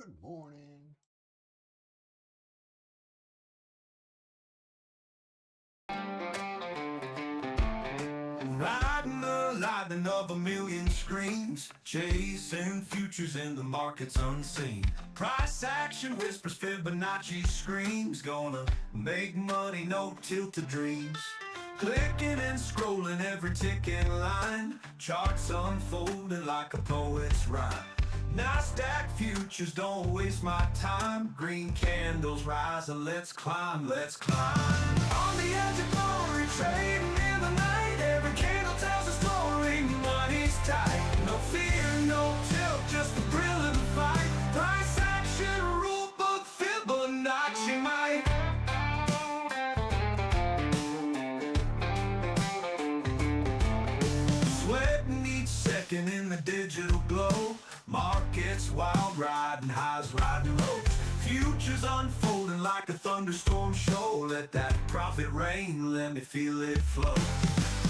Good morning. Riding the lightning of a million screens, chasing futures in the markets unseen. Price action whispers, Fibonacci screams, gonna make money, no tilted dreams. Clicking and scrolling every ticking line, charts unfolding like a poet's rhyme. NASDAQ futures, don't waste my time. Green candles rise and let's climb, let's climb. On the edge of glory, trading in the night. Every candle tells a story, money's tight. No fear, no tilt, just the thrill of the fight. Price action, rule book, Fibonacci might. Sweating each second in the digital glow. Markets wild, riding highs, riding lows. Futures unfolding like a thunderstorm show. Let that profit rain, let me feel it flow.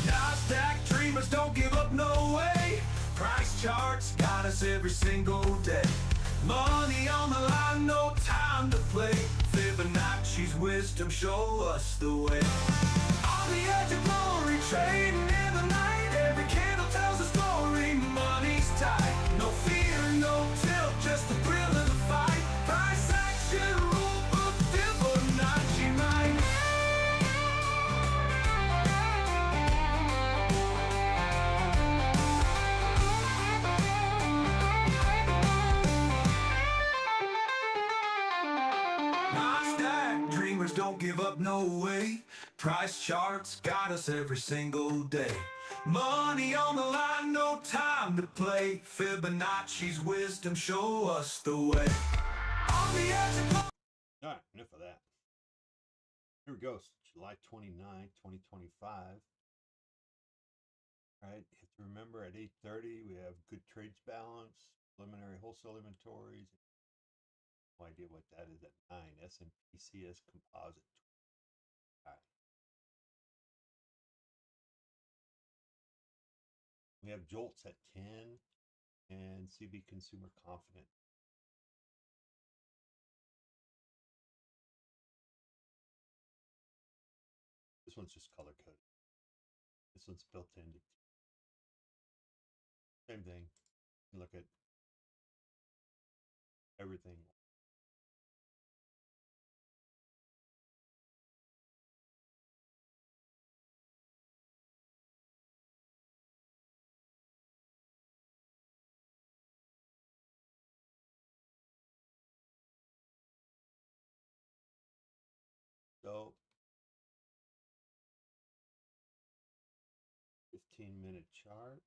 NASDAQ dreamers don't give up, no way. Price charts got us every single day. Money on the line, no time to play. Fibonacci's wisdom show us the way. On the edge of glory, trading in the night. Every candle tells a story, money's tight. No fear, no tilt, just the thrill of the fight. Price action, rule book, Fibonacci might. NASDAQ dreamers don't give up, no way. Price charts got us every single day. Money on the line, no time to play. Fibonacci's wisdom show us the way. On the edge of All right, enough of that. Here we go. It's July 29th, 2025. All right, you have to remember at 8:30 we have good trades balance, preliminary wholesale inventories. No idea what that is at 9. S&P CS composite. All right. We have jolts at 10 and CB consumer confident. This one's just color coded. This one's built into. Same thing. You look at everything. So 15-minute chart.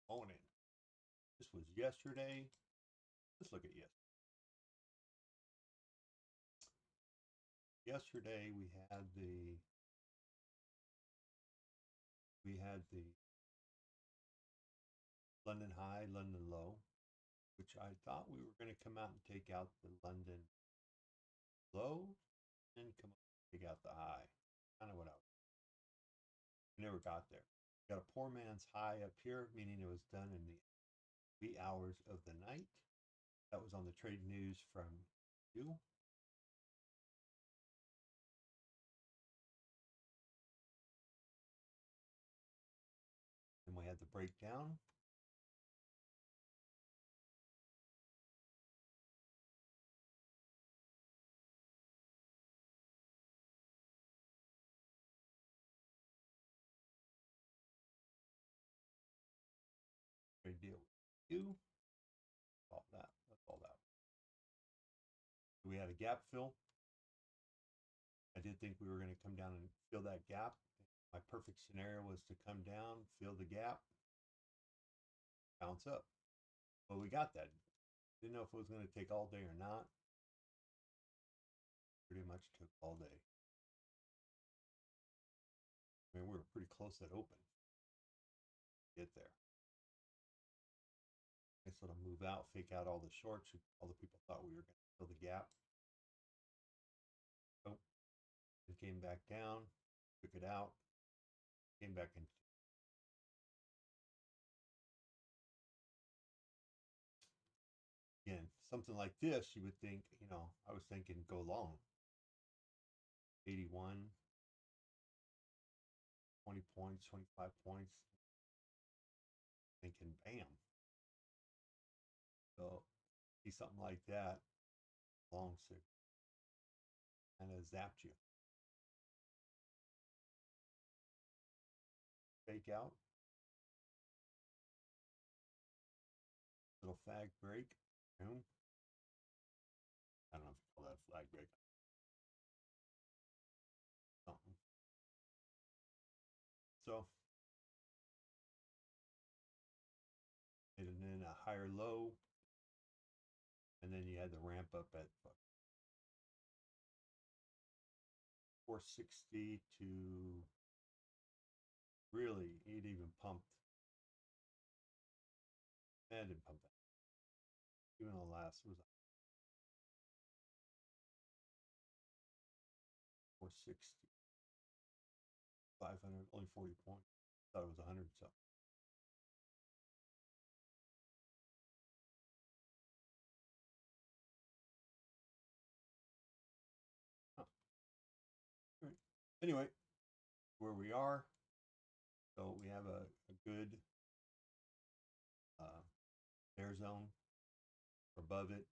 Morning. This was yesterday. Let's look at yesterday. Yesterday we had the London high, London low, which I thought we were going to come out and take out the London low and come up and take out the high. Kind of what I was. Never got there. Got a poor man's high up here, meaning it was done in the wee hours of the night. That was on the trade news from you. And we had the breakdown. Trade deal with you. All that. That's all that. We had a gap fill. I did think we were going to come down and fill that gap. My perfect scenario was to come down, fill the gap, bounce up. Well, we got that. Didn't know if it was going to take all day or not. Pretty much took all day. I mean, we were pretty close at open. Get there. Nice little move out, fake out all the shorts. All the people thought we were going to fill the gap. Oh, it came back down, took it out, came back in. Again, something like this, you would think, I was thinking go long. 81, 20 points, 25 points. Thinking, bam. So, see something like that, long six, kind of zapped you. Fake out. Little flag break. Boom. I don't know if you call that a flag break. Something. So, and then a higher low. And then you had the ramp up at 460 to really, it even pumped. And it didn't pump that. Even the last was 460. 500, only 40 points. Thought it was 100 so. Huh. Right. Anyway, where we are. So we have a good bear zone above it.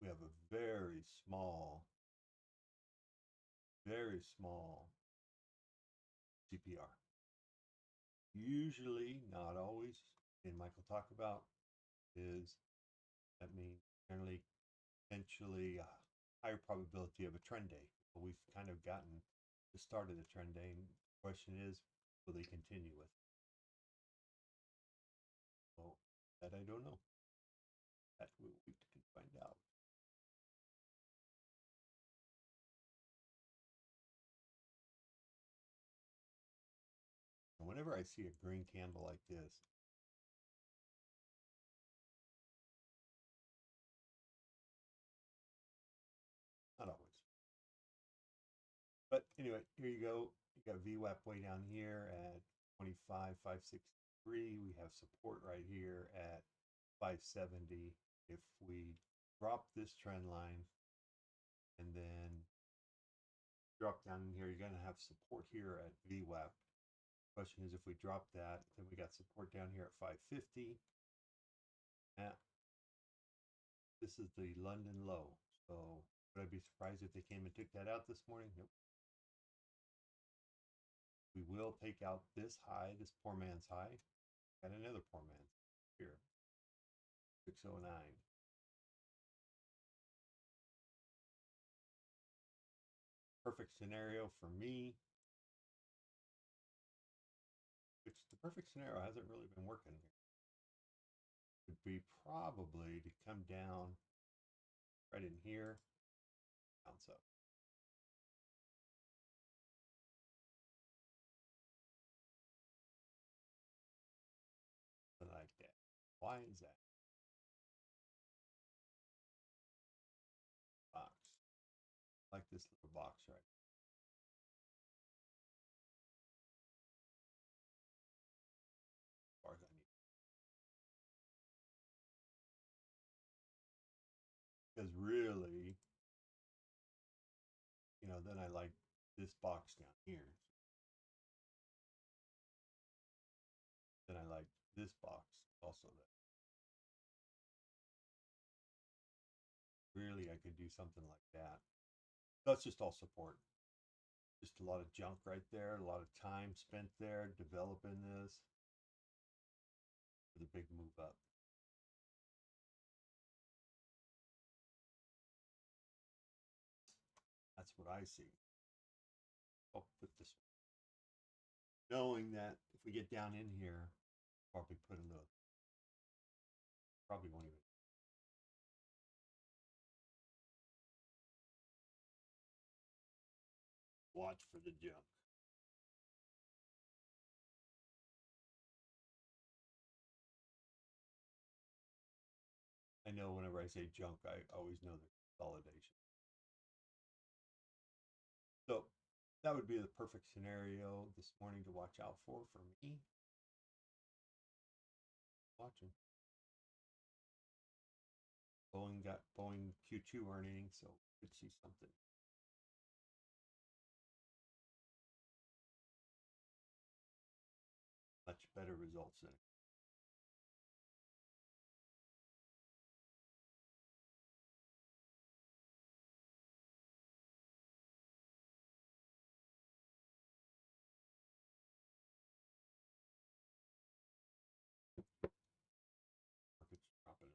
We have a very small CPR. Usually, not always, and Michael talked about is that means generally potentially a higher probability of a trend day. But we've kind of gotten the start of the trend day, and the question is, will they continue with it? So that I don't know. That we can find out. And whenever I see a green candle like this, not always. But anyway, here you go. You got VWAP way down here at 25,563. We have support right here at 570. If we drop this trend line and then drop down in here, you're going to have support here at VWAP. Question is, if we drop that, then we got support down here at 550. This is the London low. So would I be surprised if they came and took that out this morning? Nope. We will take out this high, this poor man's high, and another poor man's here, 609. Perfect scenario for me, which the perfect scenario hasn't really been working here, would be probably to come down right in here, bounce up. Something like that. Why is that? Box. Like this little box right. As far as I need. Because really, then I like this box down here. Then I like this box also. That really I could do something like that. That's just all support. Just a lot of junk right there, a lot of time spent there developing this for the big move up. That's what I see. I'll put this one. Knowing that if we get down in here, probably put a little, probably won't even. Watch for the junk. I say junk, I always know the consolidation. So that would be the perfect scenario this morning to watch out for me. Watching. Boeing got Boeing Q2 earnings, so we could see something. Much better results than markets dropping.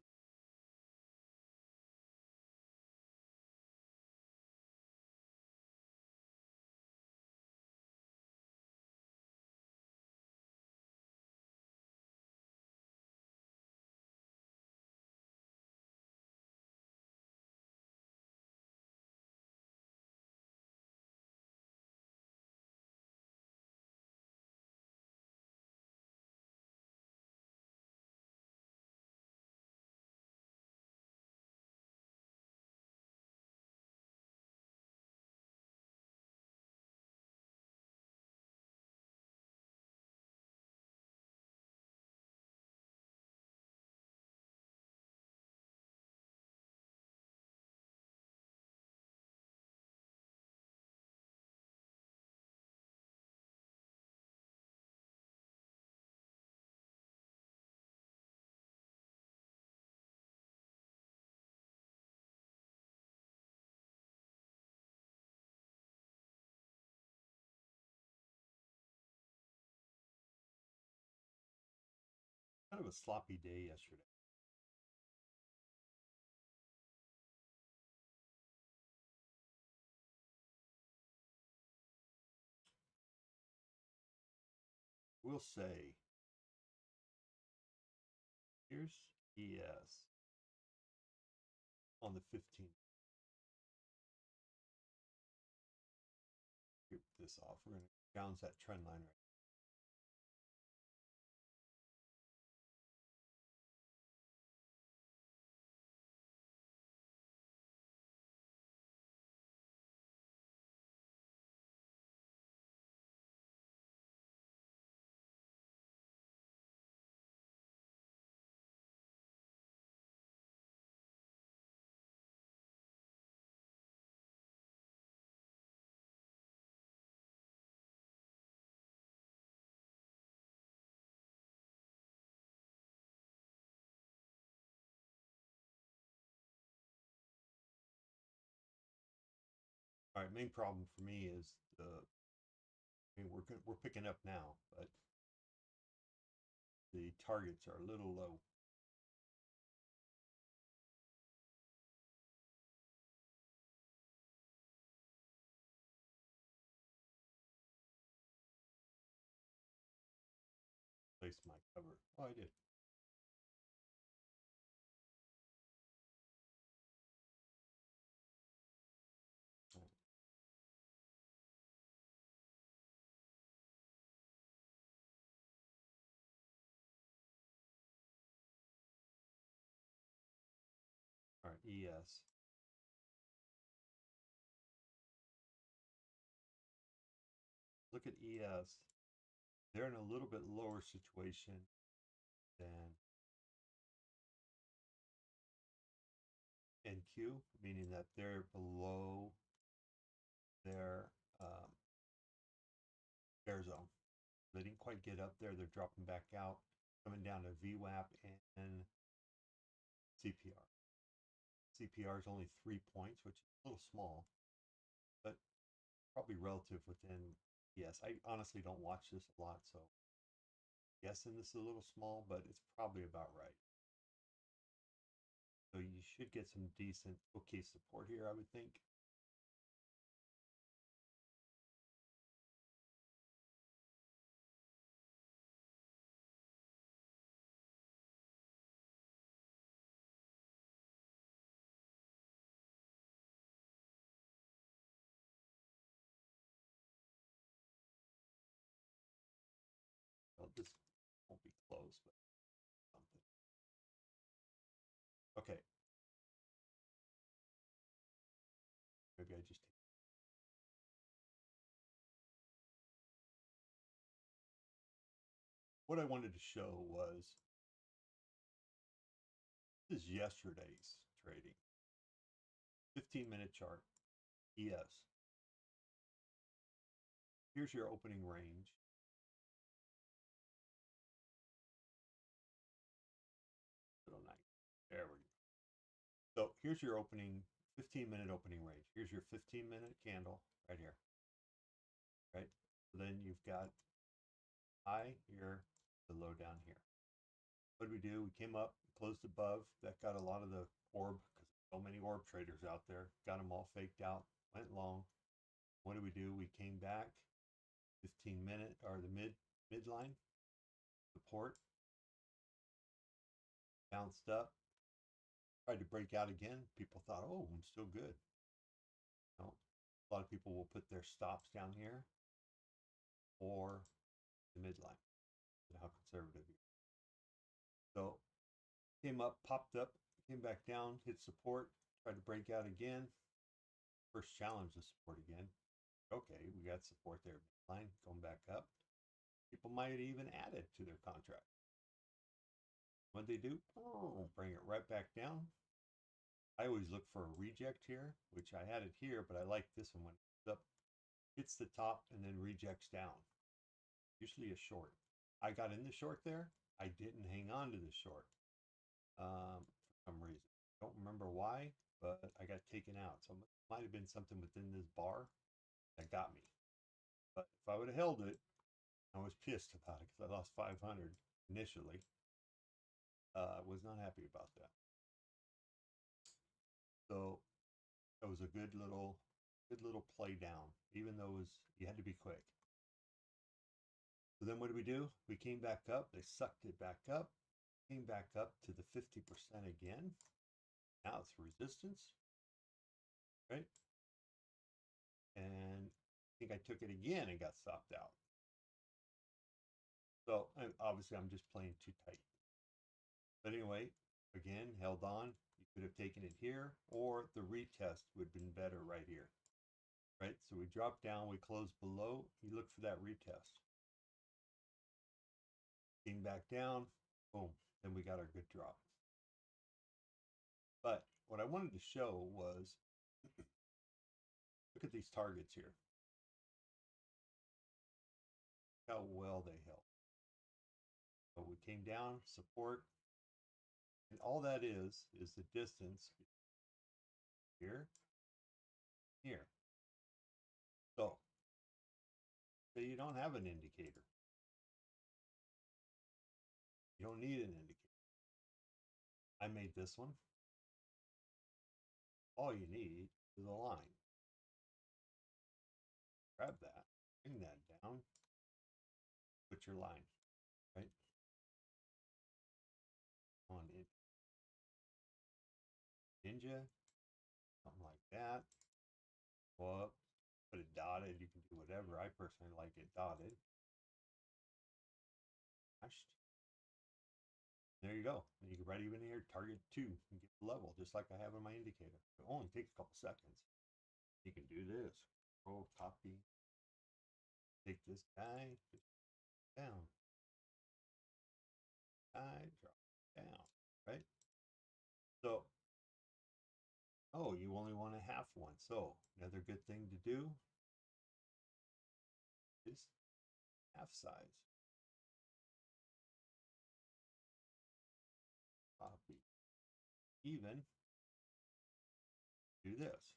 Kind of a sloppy day yesterday. We'll say, here's ES on the 15th. Rip this off. We're going to bounce that trend line right. All right, main problem for me is we're picking up now, but the targets are a little low. Place my cover. Oh, I did. All right, ES. Look at ES. They're in a little bit lower situation than NQ, meaning that they're below their bear zone. They didn't quite get up there. They're dropping back out, coming down to VWAP and CPR. CPR is only 3 points, which is a little small, but probably relative within. Yes, I honestly don't watch this a lot, so guessing this is a little small, but it's probably about right. So you should get some decent okay support here, I would think. Well, this won't be close, but something. Okay, what I wanted to show was this is yesterday's trading. 15-minute chart, ES. Here's your opening range. Little nice. There we go. So here's your opening, 15-minute opening range. Here's your 15-minute candle right here. Right? So then you've got high here, the low down here. What did we do? We came up, closed above. That got a lot of the orb, because so many orb traders out there. Got them all faked out, went long. What did we do? We came back, 15-minute, or the midline, support, bounced up, tried to break out again. People thought, oh, I'm still good. No, a lot of people will put their stops down here or the midline. How conservative you are. So came up, popped up, came back down, hit support, tried to break out again. First challenge the support again. Okay, we got support there, midline, going back up. People might even add it to their contract. What they do? Oh, bring it right back down. I always look for a reject here, which I had it here, but I like this one when it's up, hits the top and then rejects down. Usually a short. I got in the short there. I didn't hang on to the short for some reason. Don't remember why, but I got taken out. So it might have been something within this bar that got me. But if I would have held it, I was pissed about it because I lost 500 initially. Was not happy about that. So it was a good little play down, even though it was, you had to be quick. So then what did we do? We came back up. They sucked it back up. Came back up to the 50% again. Now it's resistance, right? And I think I took it again and got stopped out. So obviously I'm just playing too tight. But anyway, again, held on. You could have taken it here, or the retest would have been better right here. Right? So we dropped down, we closed below. You look for that retest. Came back down, boom. Then we got our good drop. But what I wanted to show was, look at these targets here. How well they held. So we came down, support, and all that is the distance here, here. So you don't have an indicator. You don't need an indicator. I made this one. All you need is a line. Grab that, bring that down, put your line, right? On it. Ninja, something like that. Well, put it dotted. You can do whatever. I personally like it dotted. Hashed. There you go. And you can write even here, target 2, and get the level, just like I have in my indicator. It only takes a couple seconds. You can do this. Control, copy. Take this guy, down. Guy, drop down, right? So, oh, you only want a half one. So, another good thing to do is half size. Copy. Even do this.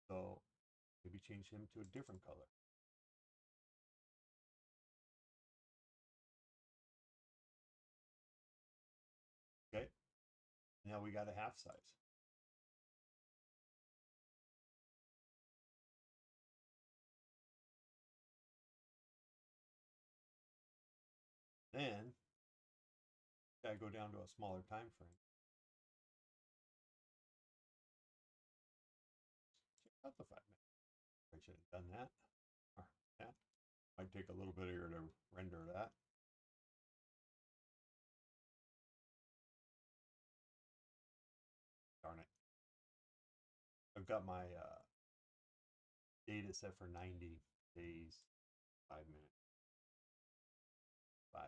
So, maybe change him to a different color. Okay. Now we got a half size. Then I go down to a smaller time frame. Check out the 5 minutes. I should have done that. Or that. Might take a little bit here to render that. Darn it. I've got my data set for 90. days, 5 minutes, 5.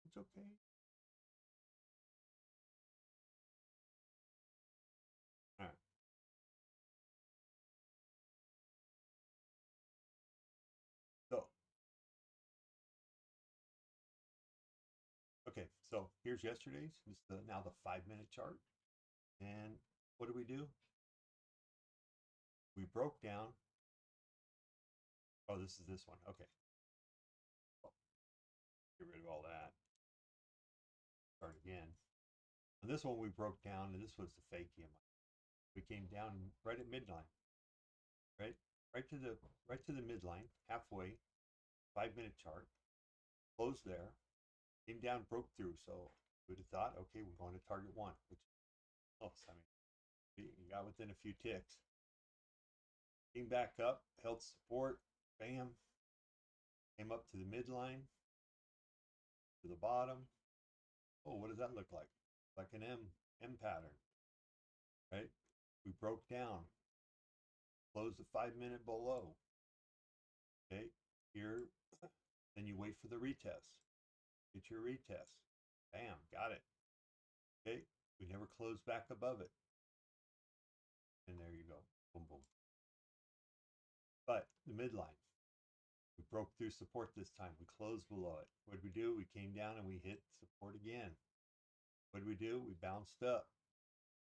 It's okay. All right. So, okay. So here's yesterday's. This is now the 5 minute chart. And what do? We broke down. Oh, this is this one. Okay. Get rid of all that. Start again. On this one, we broke down, and this was the fake EMI. We came down right at midline, right, right to the midline, halfway, 5 minute chart, closed there, came down, broke through. So we would have thought, okay, we're going to target one, which close. I mean, you got within a few ticks. Came back up, held support, bam, came up to the midline, to the bottom. Oh, what does that look like? Like an M pattern, right? We broke down, closed the 5 minute below. Okay, here, then you wait for the retest. Get your retest. Bam, got it. Okay, we never closed back above it. And there you go. Boom, boom. But the midline, we broke through support this time. We closed below it. What did we do? We came down and we hit support again. What did we do? We bounced up.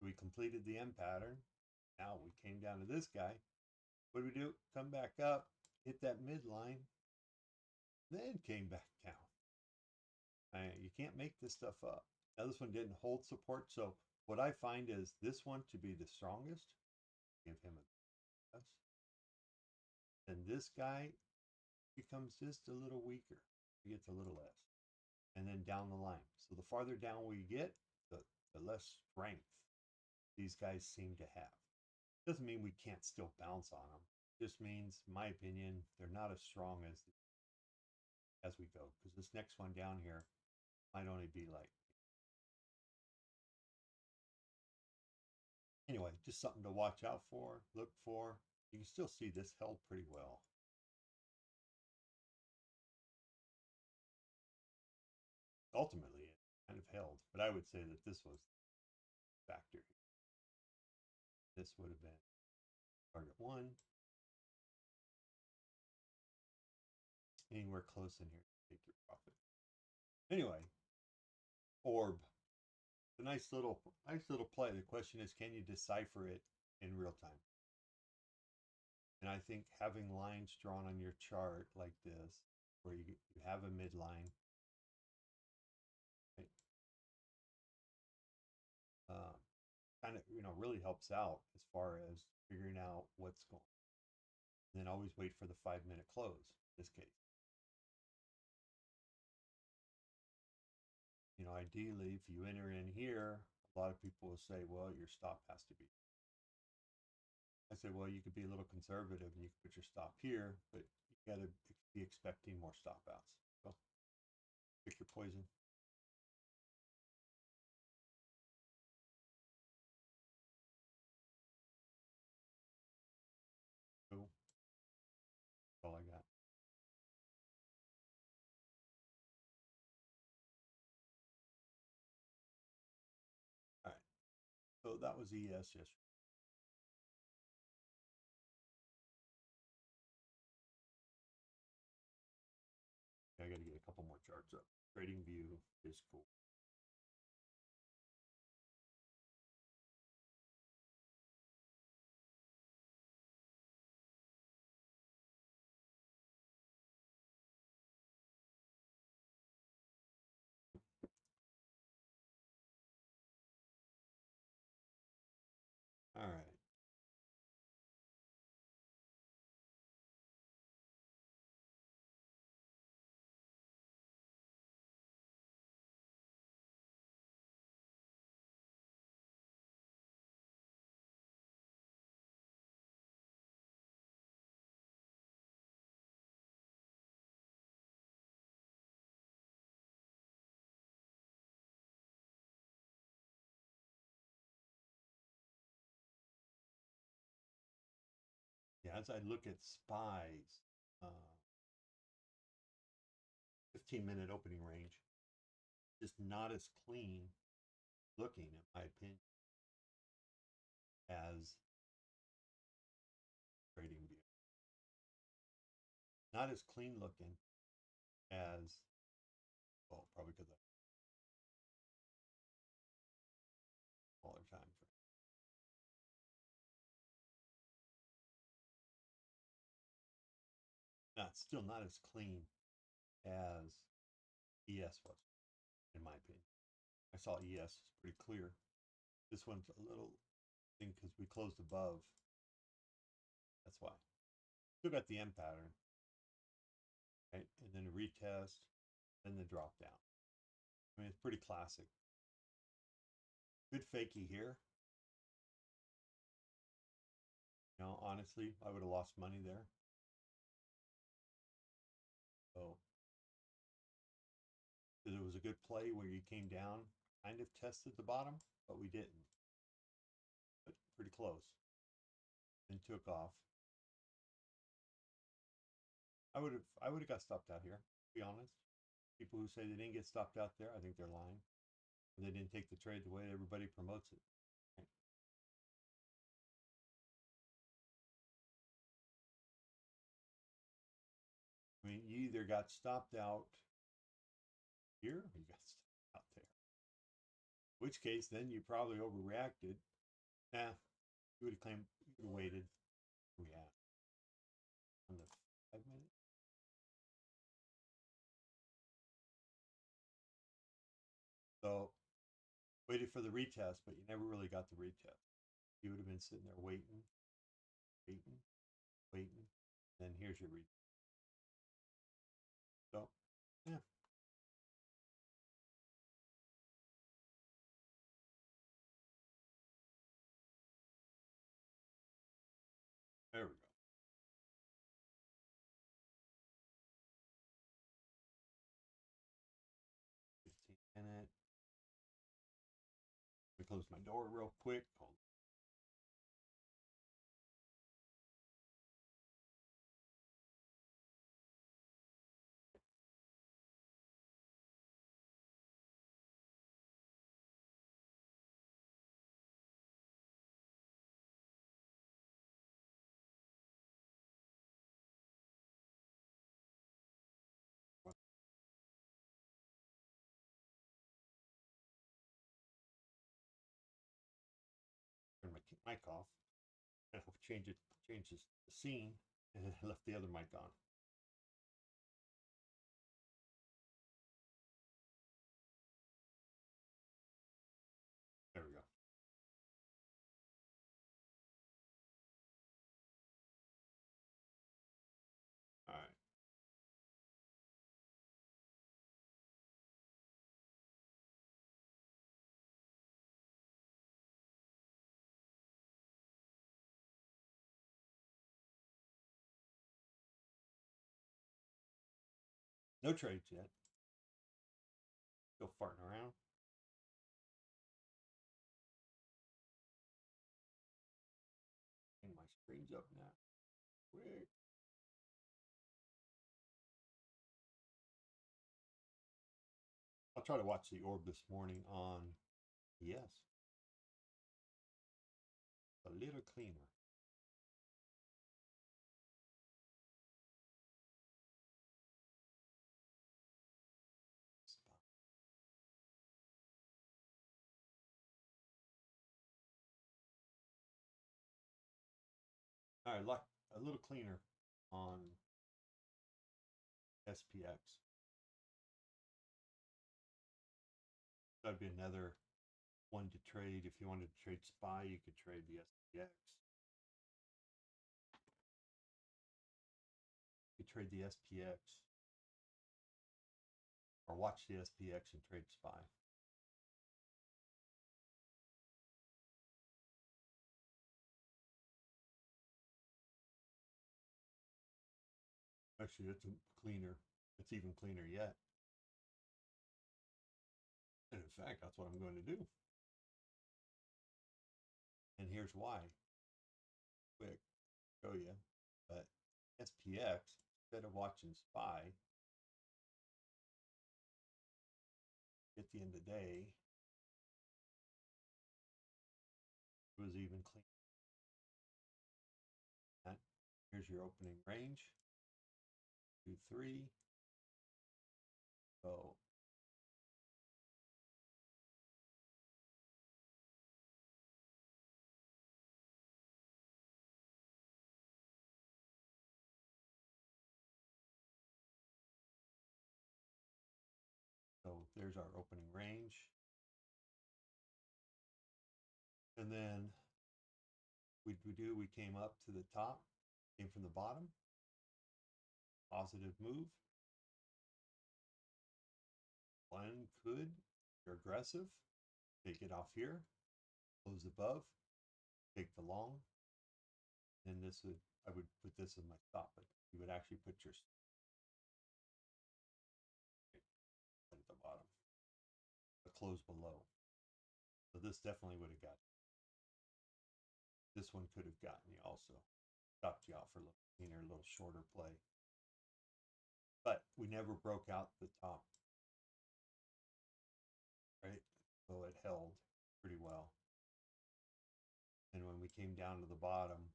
We completed the M pattern. Now we came down to this guy. What did we do? Come back up, hit that midline, then came back down. You can't make this stuff up. Now this one didn't hold support, so what I find is this one to be the strongest. Give him a plus. Then this guy becomes just a little weaker. He gets a little less. And then down the line. So the farther down we get, the less strength these guys seem to have. Doesn't mean we can't still bounce on them. Just means, in my opinion, they're not as strong as we go. Because this next one down here might only be like. Anyway, just something to watch out for, look for. You can still see this held pretty well. Ultimately, it kind of held, but I would say that this was the factor. This would have been target one. Anywhere close in here, take your profit. Anyway, orb. It's a nice little play. The question is, can you decipher it in real time? And I think having lines drawn on your chart like this, where you have a midline, right, kind of really helps out as far as figuring out what's going on. And then always wait for the 5 minute close. In this case, ideally, if you enter in here, a lot of people will say, well, your stop has to be. I say, well, you could be a little conservative and you can put your stop here, but you got to be expecting more stop outs. So pick your poison. Cool. That's all I got. All right. So that was ES yesterday. I got to get a couple more charts up. Trading view is cool. All right. as I look at SPY's 15-minute opening range, just not as clean looking, in my opinion, as trading view. Not as clean looking as, well, probably because of smaller time frame. Still not as clean as ES was, in my opinion. I saw ES is pretty clear. This one's a little thing because we closed above. That's why. Still got the M pattern, right? And then a retest, then the drop down. I mean, it's pretty classic. Good fakie here. You know, honestly, I would have lost money there. So, because it was a good play where you came down, kind of tested the bottom, but we didn't. But pretty close. Then took off. I would have got stopped out here, to be honest. People who say they didn't get stopped out there, I think they're lying. And they didn't take the trade the way everybody promotes it. Right? I mean, you either got stopped out here or you got stopped out there. In which case, then you probably overreacted. Nah, you would have claimed, you would have waited, react. On the 5 minute. So, waited for the retest, but you never really got the retest. You would have been sitting there waiting, waiting, waiting. Then here's your retest. So, yeah. There we go. 15-minute. Let me close my door real quick. Hold on. Turn my mic off. And I'll change the scene, and I left the other mic on. There we go. All right. No trades yet. Still farting around. And my screen's up now. Quick. I'll try to watch the orb this morning on ES. A little cleaner. All right, a little cleaner on SPX. That'd be another one to trade. If you wanted to trade SPY, you could trade the SPX. You could trade the SPX or watch the SPX and trade SPY. Actually, it's cleaner. It's even cleaner yet. And in fact, that's what I'm going to do. And here's why. Quick, show you. But SPX, instead of watching SPY, at the end of the day, it was even clean. Here's your opening range, 2, 3. So there's our opening range. And then we came up to the top, came from the bottom, positive move. One could, if you're aggressive, take it off here, close above, take the long. And this would, I would put this as my stop, but you would actually put your at the bottom, the close below. So this definitely would have got you. This one could have gotten you also. Stopped you out for a little cleaner, a little shorter play. But we never broke out the top, right? So it held pretty well. And when we came down to the bottom,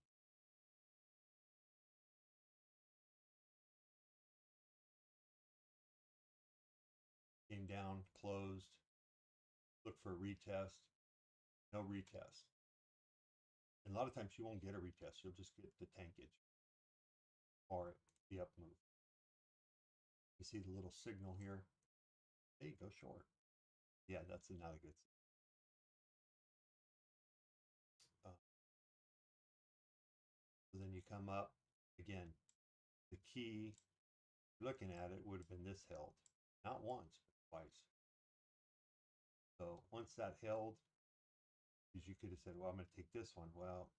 came down, closed, look for a retest, no retest. And a lot of times you won't get a retest, you'll just get the tankage or the up move. You see the little signal here? Hey, go short. Yeah, that's not a good sign. So then you come up again. The key, looking at it, would have been this held, not once, but twice. So once that held, because you could have said, well, I'm going to take this one. Well,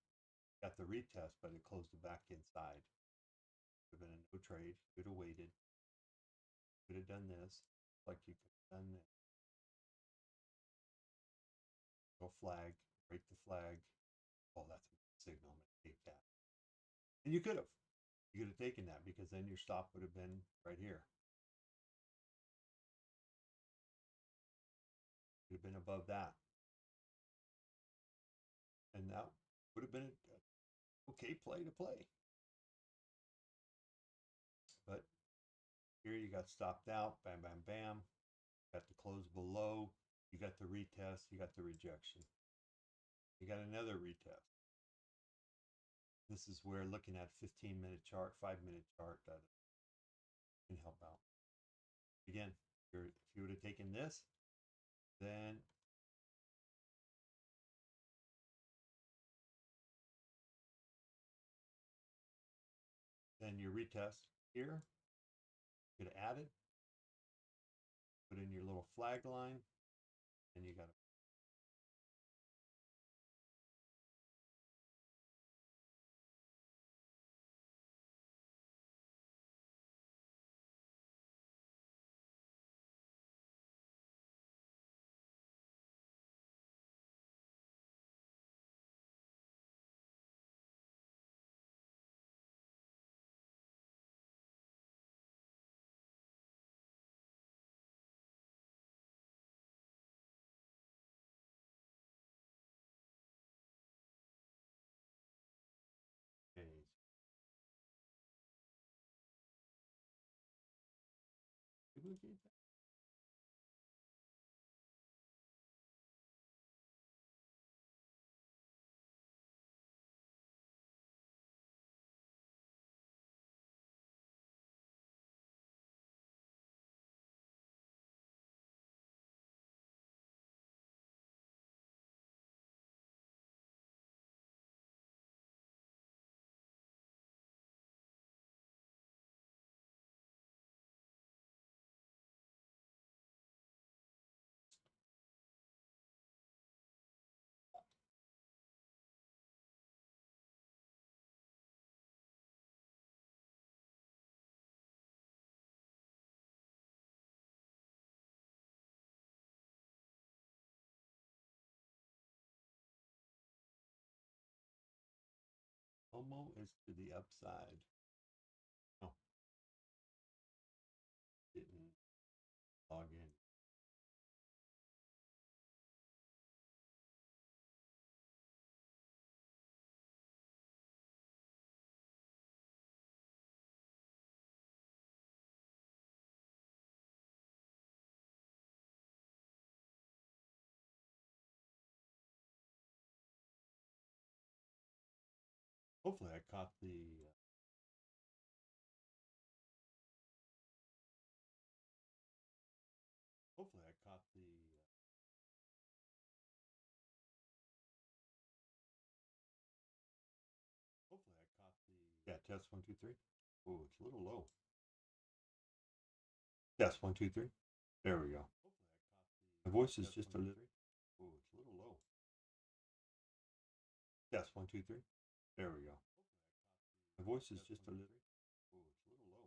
got the retest, but it closed it back inside. Could have been a no trade. Could have waited. Could have done this, like you could have done this. Go flag, break the flag. Oh, that's a signal. I'm going to take that. And you could have. You could have taken that because then your stop would have been right here. Could have been above that. And that would have been an okay play to play. But here you got stopped out. Bam, bam, bam. Got the close below. You got the retest. You got the rejection. You got another retest. This is where looking at 15-minute chart, 5-minute chart, that can help out. Again, if you would have taken this, then your retest here, you could have added, put in your little flag line, and you got to. Okay. Duplicate that. Almost is to the upside. Hopefully I caught the hopefully I caught the hopefully I caught the test 1 2 3. Oh, it's a little low. Test 1 2 3. There we go. My voice is just a little. Oh, it's a little low. Test 1 2 3. There we go. My voice is just a little. Oh, it's a little low.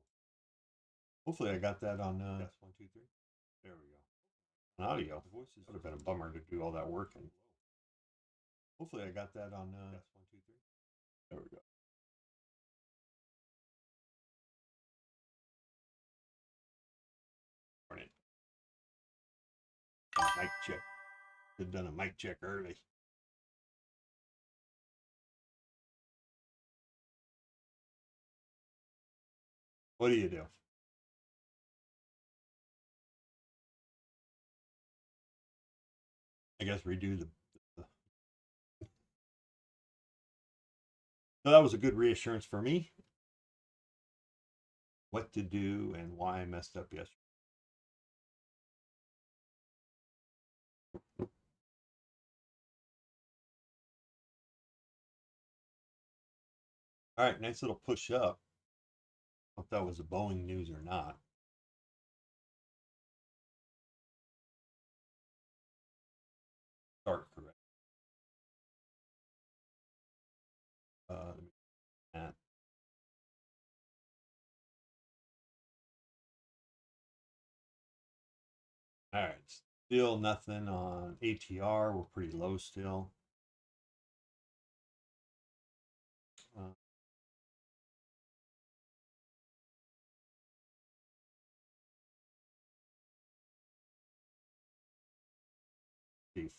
Hopefully I got that on test 1 2 3. There we go. On audio. The voice would have been a bummer to do all that work and. Hopefully I got that on test 1 2 3. There we go. Morning. Mic check. Should have done a mic check early. What do you do? I guess redo the so that was a good reassurance for me. What to do and why I messed up yesterday. All right, nice little push up. I don't know if that was a Boeing news or not. Start correct. That. All right, still nothing on ATR. We're pretty low still. Uh,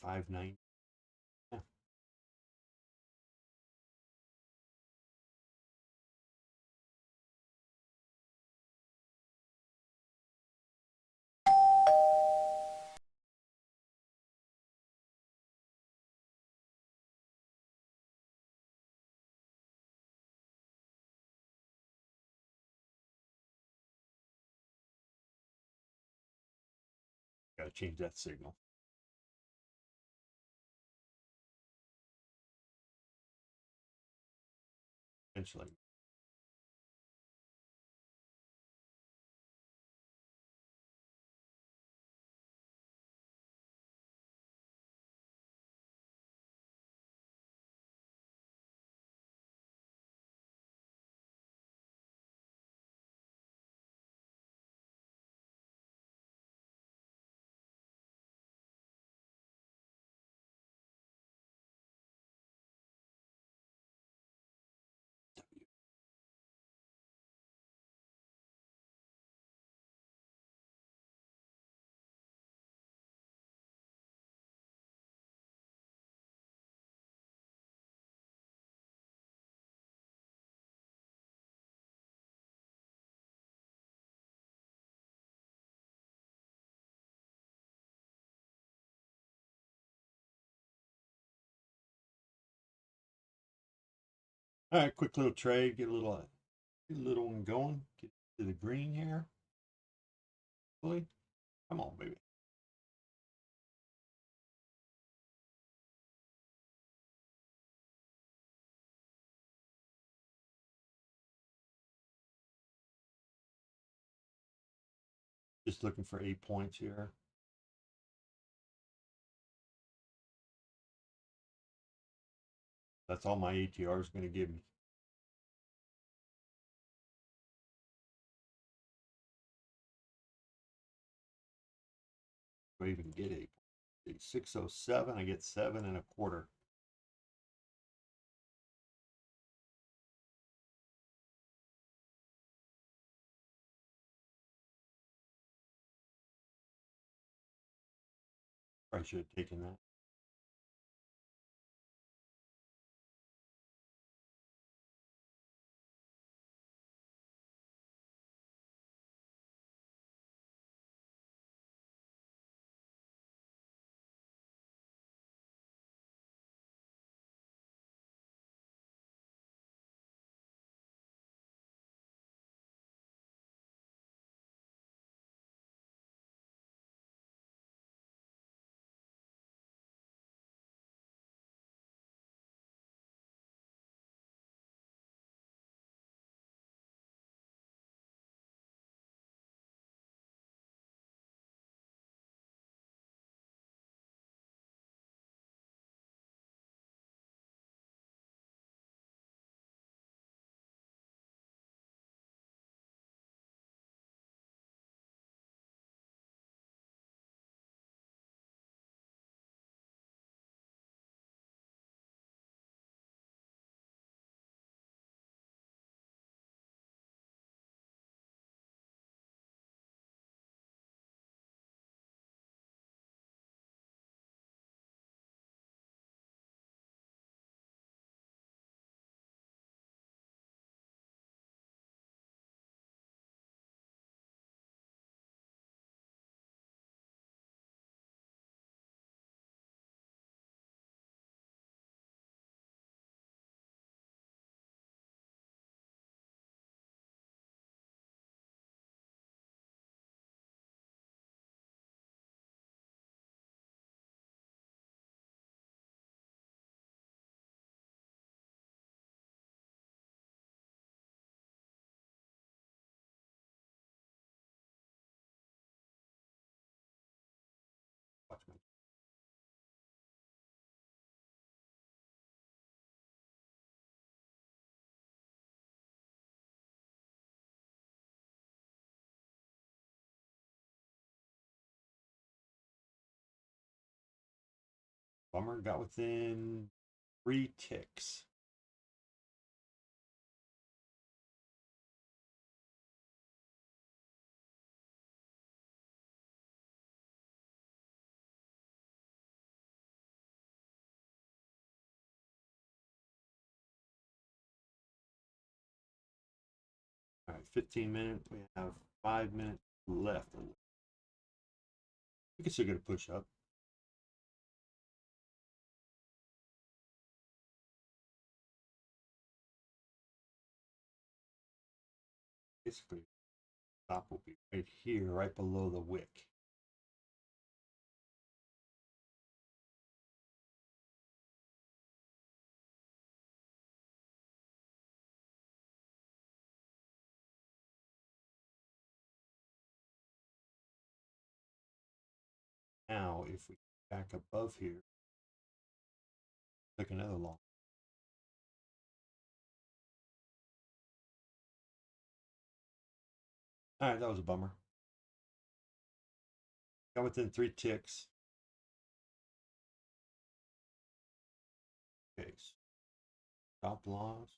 590. Yeah. Got to change that signal. Eventually. All right, quick little trade. Get a little one going. Get to the green here. Really? Come on, baby. Just looking for 8 points here. That's all my ATR is going to give me. Do I even get 8 points? 607. I get 7.25. I should have taken that. Bummer. Got within 3 ticks. All right, 15 minutes. We have 5 minutes left. We can still get a push up. Basically, stop will be right here, right below the wick. Now, if we back above here, take another long. All right, that was a bummer. Got within 3 ticks. Okay, stop loss.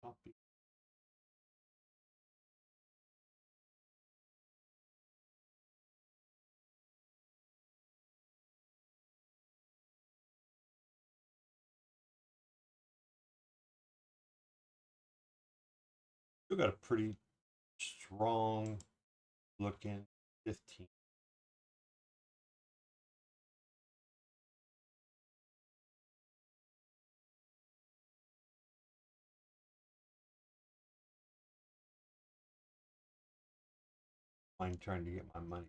Copy. Still got a pretty strong looking 15. I'm trying to get my money.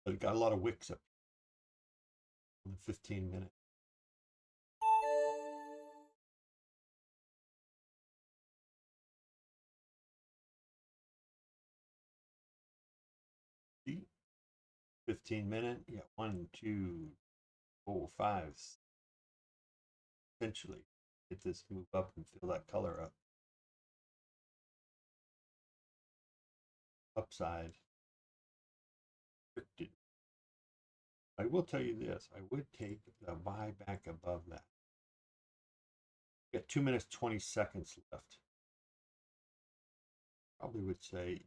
But it got a lot of wicks up in the 15 minutes. See? 15-minute. Yeah, 1, 2, 4, 5. Essentially, get this move up and fill that color up. Upside. Restricted. I will tell you this. I would take the buy back above that. Got 2 minutes, 20 seconds left. Probably would say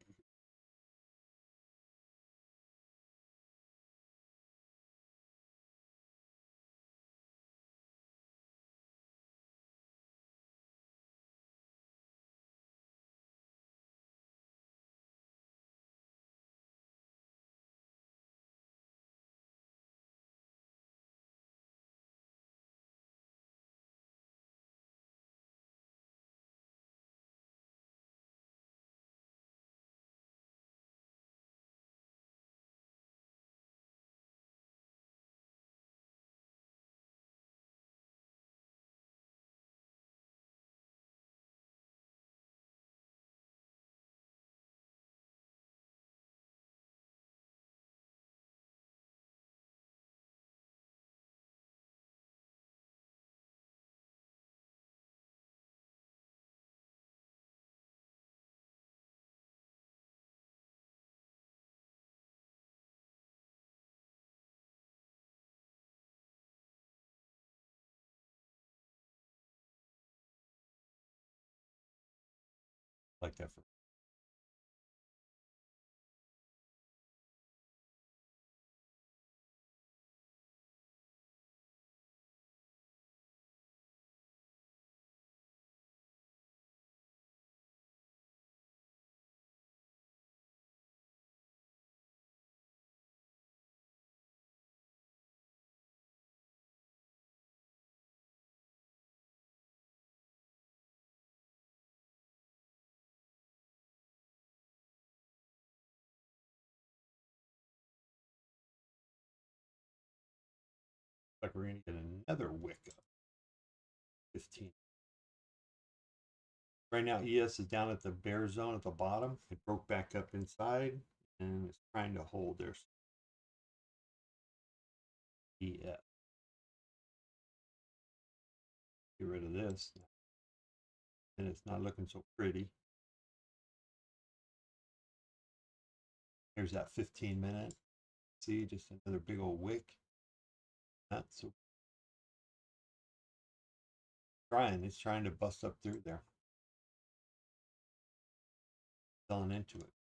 like that for Like we're going to get another wick up. 15. Right now, ES is down at the bear zone at the bottom. It broke back up inside and it's trying to hold there. ES. Get rid of this. And it's not looking so pretty. Here's that 15-minute. See, just another big old wick. Not so it's trying to bust up through there. Selling into it.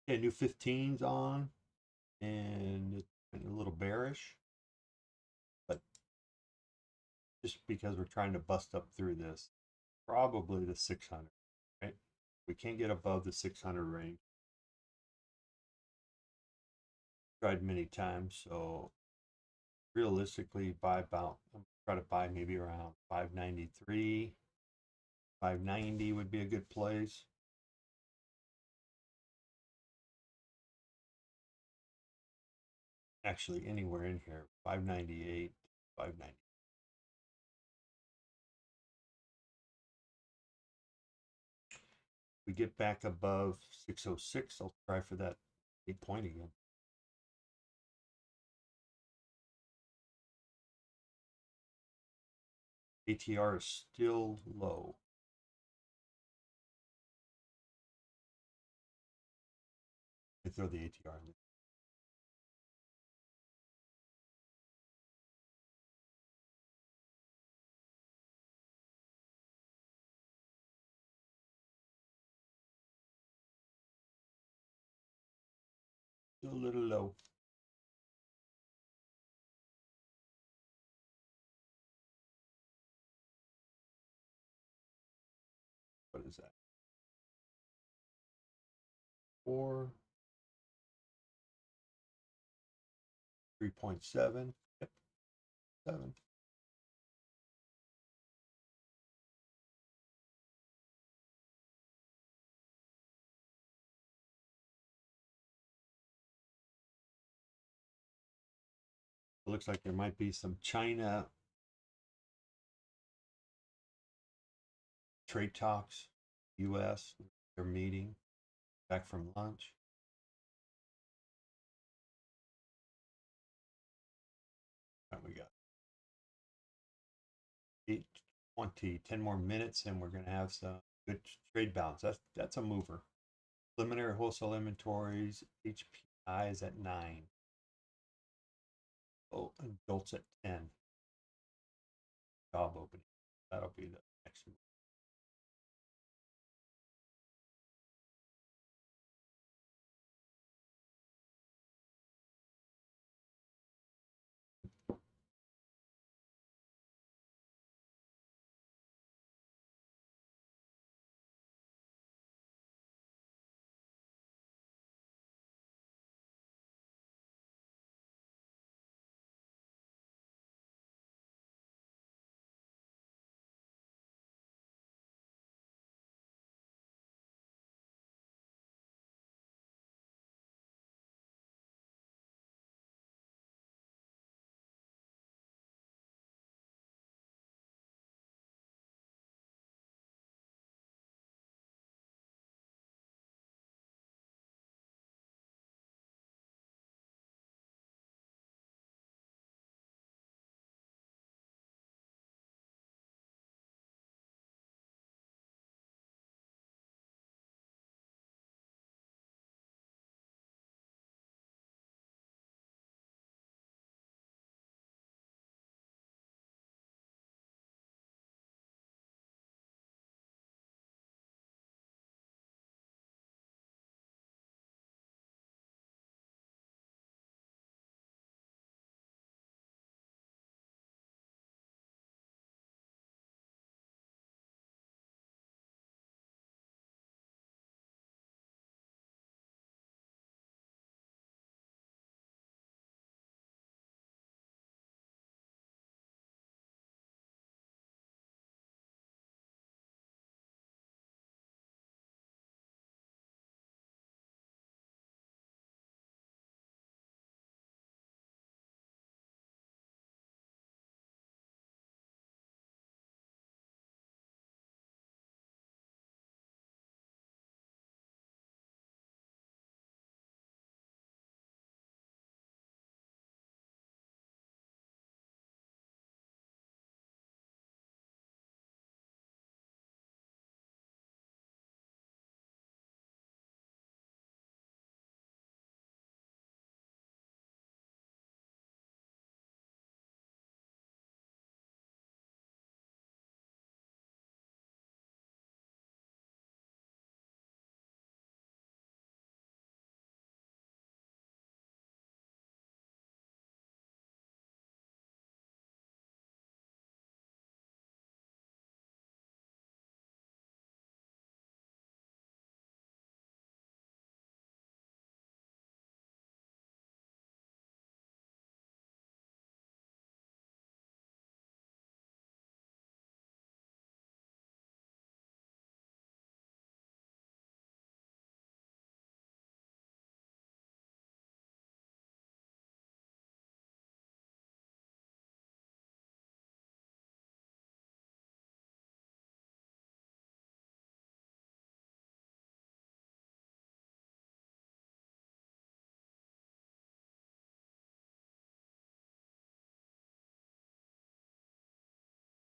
Okay, new 15's on, and it's a little bearish, but just because we're trying to bust up through this, probably the 600, right? We can't get above the 600 range. Tried many times, so realistically, buy about, try to buy maybe around 593, 590 would be a good place. Actually, anywhere in here, 598, 590. We get back above 606, I'll try for that 8-point again. ATR is still low. I throw the ATR in there. Still a little low. What is that? 4, 3.7. Yep, 7. It looks like there might be some China trade talks, US, they're meeting back from lunch. What we got? 10 more minutes, and we're going to have some good trade balance. That's a mover. Preliminary wholesale inventories, HPI is at 9. Oh, and Jolt's at 10. Job opening. That'll be the next move.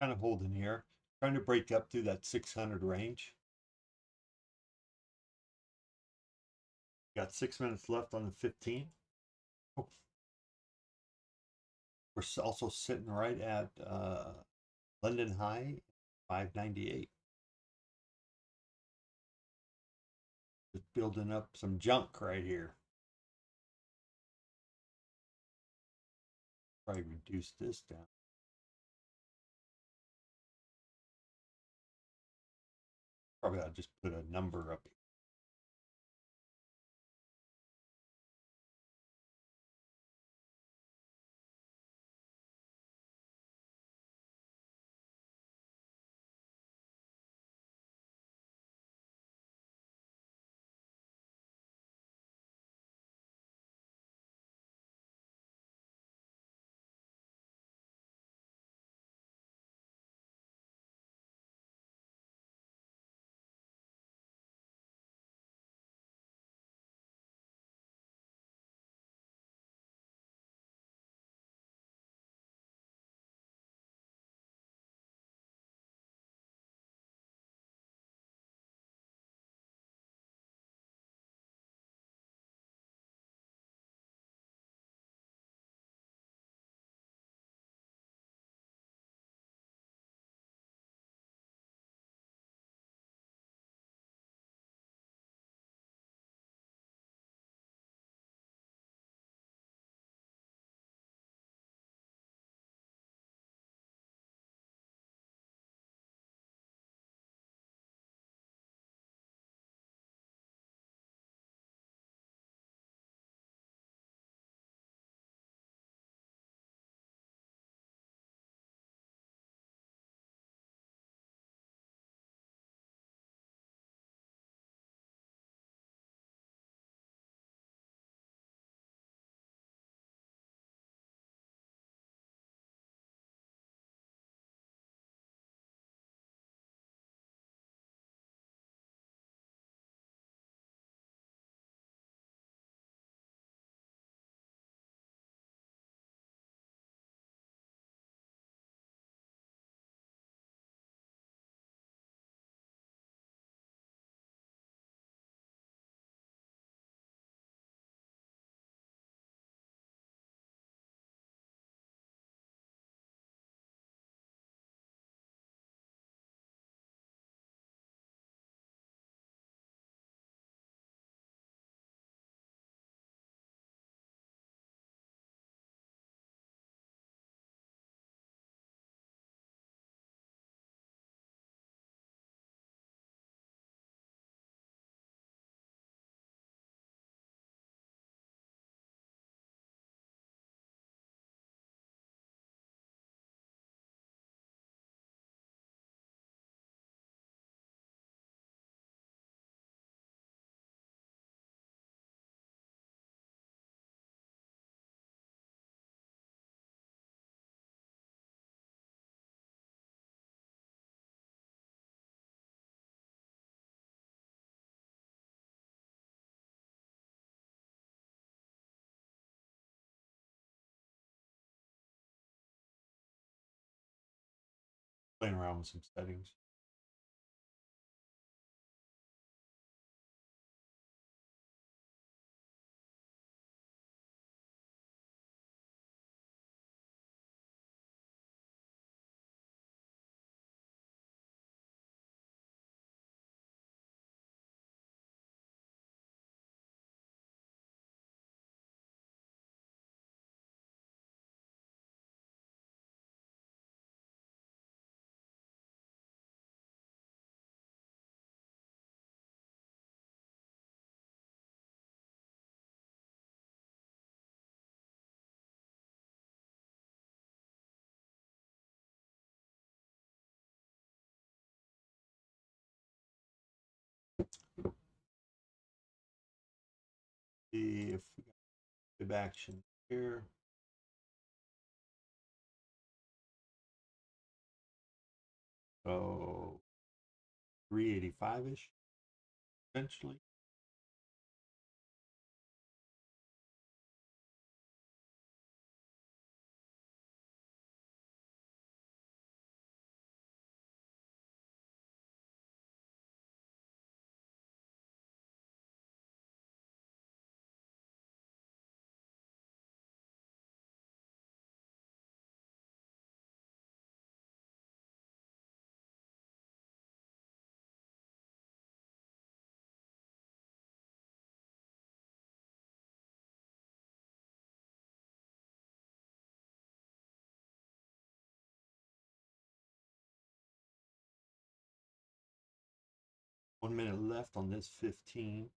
Kind of holding here, trying to break up through that 600 range. Got 6 minutes left on the 15. Oh. We're also sitting right at London high, 598. Just building up some junk right here. Probably reduce this down. Probably I'll just put a number up here. Playing around with some settings. See if we got web action here. So 385-ish, essentially. One minute left on this 15.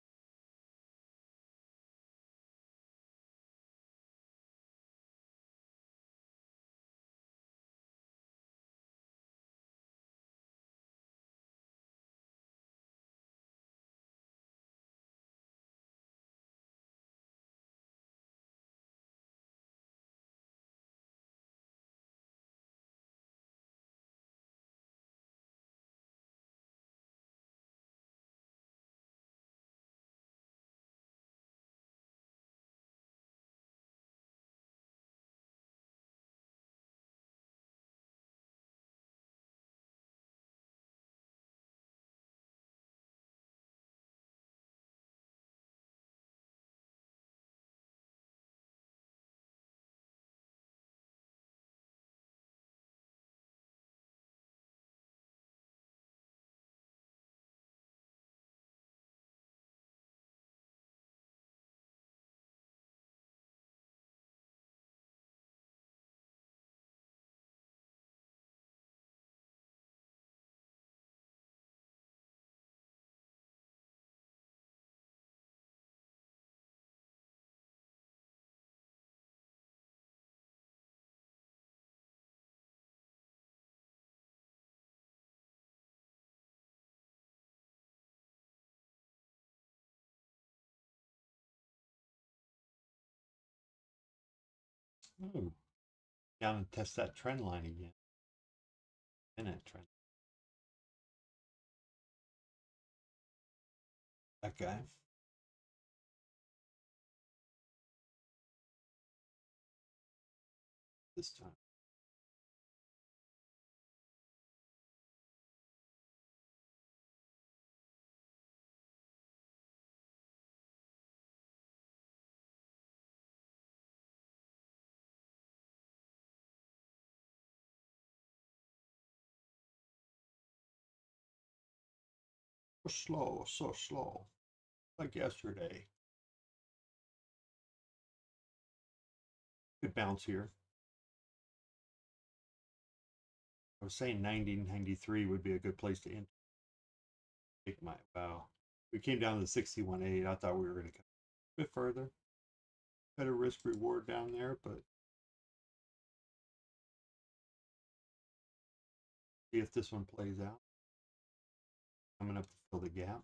Ooh, down and test that trend line again. Minute trend. That guy. This time. So slow, so slow. Like yesterday. Good bounce here. I was saying 1993 would be a good place to end. Take my wow. We came down to 61.8. I thought we were going to come a bit further. Better risk reward down there, but see if this one plays out. Coming up to fill the gap.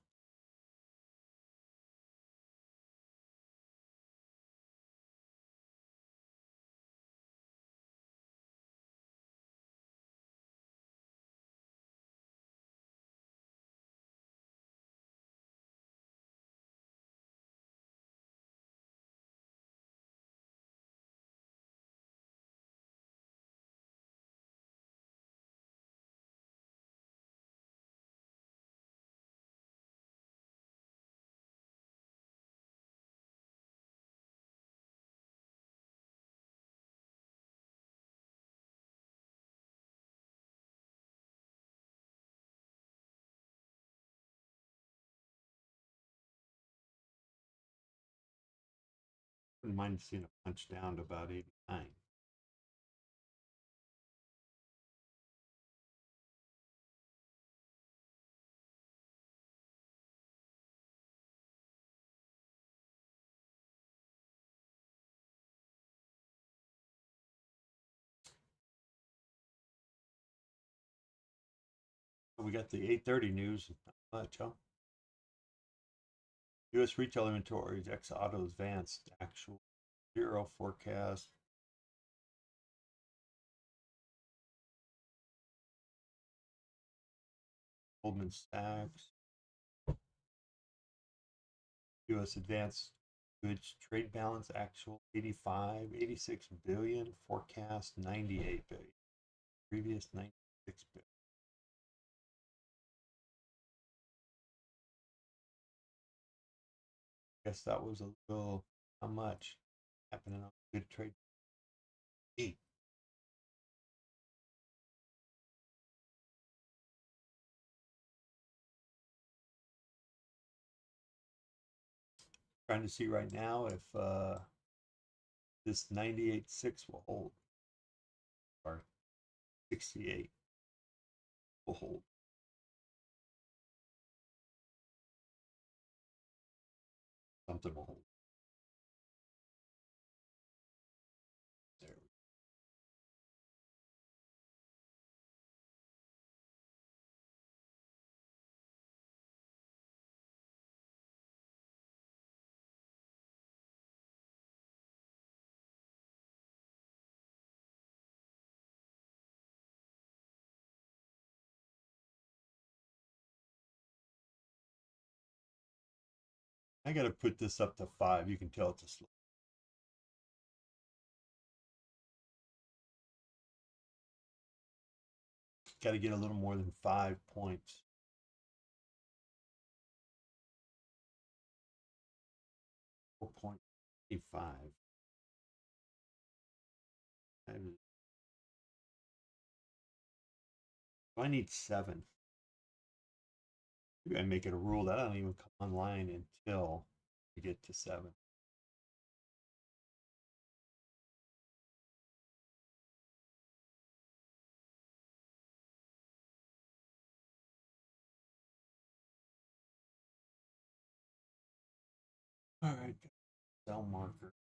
Wouldn't mind seeing a punch down to about 89. We got the 8:30 news. Not much, huh? U.S. retail inventories, ex autos, advanced, actual, zero forecast. Goldman Sachs. U.S. advanced goods trade balance, actual 85, 86 billion, forecast 98 billion, previous 96 billion. Guess that was a little, how much happening on good trade? 8. Trying to see right now if this 98.6 will hold, or 68 will hold. Something will hold. There we go. I got to put this up to 5. You can tell it's a slow. Got to get a little more than 5 points. 4.85. I need 7. Maybe I make it a rule that I don't even come online until we get to 7. All right, sell marker.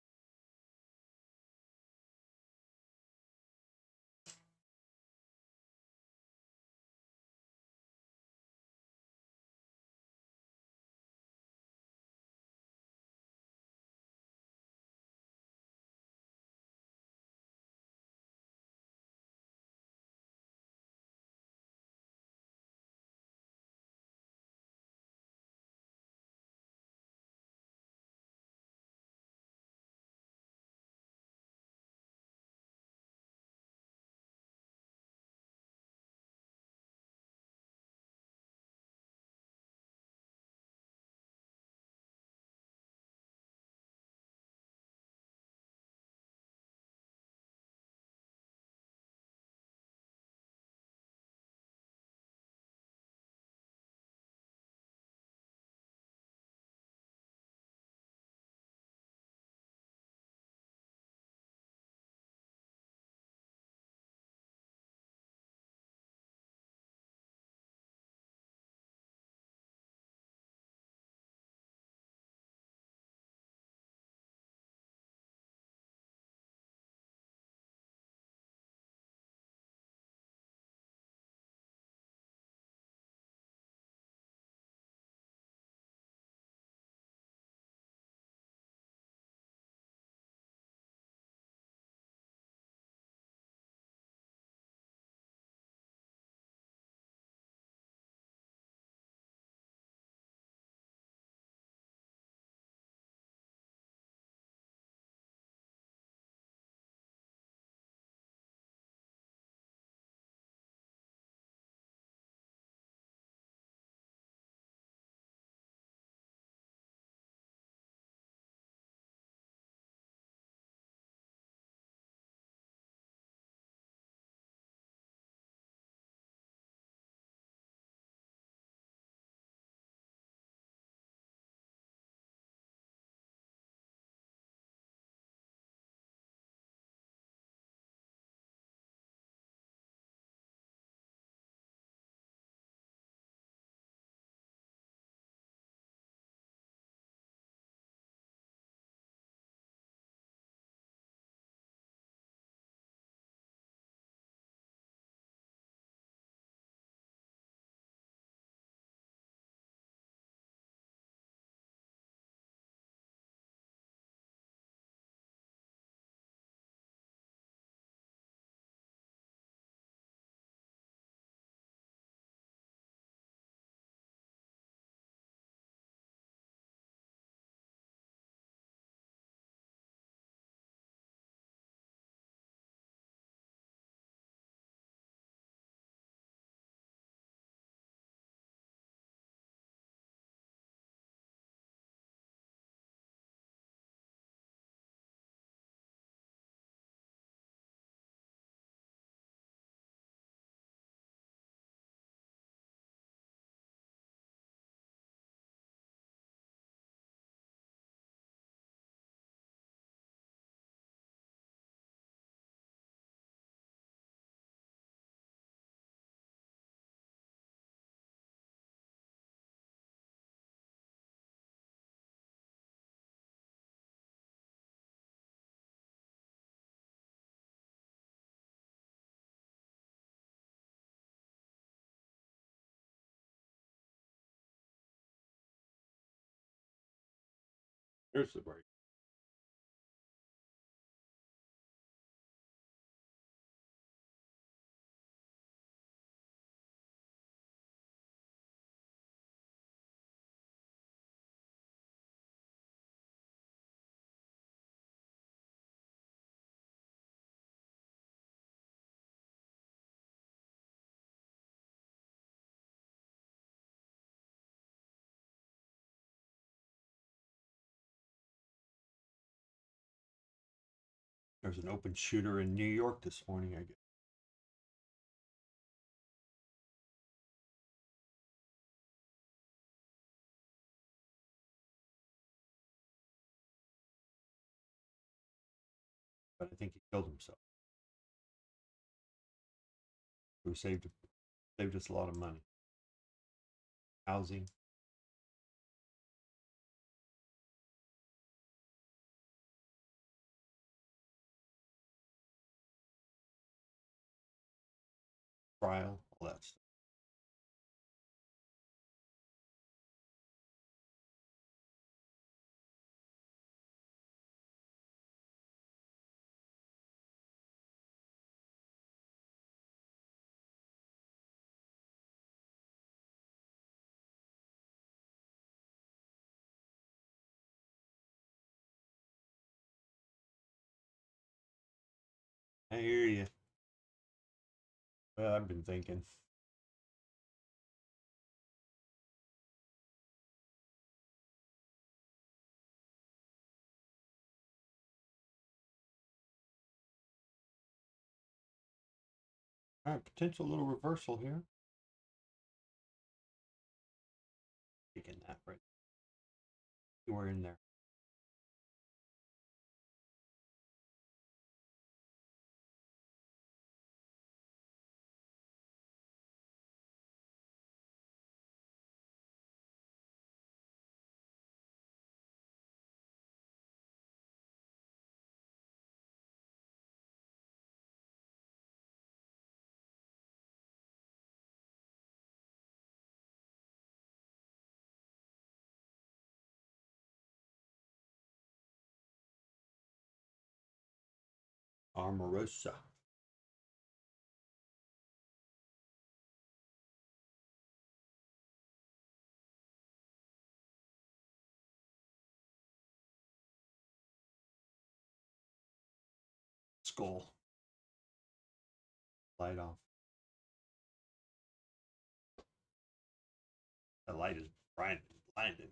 There's the break. There's an open shooter in New York this morning, I guess. But I think he killed himself. Who saved us a lot of money. Housing. Trial, all that stuff. I hear you. Well, I've been thinking. All right, potential little reversal here. Taking that right. We're in there. Armorosa. Skull. Light off. The light is blinding.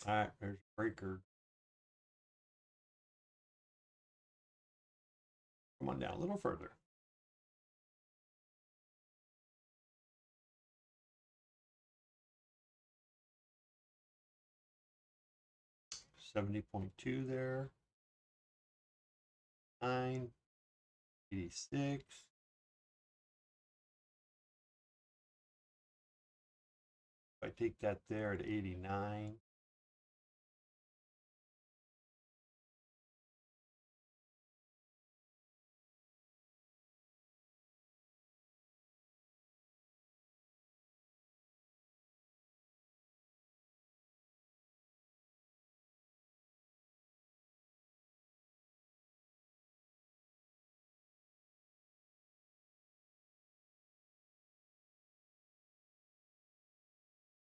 All right, there's a breaker. Come on down a little further. $70.2 there. 986. If I take that there at 89.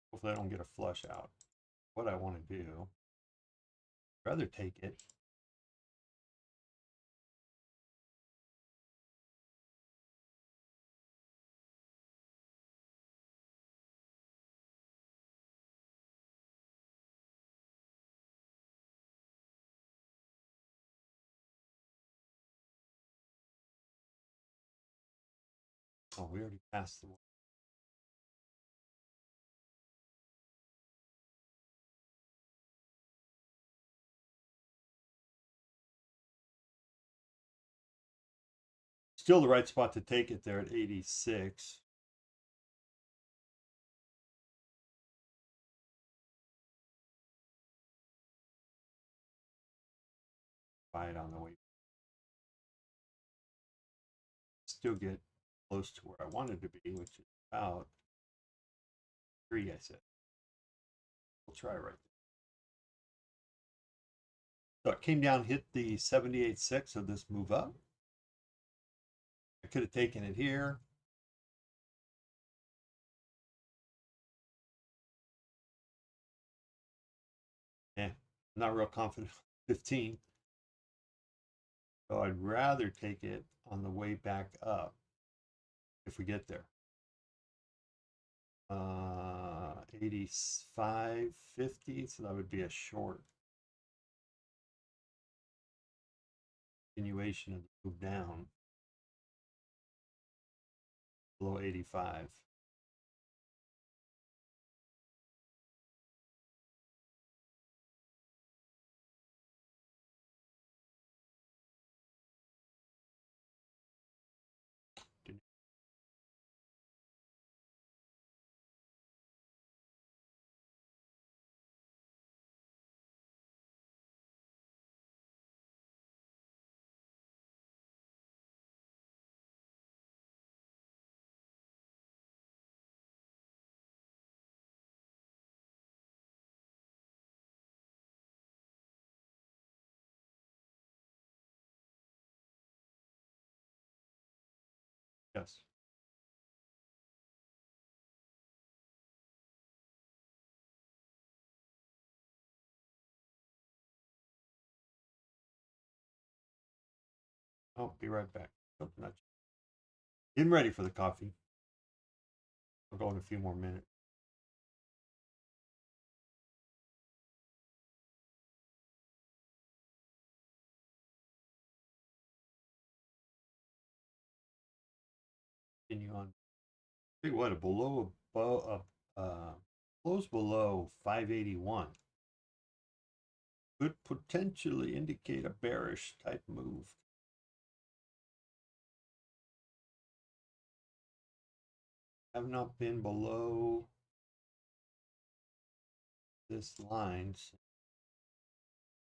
Hopefully I don't get a flush out. What I want to do, I'd rather take it. Oh, we already passed the one. still the right spot to take it there at 86. Buy it on the way. Still get close to where I wanted to be, which is about 3, I said. We'll try right there. So it came down, hit the 78.6 of this move up. I could have taken it here. Yeah, not real confident. 15. So I'd rather take it on the way back up if we get there. 85.50, so that would be a short continuation of the move down below 85. Yes. I'll be right back. Oh, not getting ready for the coffee. I'll go in a few more minutes. Continue on. Hey, what, a below close below 581 could potentially indicate a bearish type move. Have not been below this line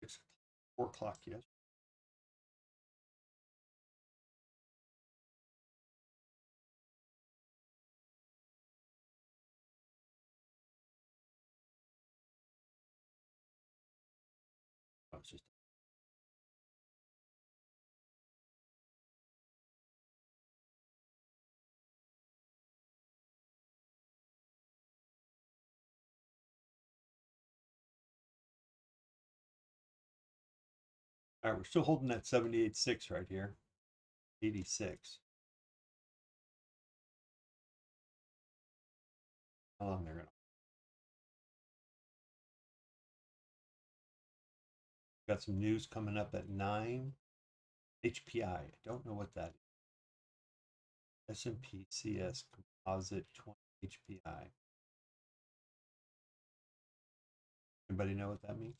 since 4 o'clock yesterday. Oh, it's just all right. We're still holding that 78.6 right here. 86. How long they're gonna? Got some news coming up at 9. HPI. I don't know what that is. S&P CS Composite 20 HPI. Anybody know what that means?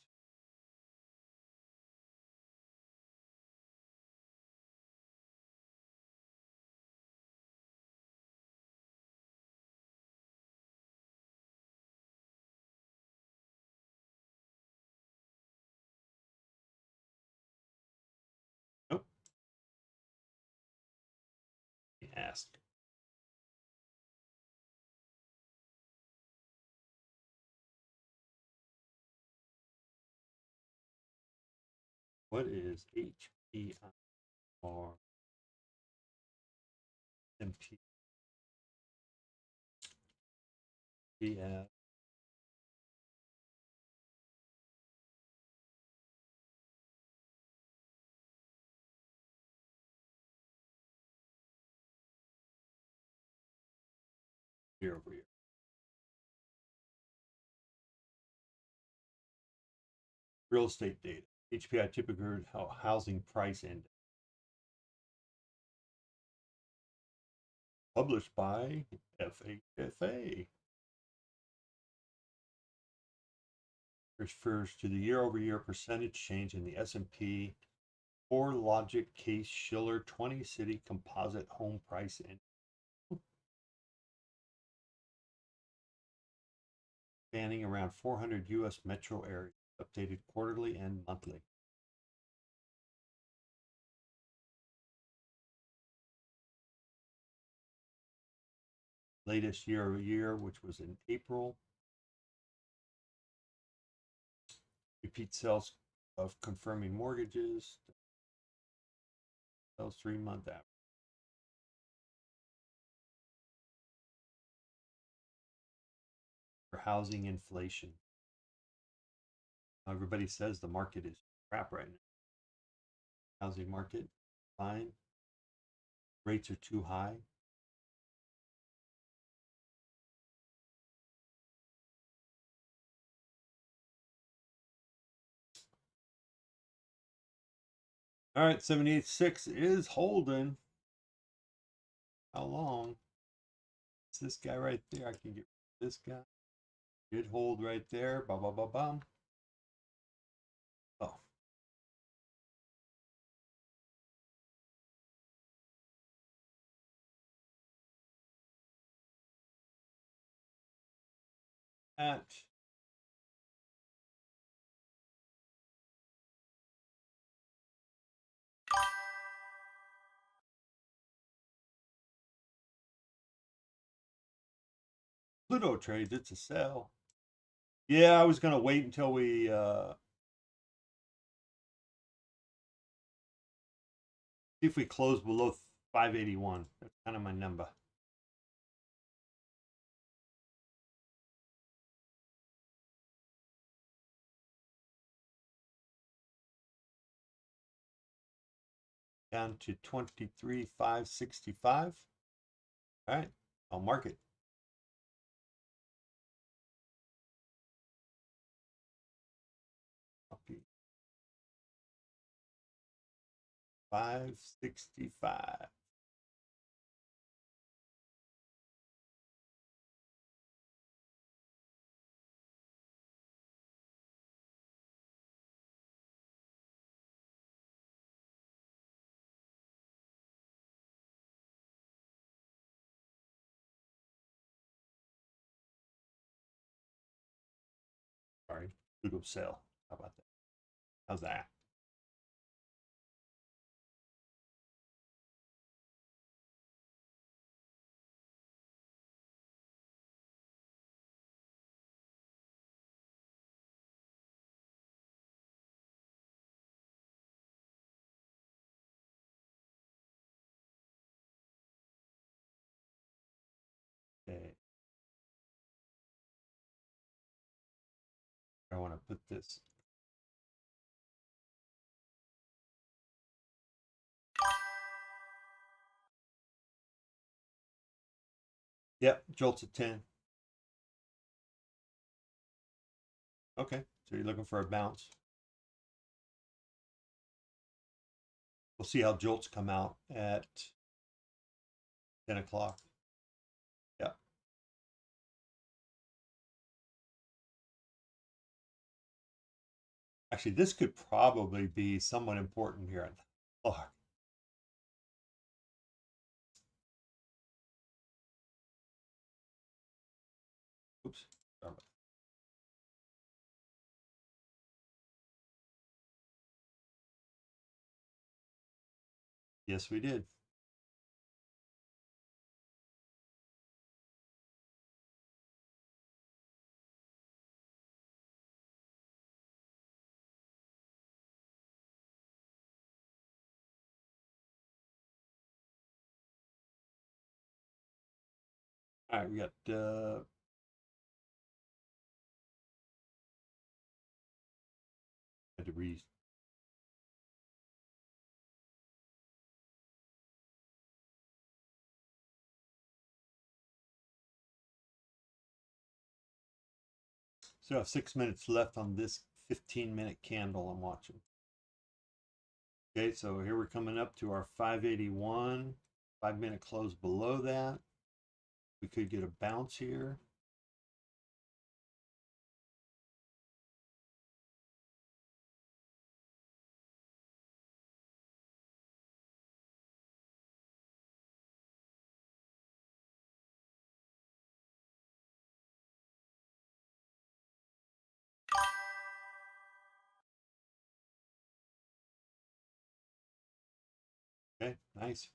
Nope. He asked. What is HPI or MP? Yeah. Year over year. Real estate data. HPI typical housing price index. Published by FHFA. Refers to the year-over-year percentage change in the S&P Logic Case Schiller 20 City Composite Home Price and spanning around 400 U.S. metro areas, updated quarterly and monthly. Latest year-over-year, which was in April. Repeat sales of confirming mortgages. Sales 3-month average. For housing inflation. Everybody says the market is crap right now. Housing market, fine. Rates are too high. All right, 78.6 is holding. How long? It's this guy right there. I can get this guy. Did hold right there. Ba ba ba bum. Oh. At Pluto trades, it's a sell. Yeah, I was gonna wait until we see if we close below 581. That's kind of my number. Down to 23,565. All right, I'll mark it. Copy. 565. Sorry, Pluto sell. How about that? How's that? Okay. I want to put this. Yep, jolts at 10. Okay, so you're looking for a bounce. We'll see how jolts come out at 10 o'clock. Yeah. Actually, this could probably be somewhat important here at the clock. Oops. Sorry. Yes, we did. All right, we got had to read. So I have 6 minutes left on this 15-minute candle I'm watching. Okay, so here we're coming up to our 581. 5-minute close below that. We could get a bounce here. Okay, nice.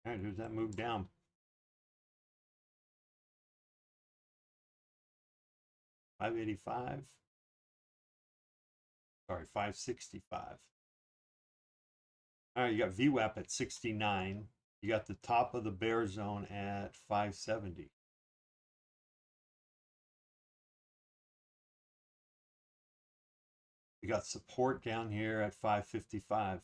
All right, who's that move down? $585. Sorry, 565. All right, you got VWAP at 69. You got the top of the bear zone at 570. You got support down here at 555.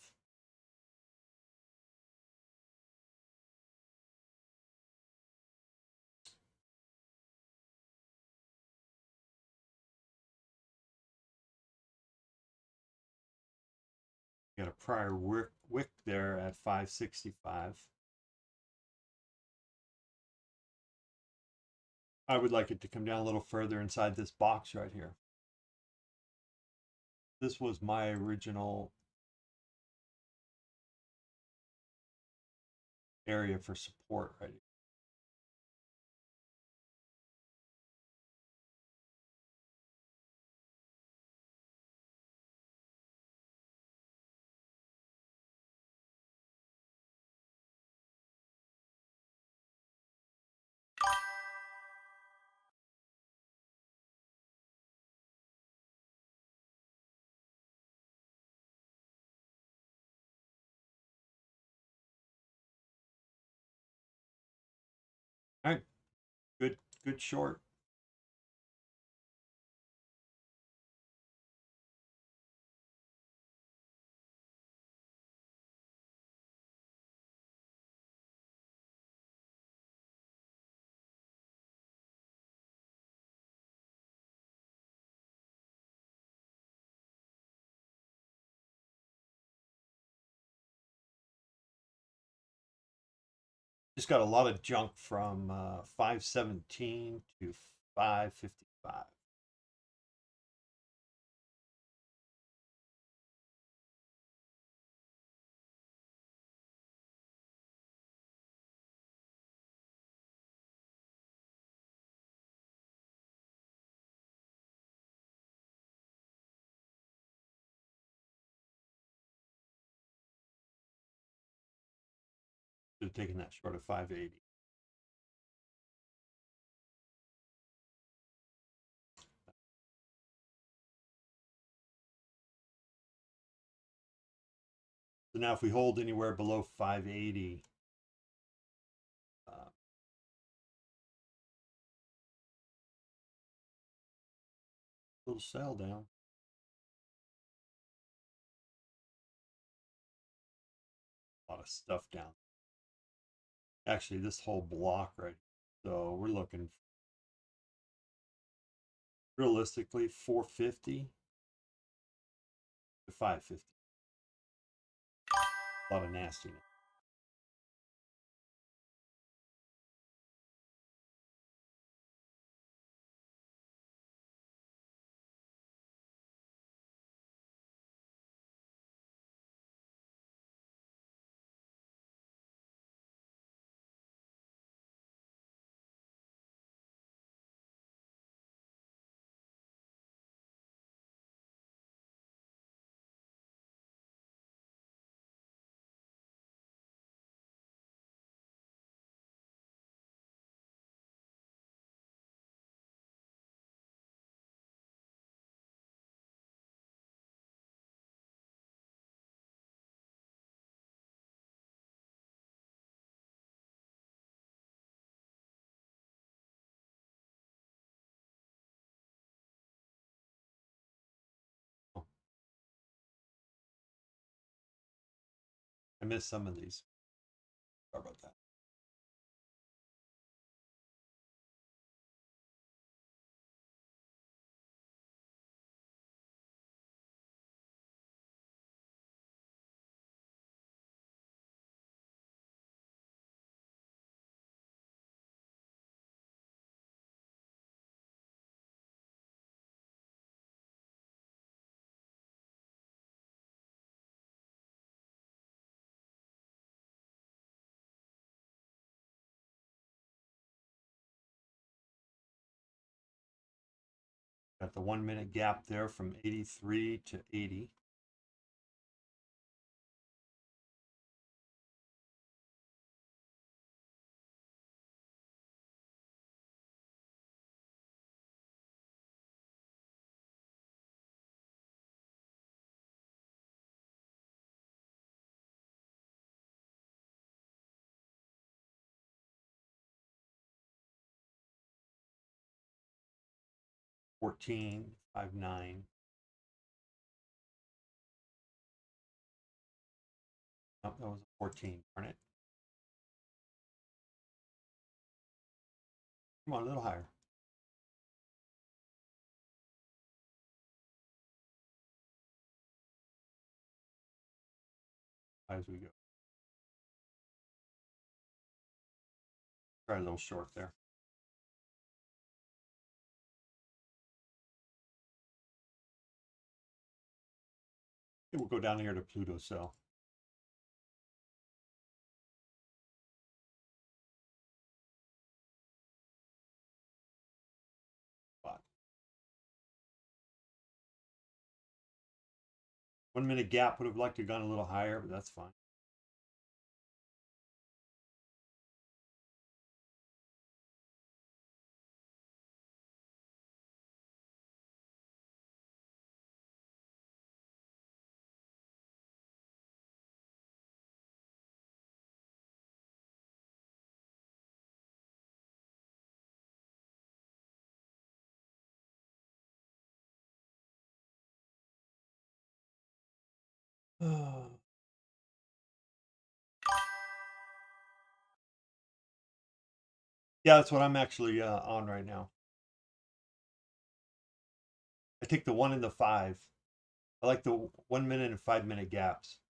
You got a prior wick there at 565. I would like it to come down a little further inside this box right here. This was my original area for support right here. All right, good short. Just got a lot of junk from 517 to 555. Should have taken that short of 580. So now if we hold anywhere below 580, little sell down. A lot of stuff down. Actually, this whole block right. So we're looking realistically 450 to 550. A lot of nastiness. I missed some of these. Sorry about that. Got the 1 minute gap there from 83 to 80. $14.59. Nope, that was a 14, darn it. Come on, a little higher. As we go. Try a little short there. Okay, we'll go down here to Pluto cell. Spot. 1 minute gap would have liked to have gone a little higher, but that's fine. Yeah, that's what I'm actually on right now. I take the 1 and the 5. I like the 1 minute and 5 minute gaps.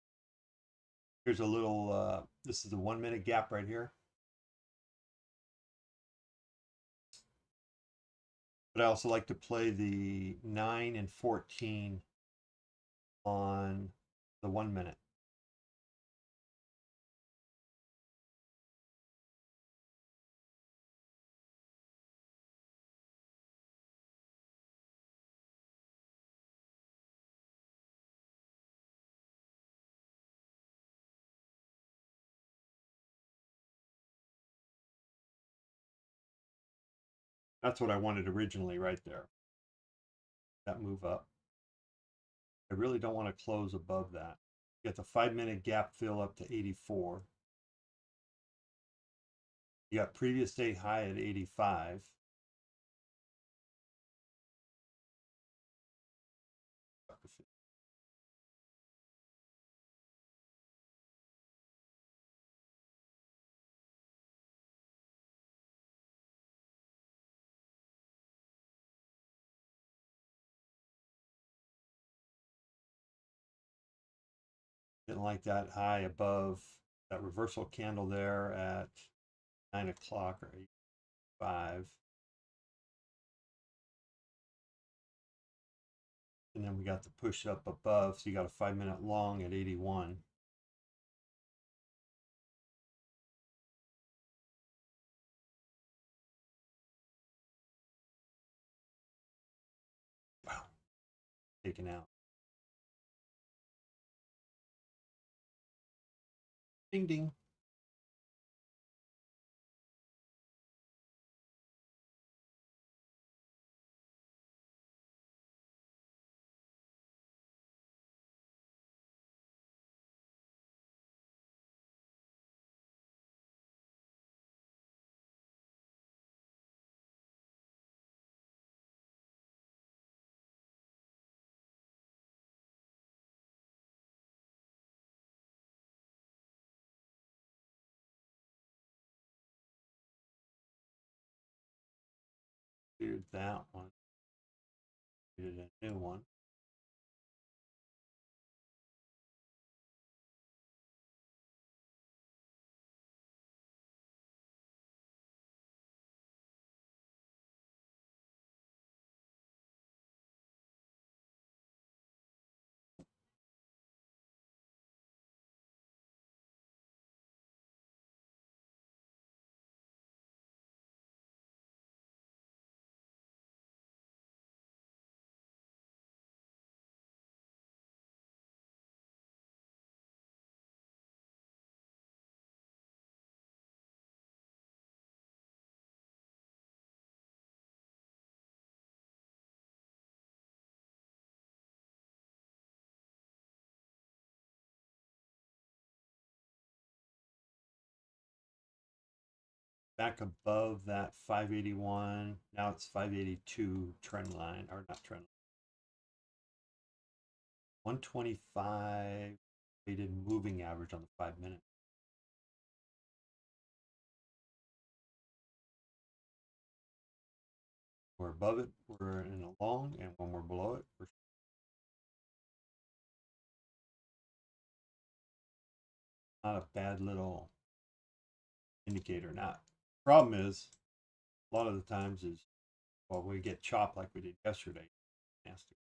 Here's a little, this is the 1 minute gap right here. But I also like to play the 9 and 14 on the 1 minute. That's what I wanted originally right there. That move up. I really don't want to close above that. Get the 5 minute gap fill up to 84. You got previous day high at 85. Didn't like that high above that reversal candle there at 9 o'clock or 8:05. And then we got the push up above. So you got a 5 minute long at 81. Wow. Taken out. Ding ding. Cleared that one. Created a new one. back above that 581. Now it's 582 trend line, or not trend line. 125 weighted moving average on the 5 minute. We're above it, we're in a long, and when we're below it, we're not a bad little indicator. Now, problem is, a lot of the times is, well, we get chopped like we did yesterday. Nasty.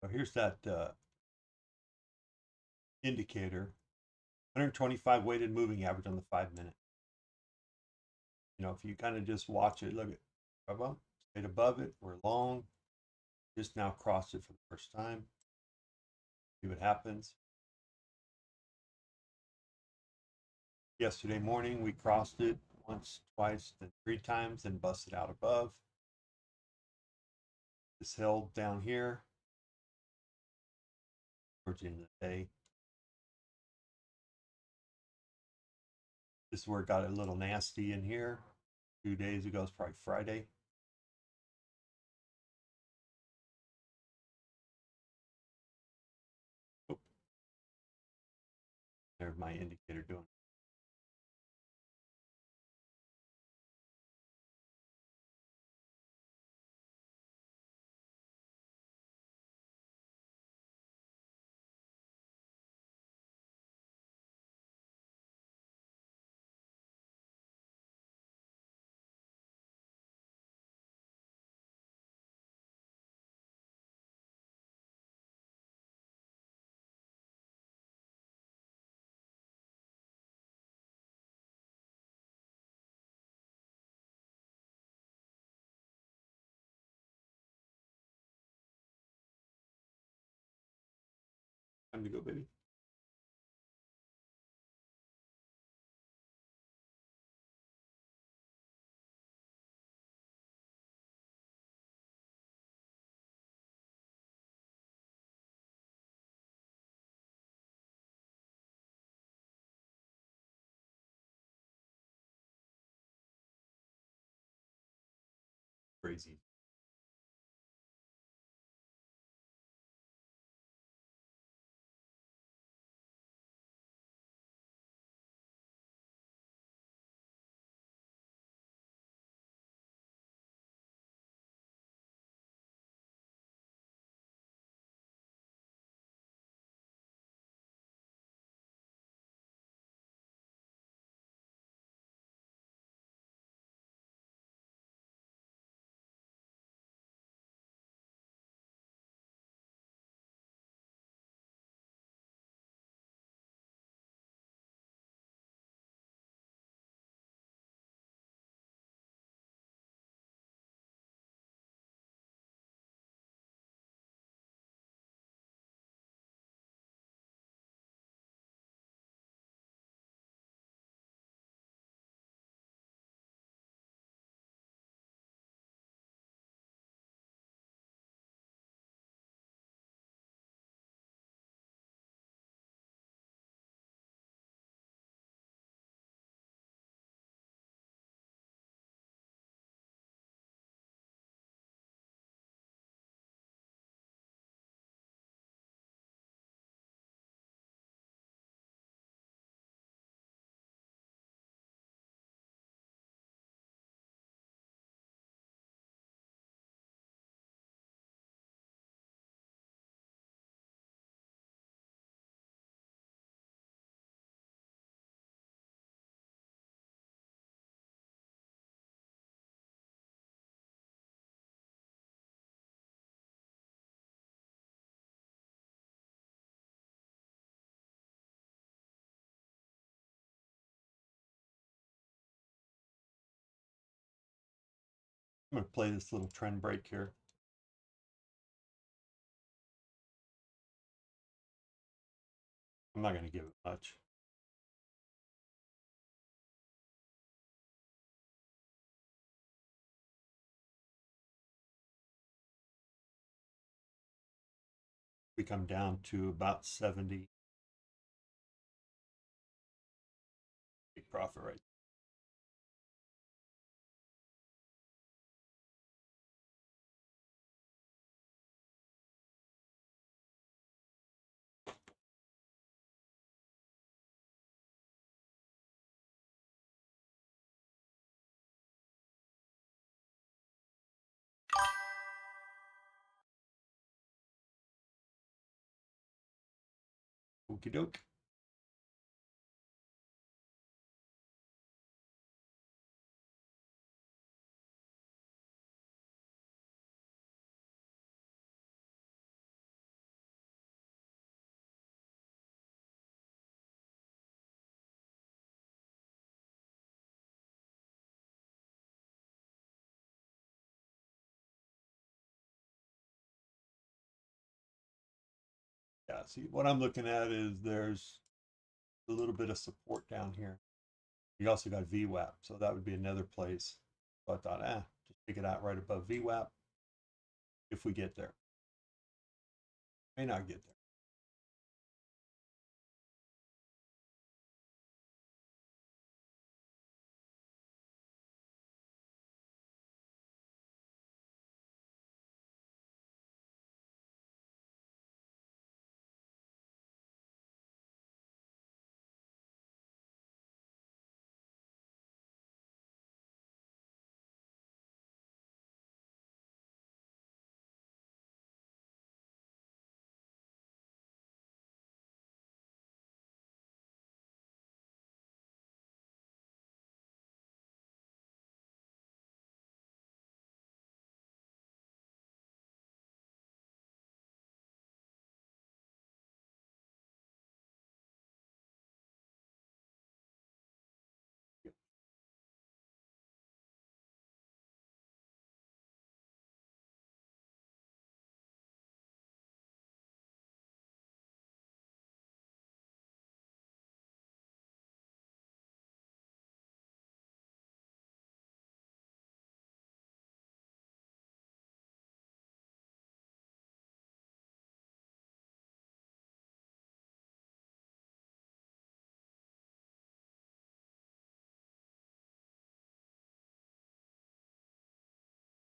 So here's that indicator, 125 weighted moving average on the 5 minute. You know, if you kind of just watch it, look at stayed above it, we're long, just now crossed it for the first time. See what happens. Yesterday morning, we crossed it once, twice, then 3 times, then busted out above. This held down here towards the end of the day. This is where it got a little nasty in here. 2 days ago, it's probably Friday. Oh. There's my indicator doing. Time to go, baby. Crazy. I'm going to play this little trend break here. I'm not going to give it much. We come down to about 70. Big profit right. Okie doke. Yeah, see, what I'm looking at is there's a little bit of support down here. You also got VWAP, so that would be another place. So I thought, just take it out right above VWAP if we get there. May not get there.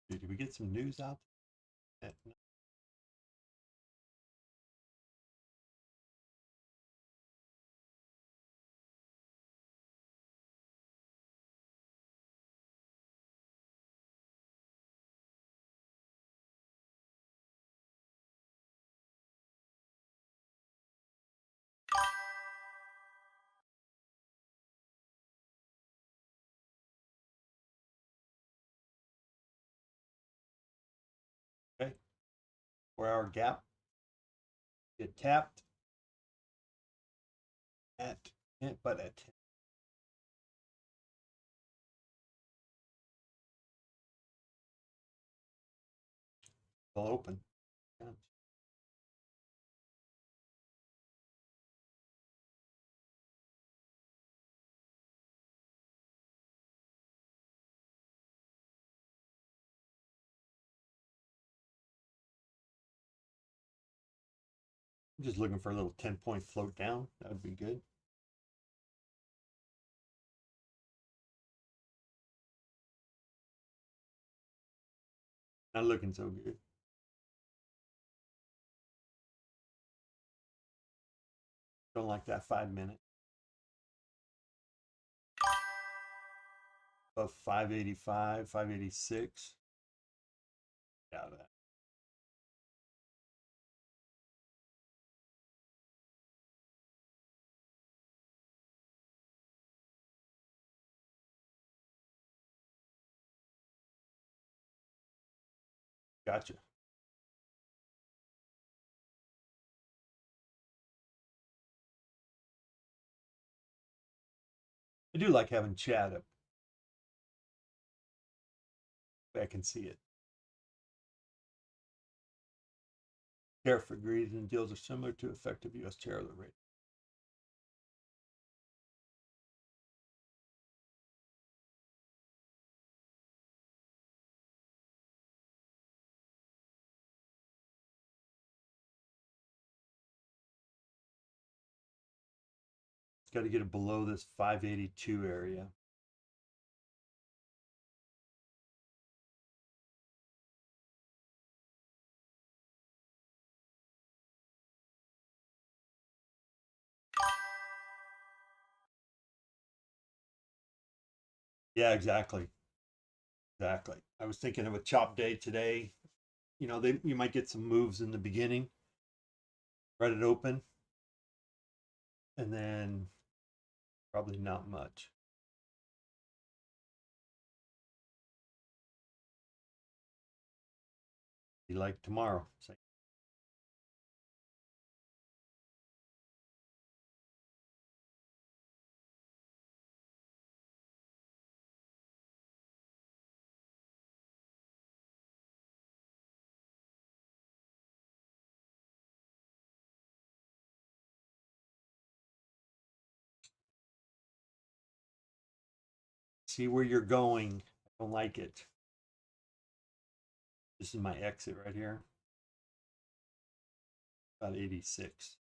Did we get some news out? Okay, 4-hour gap. Get tapped at, but at 10. Still open. Yeah. I'm just looking for a little 10-point float down. That would be good. Not looking so good. Don't like that 5-minute. Of 585, 586. Out of that. Gotcha. I do like having chat up. I can see it. Tariff agreed and deals are similar to effective U.S. tariff rate. It's got to get it below this 582 area. Yeah, exactly. Exactly. I was thinking of a chop day today. You know, you might get some moves in the beginning, let it open, and then probably not much. Be like tomorrow. Say, see where you're going. I don't like it. This is my exit right here. About 86.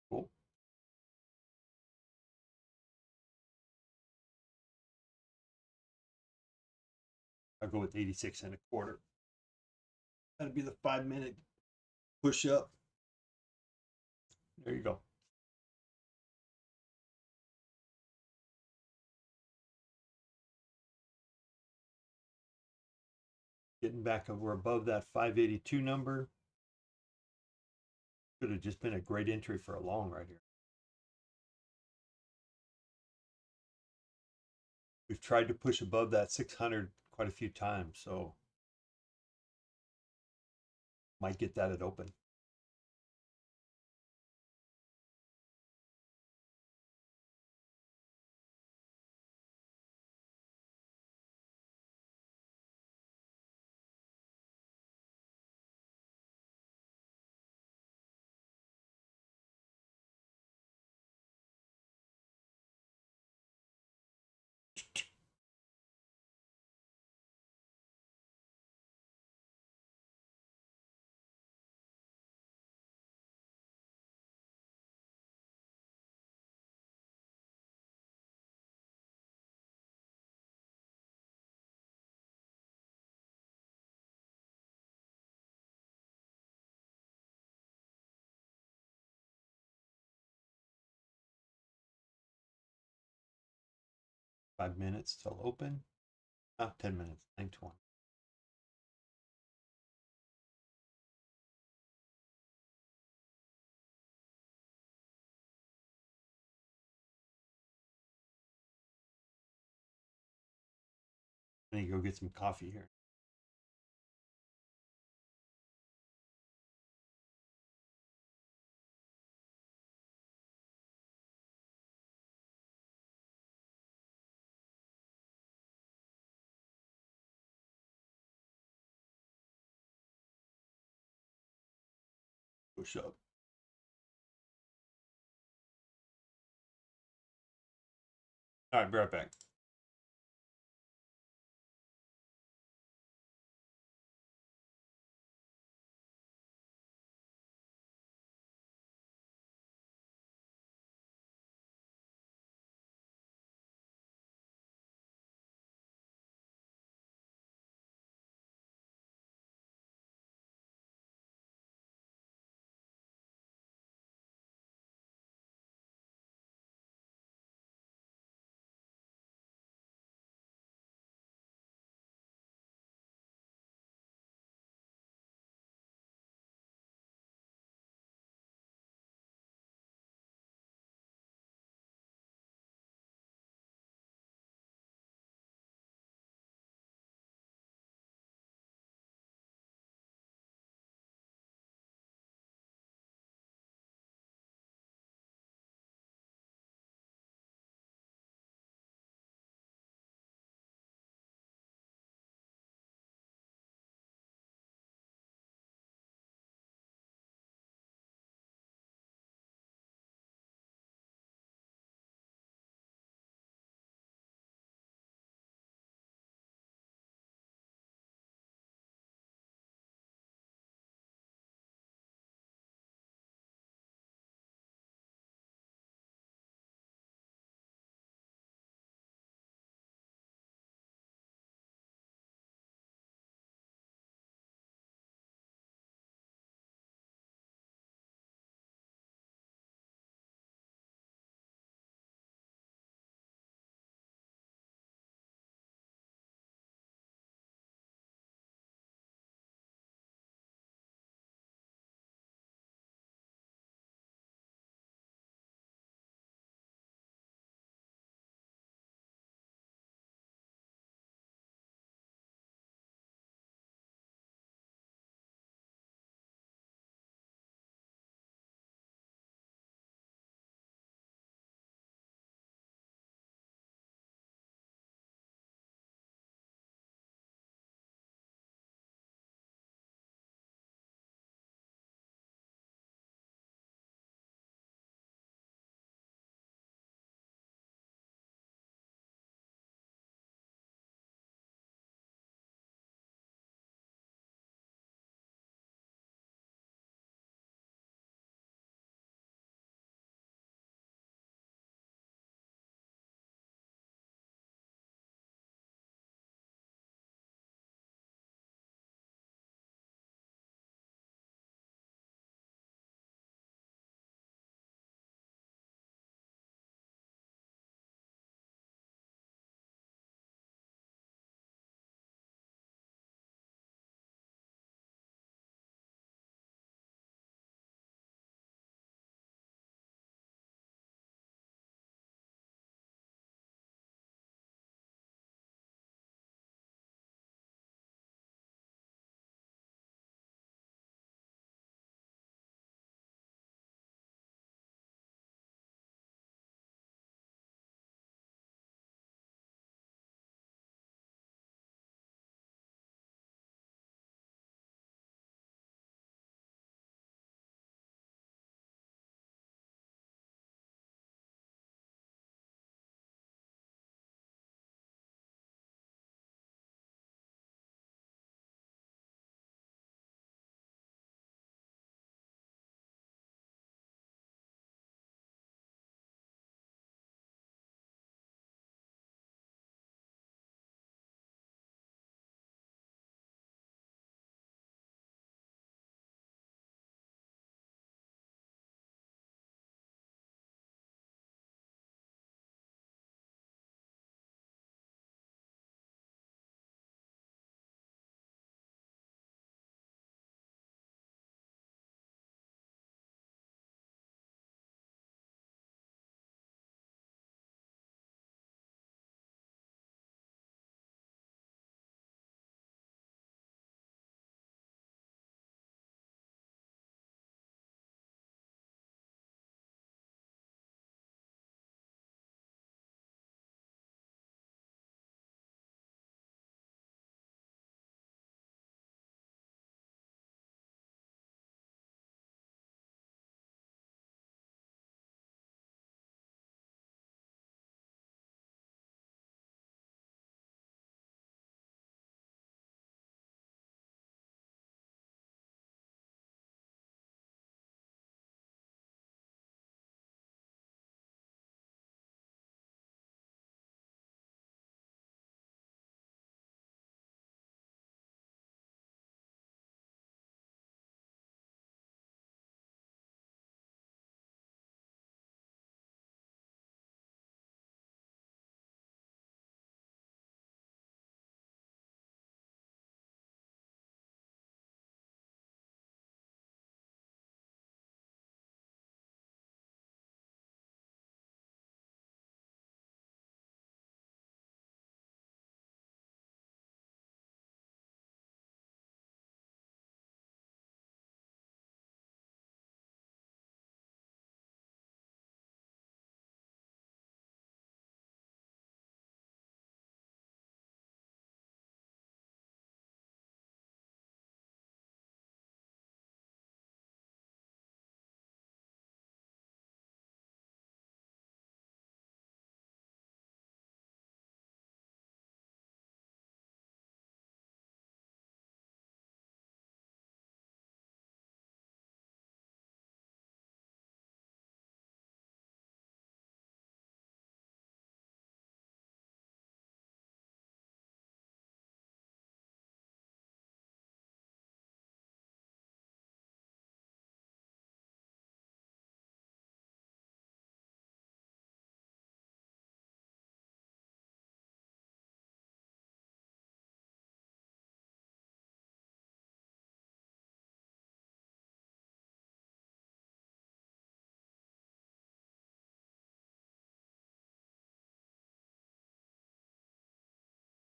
Cool. I'll go with 86 and a quarter. That'd be the 5-minute push up. There you go. Getting back over above that 582 number. Could have just been a great entry for a long right here. We've tried to push above that 600 quite a few times, so might get that at open. Five minutes till open. 10 minutes, 9:20. I need to go get some coffee here. Push up. All right, be right back.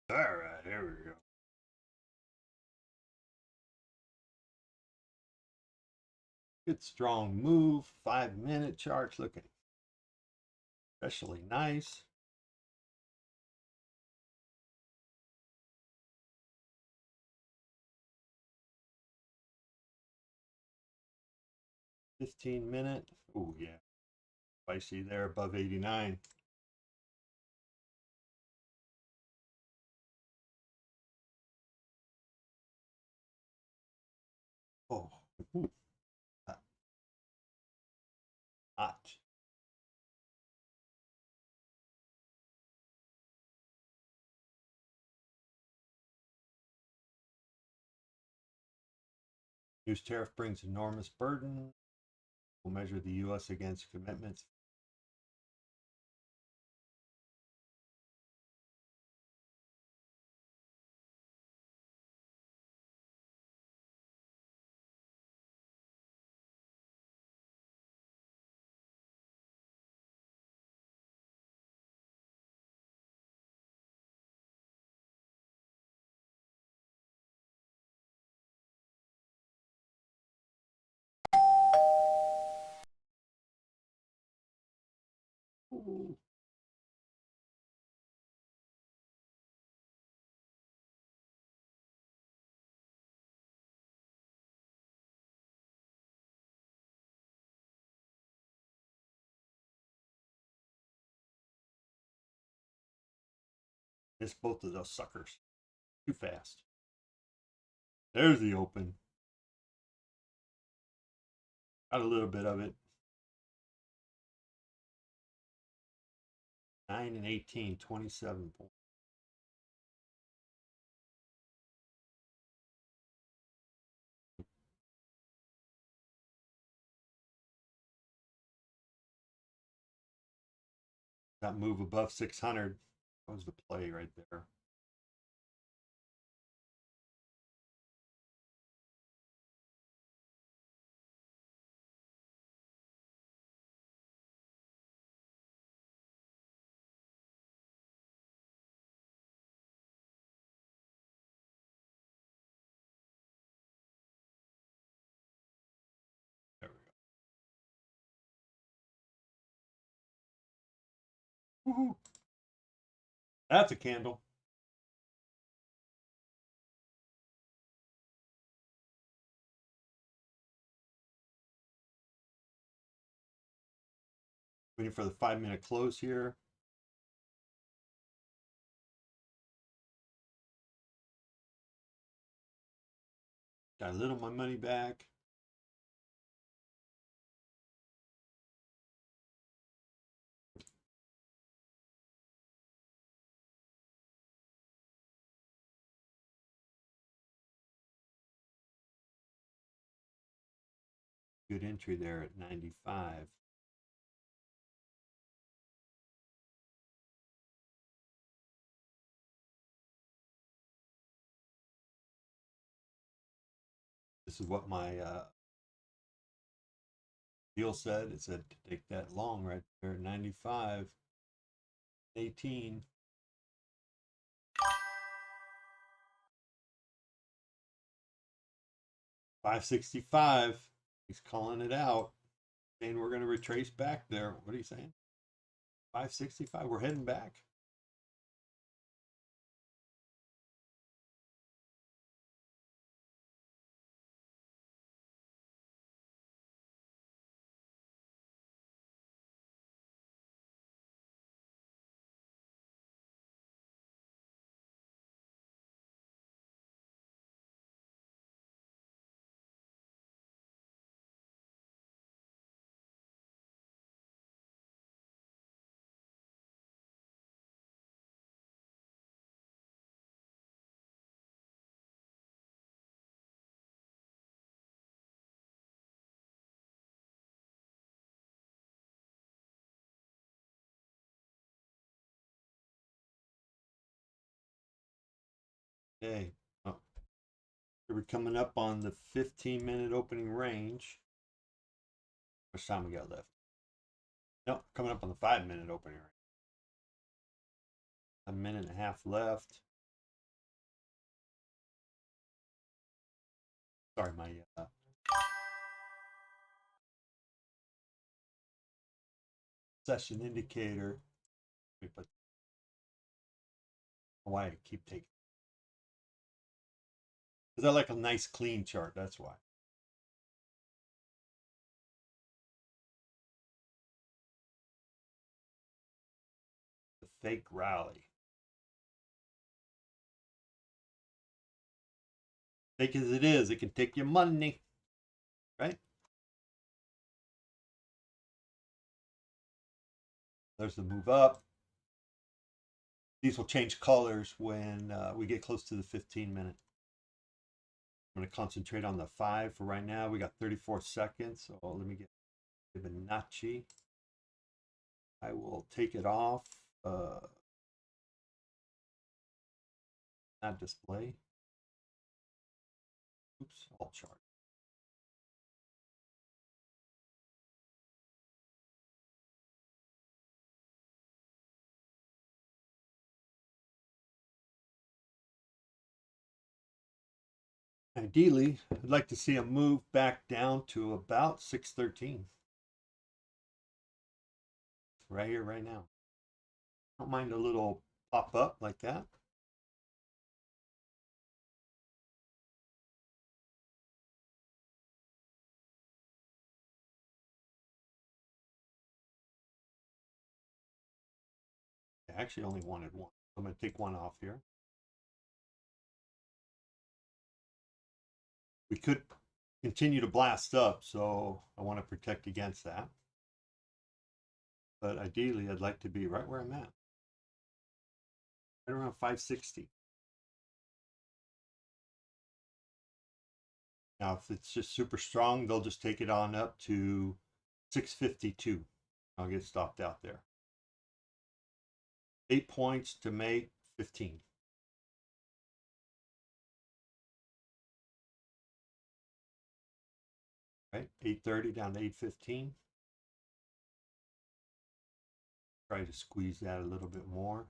All right, here we go. Good strong move. 5-minute charts looking especially nice. $15-minute. Oh yeah, spicy there above 89. Oh, ooh, hot. News tariff brings enormous burden. We'll measure the U.S. against commitments. Ooh. Missed both of those suckers. Too fast. There's the open. Got a little bit of it. 9 and 18, 27 points. That move above 600 was the play right there. There we go. Woohoo! That's a candle. Waiting for the 5-minute close here. Got a little of my money back. Good entry there at 95. This is what my deal said. It said to take that long right there at 95. 18. $5.65. He's calling it out, saying we're going to retrace back there. What are you saying? 5.65. We're heading back. Okay. Oh, we're coming up on the 15-minute opening range. How much time we got left? Nope, coming up on the 5-minute opening range. A minute and a half left. Sorry, my session indicator. Let me put why I keep taking. Because I like a nice clean chart. That's why. The fake rally. Fake as it is, it can take your money, right? There's the move up. These will change colors when we get close to the 15-minute. I'm going to concentrate on the 5 for right now. We got 34 seconds, so let me get Fibonacci. I will take it off. Not display. Oops, all chart. Ideally, I'd like to see a move back down to about 613. Right here, right now. Don't mind a little pop up like that. I actually only wanted one. I'm going to take one off here. We could continue to blast up, so I want to protect against that. But ideally, I'd like to be right where I'm at. Right around 560. Now, if it's just super strong, they'll just take it on up to 652. I'll get stopped out there. 8 points to make 15. Right, 830 down to 815. Try to squeeze that a little bit more.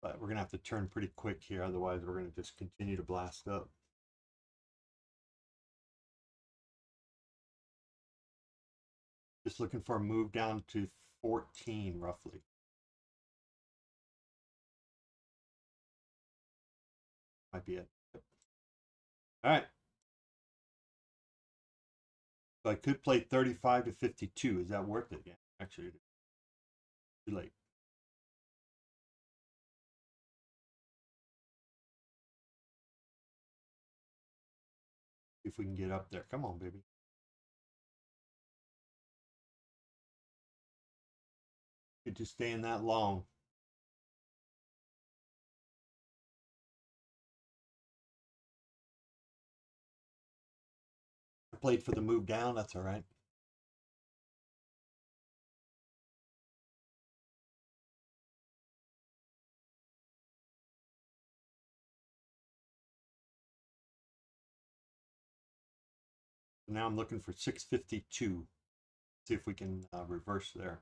But we're going to have to turn pretty quick here. Otherwise, we're going to just continue to blast up. Just looking for a move down to 14 roughly. Might be it. Yep. All right. So I could play 35 to 52. Is that worth it? Yeah, actually, too late. If we can get up there. Come on, baby. Could just stay in that long. I played for the move down. That's all right. Now I'm looking for 652. See if we can reverse there.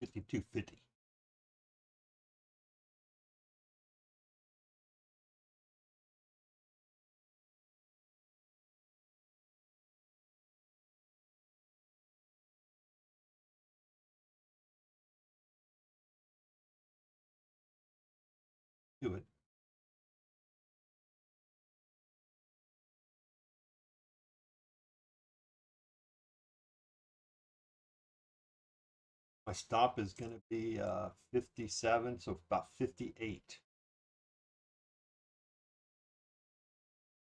$52.50. Do it. My stop is going to be 57, so about 58.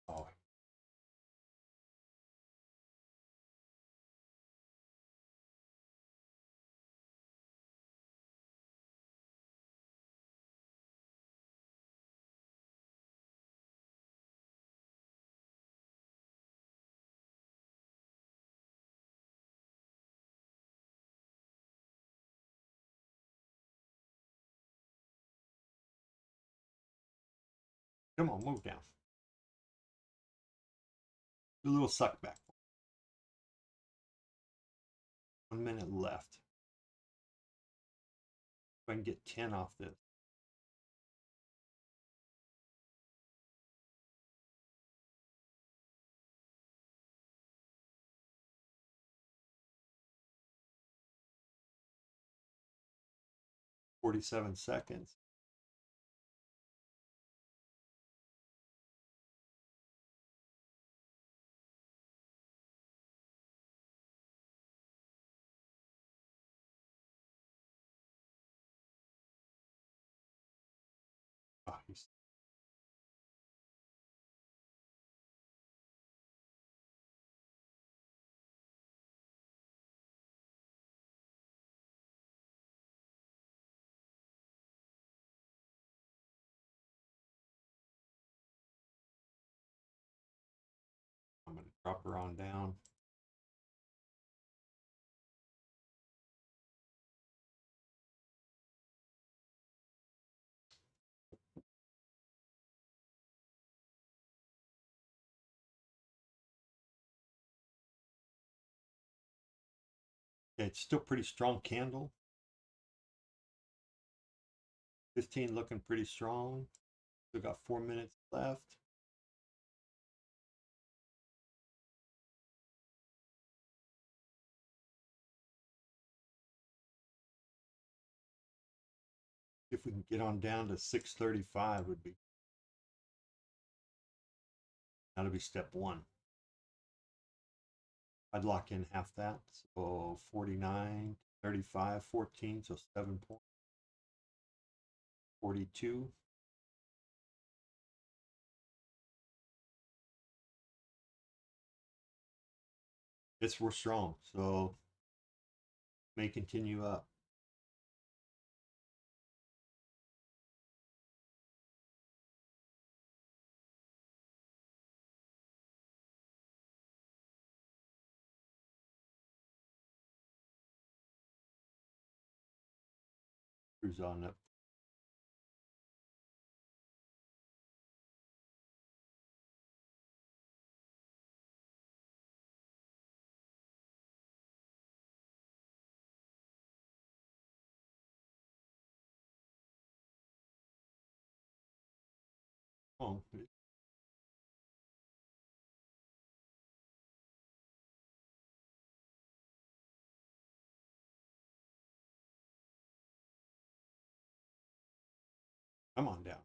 Oh, Come on, move down. Do a little suck back. 1 minute left. If I can get 10 off this. "47 seconds. Oh, I'm going to drop her on down. Okay, it's still pretty strong candle. 15 looking pretty strong. Still got 4 minutes left. If we can get on down to 635 would be, that'll be step one. I'd lock in half that. So 49, 35, 14, so 7 points. 42. We're strong, so may continue up. Cruise on up. Oh, come on down.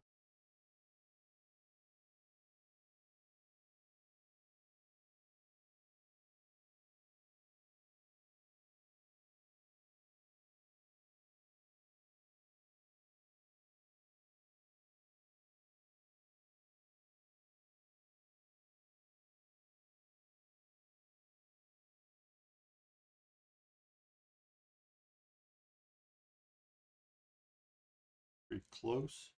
Pretty close.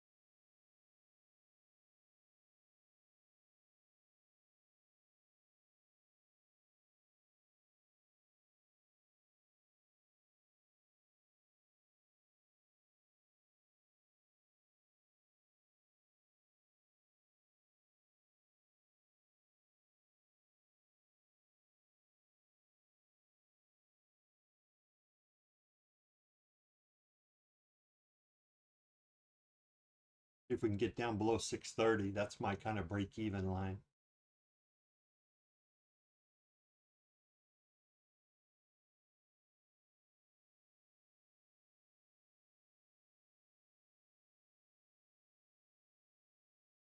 If we can get down below 630, that's my kind of break even line.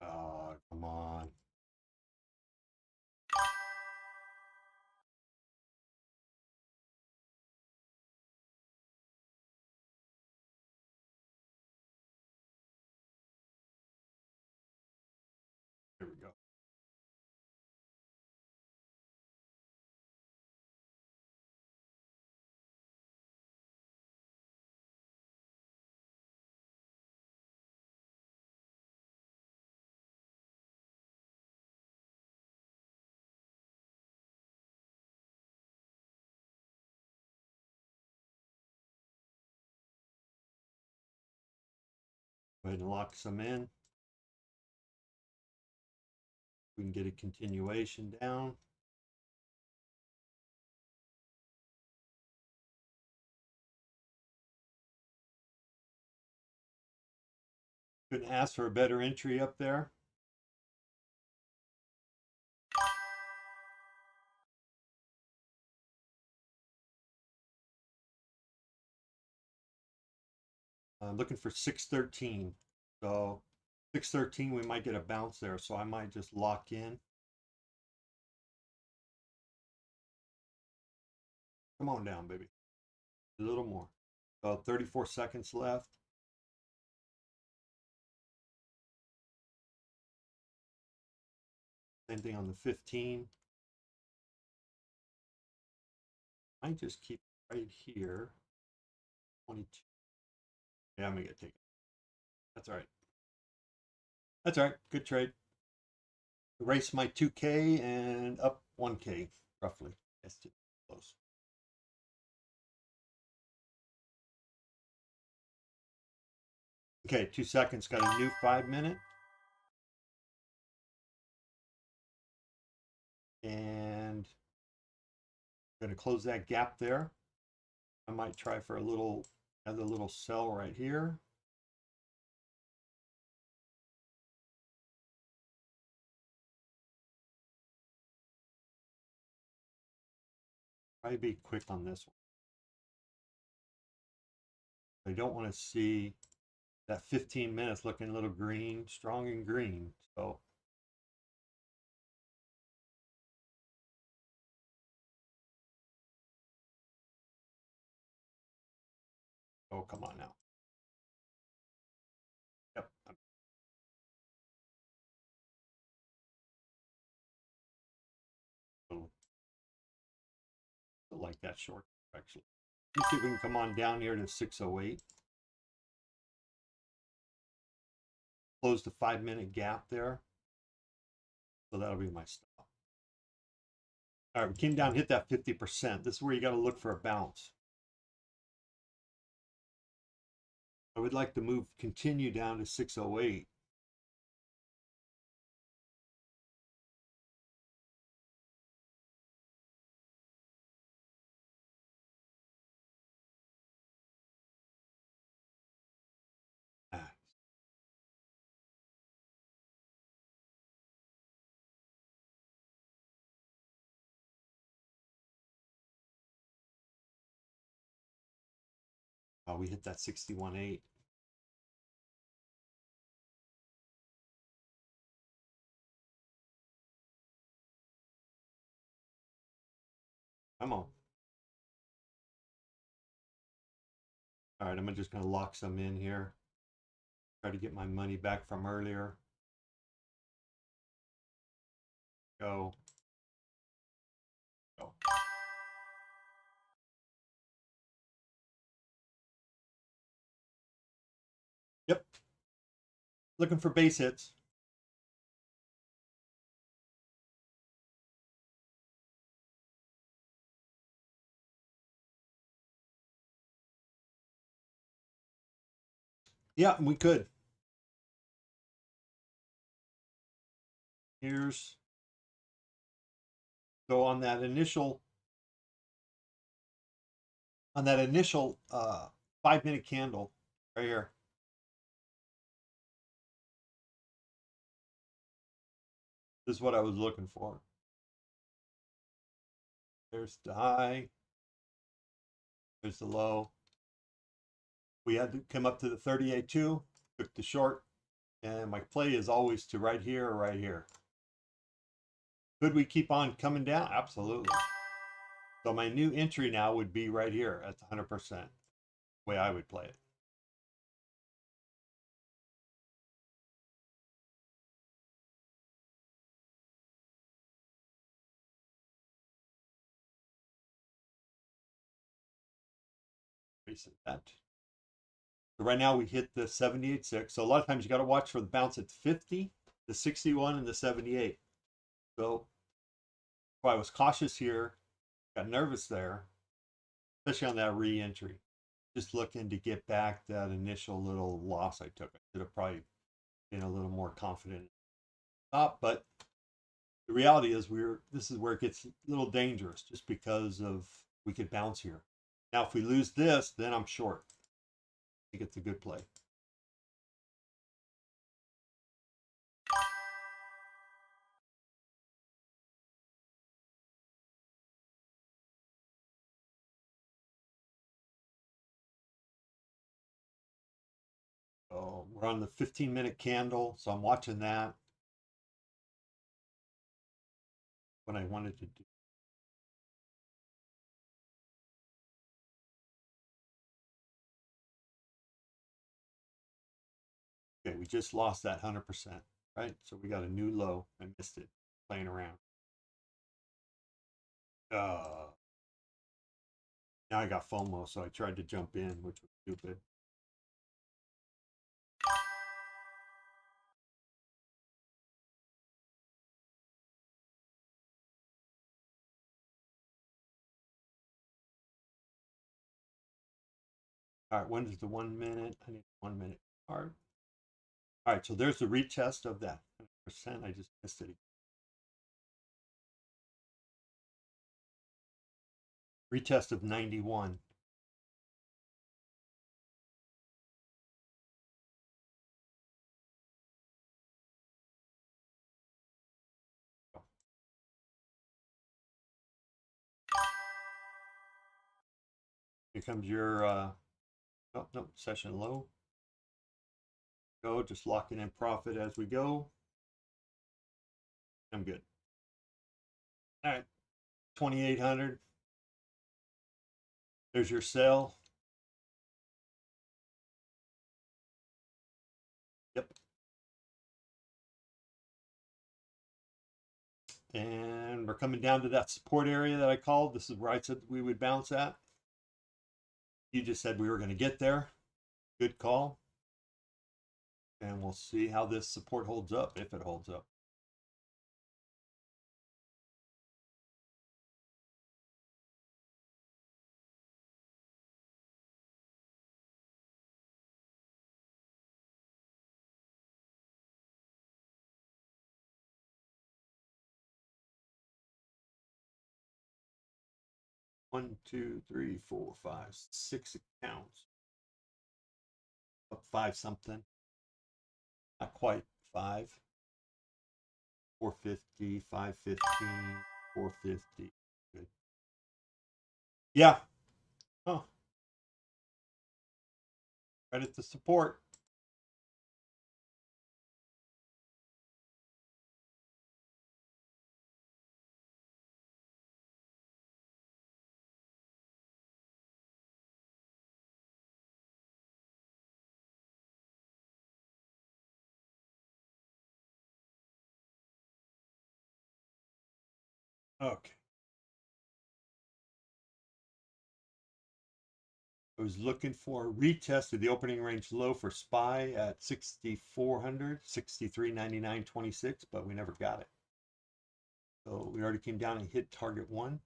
Oh, come on. There we go. Go ahead and lock some in. We can get a continuation down. Couldn't ask for a better entry up there. Looking for 613. So 613, we might get a bounce there. So I might just lock in. Come on down, baby. A little more. So 34 seconds left. Same thing on the 15. I just keep right here. 22. Yeah, I'm gonna get taken. That's all right. That's all right. Good trade. Erase my 2K and up 1K roughly. That's too close. Okay, 2 seconds. Got a new 5-minute. And I'm going to close that gap there. I might try for another little sell right here. Probably be quick on this one. I don't want to see that 15 minutes looking a little green, strong and green. So oh, come on now. Yep. I like that short actually. Let's see if we can come on down here to 608. Close the 5-minute gap there. So that'll be my stop. All right, we came down, hit that 50%. This is where you got to look for a bounce. I would like to move, continue down to 608. We hit that 61.8. Come on. All right, I'm just going to lock some in here. Try to get my money back from earlier. Go. Go. Yep. Looking for base hits. Yeah, we could. Here's so on that initial 5-minute candle right here. This is what I was looking for. There's the high. There's the low. We had to come up to the 38.2, took the short, and my play is always to right here or right here. Could we keep on coming down? Absolutely. So my new entry now would be right here at 100%, the way I would play it. That. So right now we hit the 78.6. So a lot of times you got to watch for the bounce at 50, the 61, and the 78. So if I was cautious here, got nervous there, especially on that re-entry. Just looking to get back that initial little loss I took. I should have probably been a little more confident. But The reality is this is where it gets a little dangerous just because of we could bounce here. Now, if we lose this, then I'm short. I think it's a good play. So we're on the 15-minute candle, so I'm watching that. What I wanted to do. Okay, we just lost that 100%, right? So we got a new low. I missed it playing around. Now I got FOMO, so I tried to jump in, which was stupid. All right, when is the 1 minute? I need 1 minute card. All right, so there's the retest of that 100%. I just missed it. Retest of 91. Here comes your nope, session low. Go, just locking in profit as we go. I'm good. All right, 2,800. There's your sell. Yep. And we're coming down to that support area that I called. This is where I said we would bounce at. You just said we were going to get there. Good call. And we'll see how this support holds up, if it holds up. One, two, three, four, five, 6 accounts. Up 5 something. Not quite 5. 450, 515, 450. Good. Yeah. Oh. Right at the support. Okay. I was looking for a retest of the opening range low for SPY at 6,400, 63.99.26, but we never got it. So we already came down and hit target 1.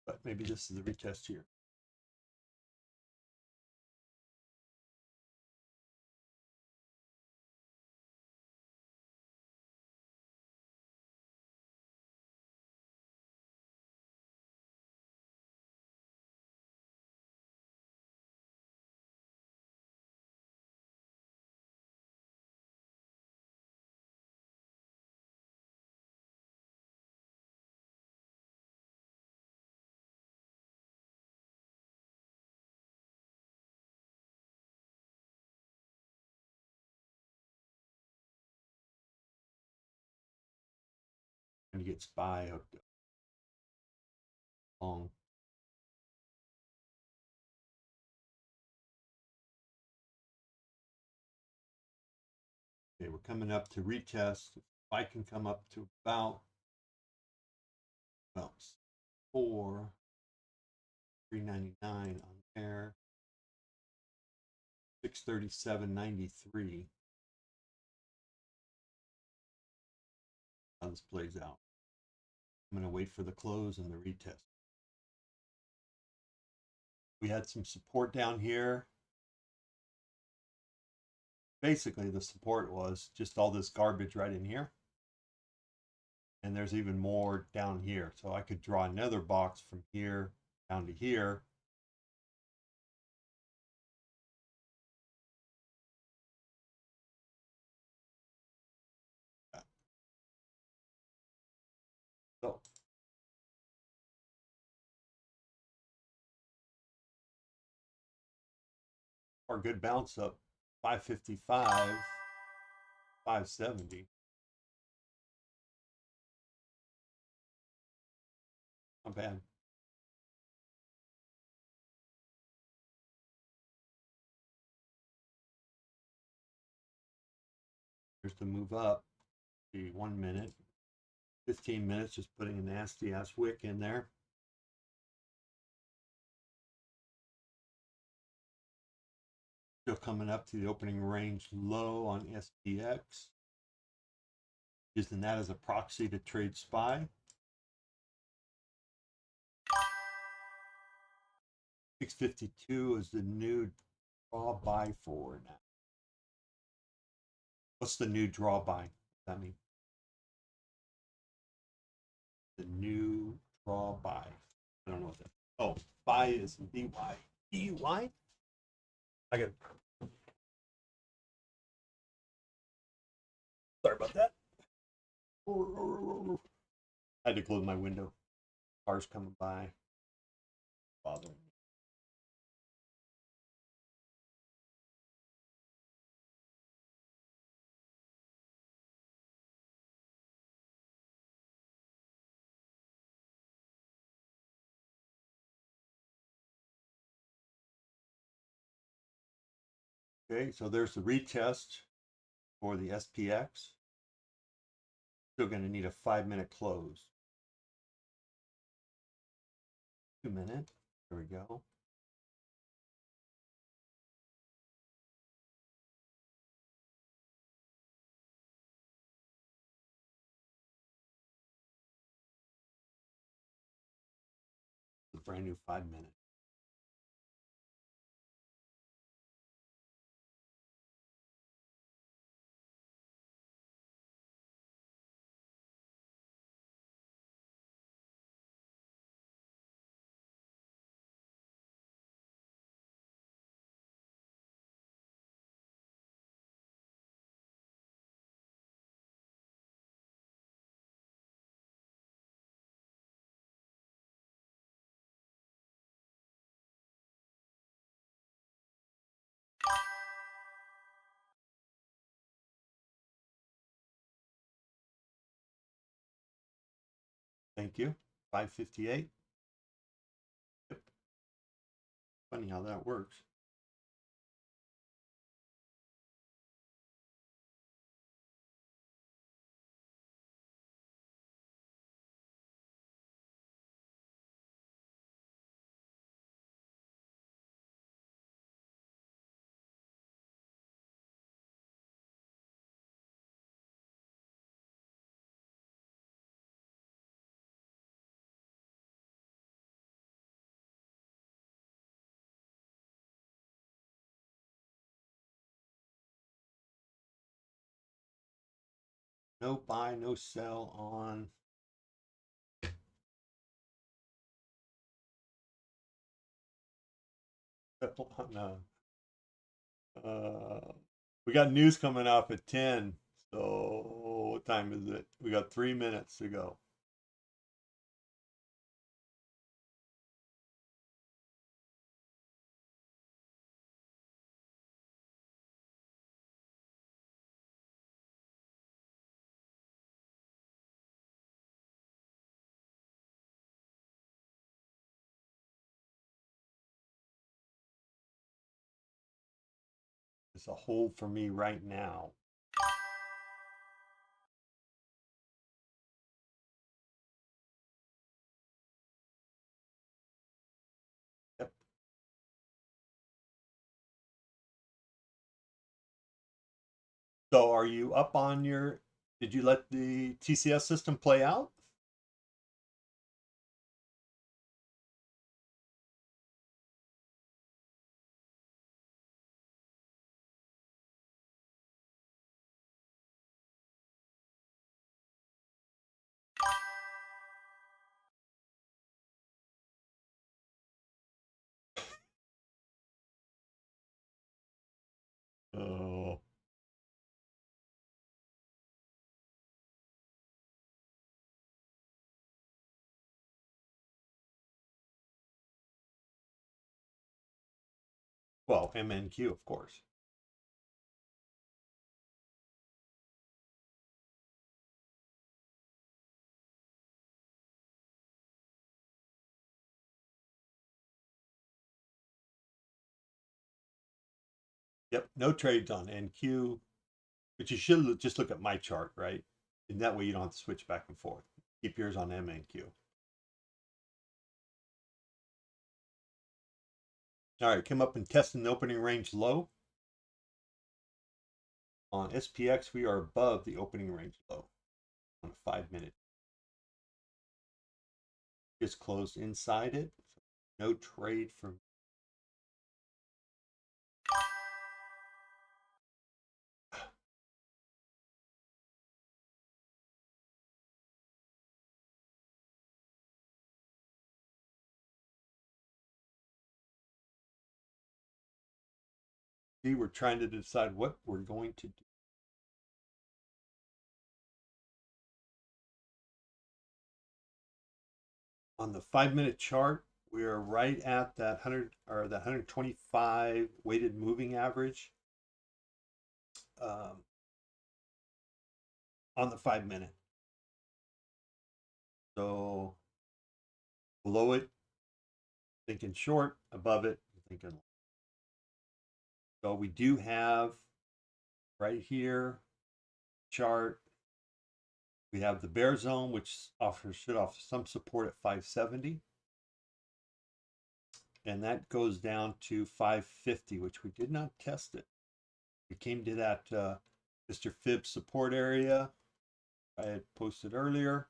But maybe this is the retest here. And you get SPY hooked up. Long. Okay, we're coming up to retest. SPY can come up to about 4, 399 on there. 637.93. How this plays out. I'm going to wait for the close and the retest. We had some support down here. Basically, the support was just all this garbage right in here. And there's even more down here. So I could draw another box from here down to here. So our good bounce up 555, 570. Not bad. Here's the move up. See, 1 minute, 15 minutes, just putting a nasty ass wick in there. Still coming up to the opening range low on SPX. Using that as a proxy to trade SPY. 652 is the new draw buy for now. What's the new draw buy? What does that mean? The new draw buy. I don't know what that. Oh, buy is BY. BY? I got. Sorry about that. I had to close my window. Cars coming by. Bothering me. Okay, so there's the retest for the SPX. Still going to need a 5-minute close. 2 minutes. There we go. It's a brand new 5 minute. Thank you. 558. Yep. Funny how that works. No buy, no sell on no. We got news coming up at 10. So what time is it? We got 3 minutes to go. It's a hold for me right now. Yep. So are you up on your, did you let the TCS system play out? Well, MNQ, of course. Yep, no trades on NQ, but you should just look at my chart, right? And that way you don't have to switch back and forth. Keep yours on MNQ. All right, come up and test an opening range low. On SPX, we are above the opening range low on a 5-minute. Just closed inside it. So no trade from. See, we're trying to decide what we're going to do. On the 5-minute chart, we are right at that 100 or the 125 weighted moving average on the 5-minute. So below it, thinking short, above it, thinking long. So we do have right here chart. We have the bear zone, which should offer some support at 570. And that goes down to 550, which we did not test it. We came to that MrFibs support area I had posted earlier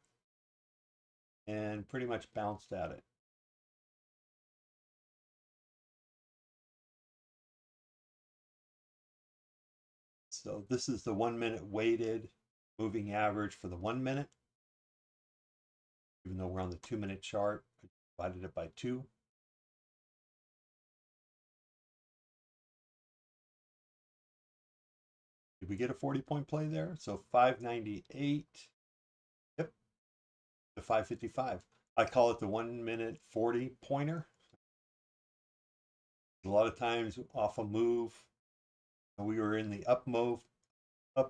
and pretty much bounced at it. So this is the 1-minute weighted moving average for the 1 minute. Even though we're on the 2-minute chart, I divided it by 2. Did we get a 40-point play there? So 598. Yep. To 555. I call it the 1-minute 40-pointer. A lot of times off a move, we were in the up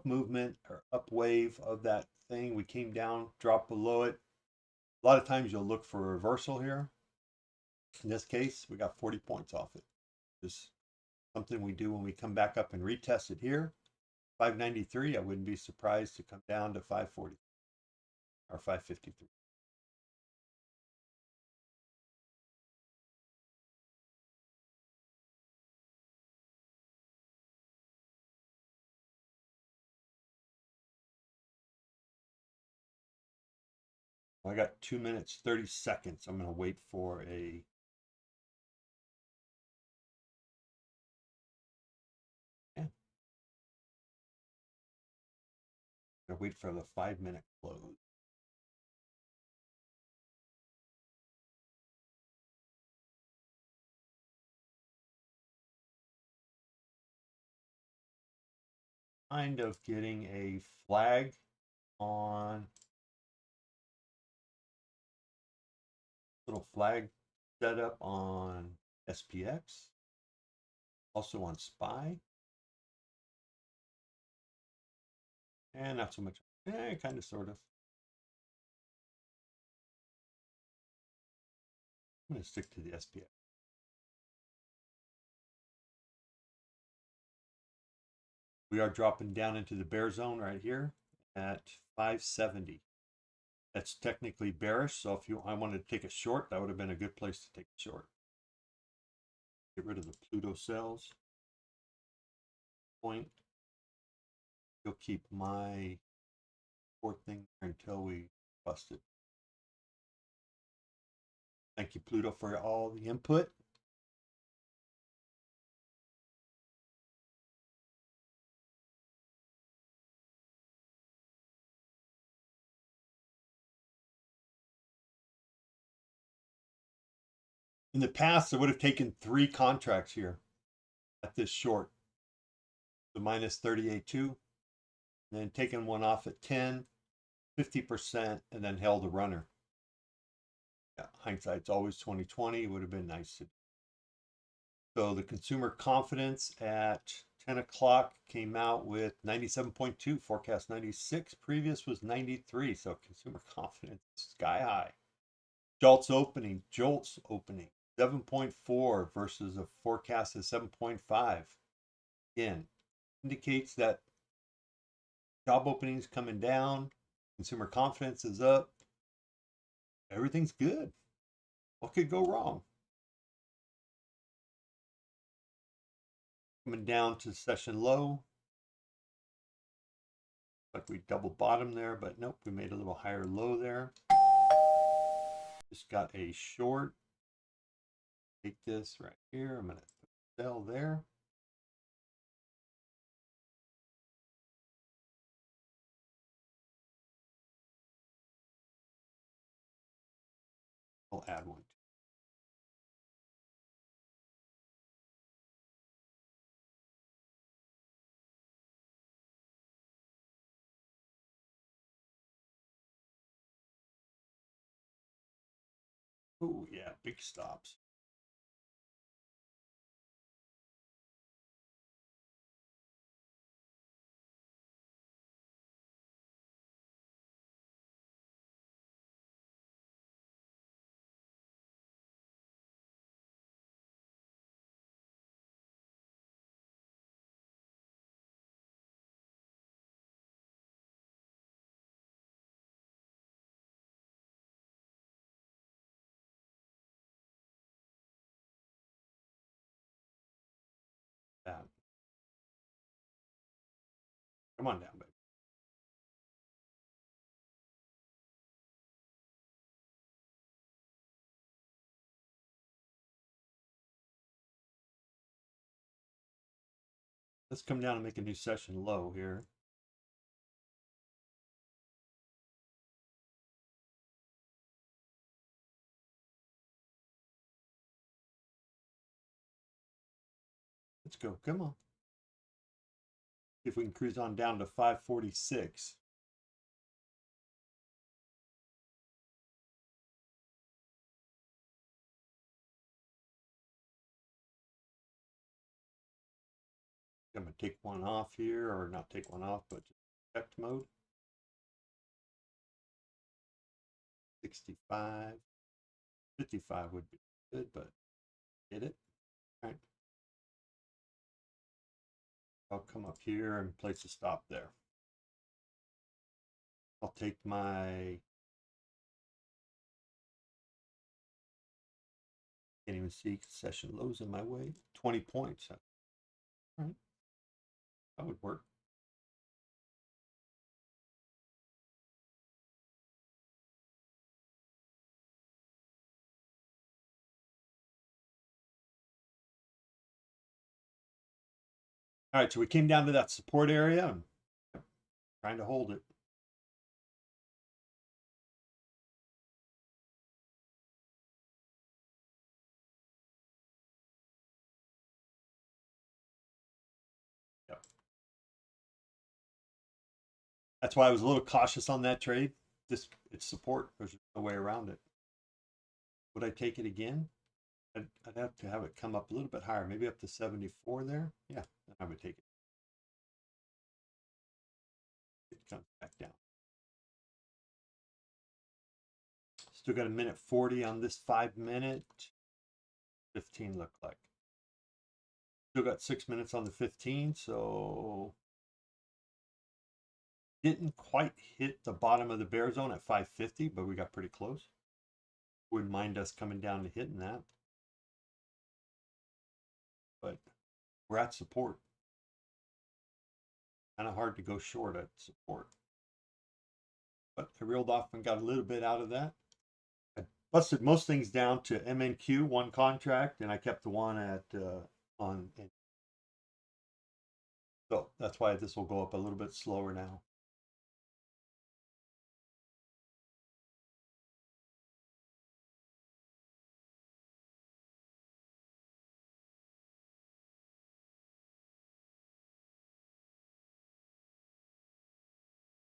movement or up wave of that thing. We came down, dropped below it. A lot of times you'll look for a reversal here. In this case, we got 40 points off it. Just something we do when we come back up and retest it here. 593, I wouldn't be surprised to come down to 540 or 553. I got 2 minutes, 30 seconds. I'm going to wait for a wait for the 5-minute close. Kind of getting a flag on little flag setup on SPX, also on SPY, and not so much. Kind of, sort of. I'm going to stick to the SPX. We are dropping down into the bear zone right here at 570. That's technically bearish, so if I wanted to take a short, that would have been a good place to take a short. Get rid of the Pluto cells. Point. You'll keep my short thing until we bust it. Thank you, Pluto, for all the input. In the past, I would have taken 3 contracts here at this short. The minus 38.2, and then taken one off at 10, 50%, and then held a runner. Yeah, hindsight's always 2020. It would have been nice to So the consumer confidence at 10 o'clock came out with 97.2, forecast 96. Previous was 93. So consumer confidence sky high. Jolts opening, 7.4 versus a forecast of 7.5. Again, indicates that job openings coming down, consumer confidence is up, everything's good. What could go wrong? Coming down to session low. Like we double bottom there, but nope, we made a little higher low there. Just got a short. Take this right here. I'm going to sell there. I'll add one. Oh yeah, big stops. Down. Come on down, baby. Let's come down and make a new session low here. Let's go. Come on. See if we can cruise on down to 546. I'm going to take one off here, or not take one off, but just protect mode. 65. 55 would be good, but get it. All right. I'll come up here and place a stop there. I'll take my, can't even see session lows in my way, 20 points. All right. That would work. All right, so we came down to that support area and trying to hold it. Yep. That's why I was a little cautious on that trade. It's support. There's no way around it. Would I take it again? I'd have to have it come up a little bit higher, maybe up to 74 there. Yeah, I would take it. It comes back down. Still got a minute 40 on this 5 minute. 15 look like. Still got 6 minutes on the 15, so didn't quite hit the bottom of the bear zone at 550, but we got pretty close. Wouldn't mind us coming down to hitting that. But we're at support. Kind of hard to go short at support. But I reeled off and got a little bit out of that. I busted most things down to MNQ, one contract, and I kept the one at on. So that's why this will go up a little bit slower now.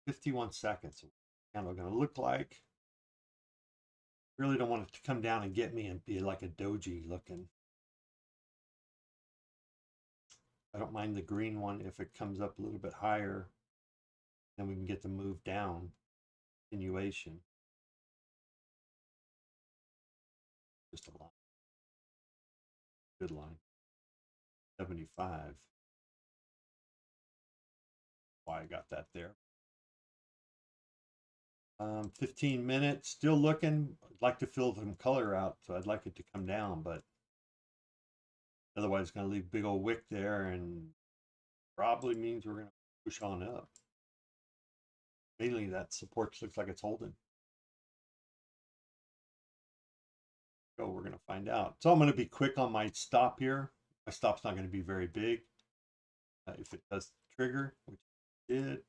$51. Kind of going to look like. Really don't want it to come down and get me and be like a doji looking. I don't mind the green one if it comes up a little bit higher. Then we can get the move down, continuation. Just a line. Good line. 75. Why I got that there. 15 minutes, still looking. I'd like to fill some color out, so I'd like it to come down, but otherwise it's going to leave a big old wick there and probably means we're going to push on up. Mainly that support looks like it's holding. So we're going to find out. So I'm going to be quick on my stop here. My stop's not going to be very big. If it does trigger, which it did.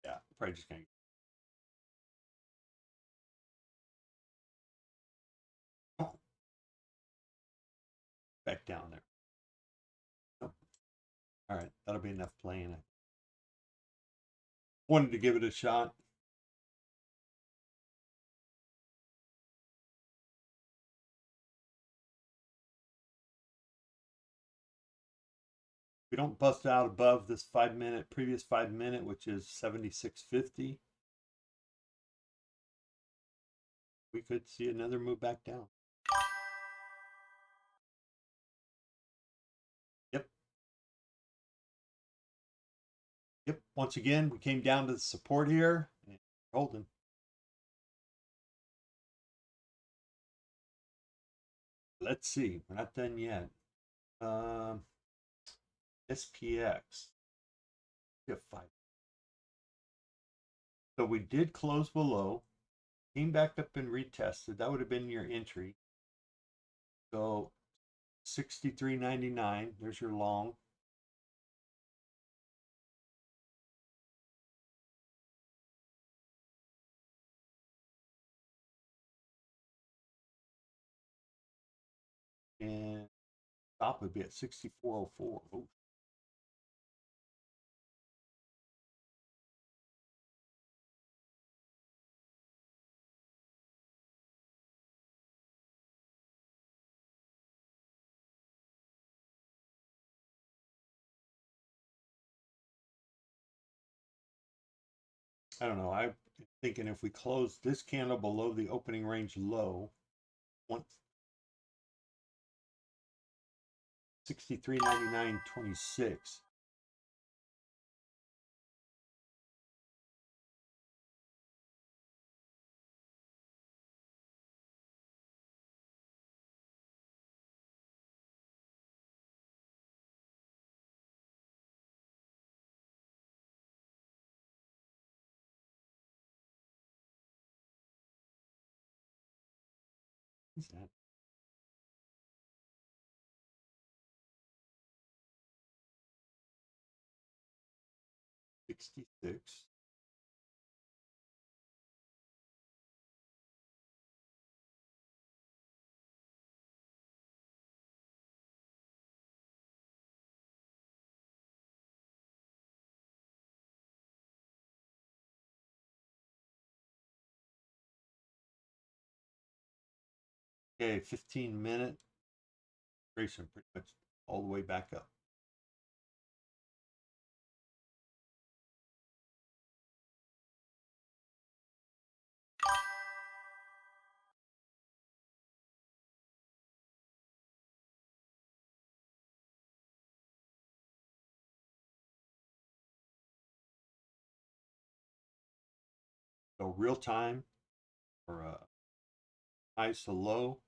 Yeah, probably just going to back down there. Oh. All right, that'll be enough playing it. Wanted to give it a shot. We don't bust out above this previous 5 minute, which is 76.50. We could see another move back down. Yep. Yep. Once again, we came down to the support here and holding. Let's see. We're not done yet. SPX. We have 5. So we did close below, came back up and retested. That would have been your entry. So 63.99. There's your long. And stop would be at 64.04. Oh. I don't know. I'm thinking if we close this candle below the opening range low, 63.99.26. What's that? $66. Okay, 15-minute duration, pretty much all the way back up. So real time or high to low.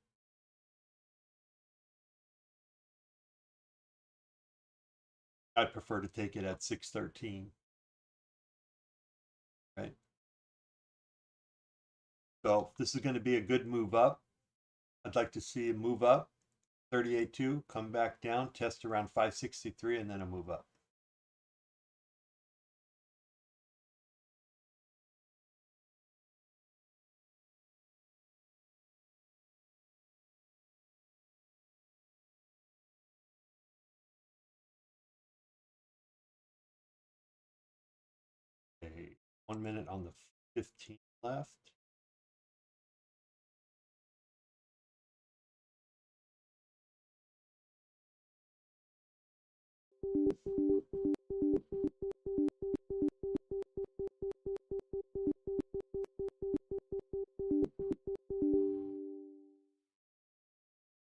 I'd prefer to take it at 613. Right. So if this is going to be a good move up, I'd like to see a move up 38.2, come back down, test around 563, and then a move up. Okay, 1 minute on the 15th. left.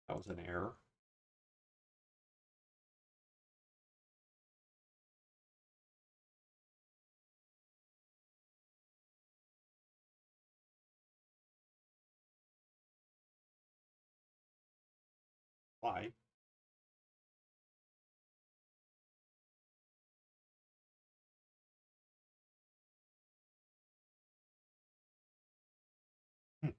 That was an error. Why? Hmm.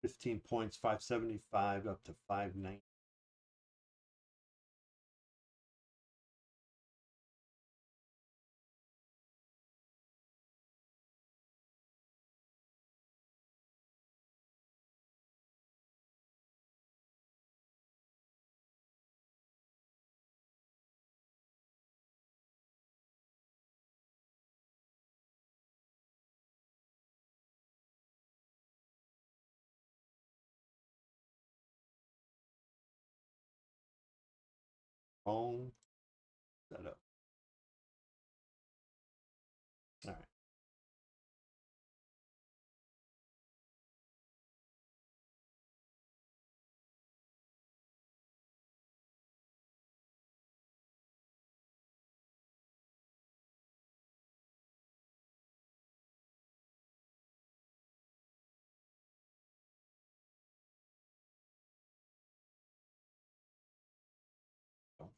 $15 points, 575 up to 590. Phone setup. All right. So,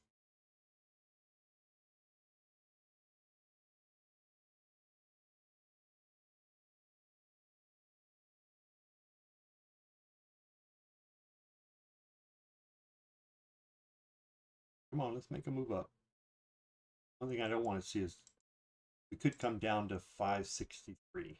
come on, let's make a move up. One thing I don't want to see is we could come down to 563.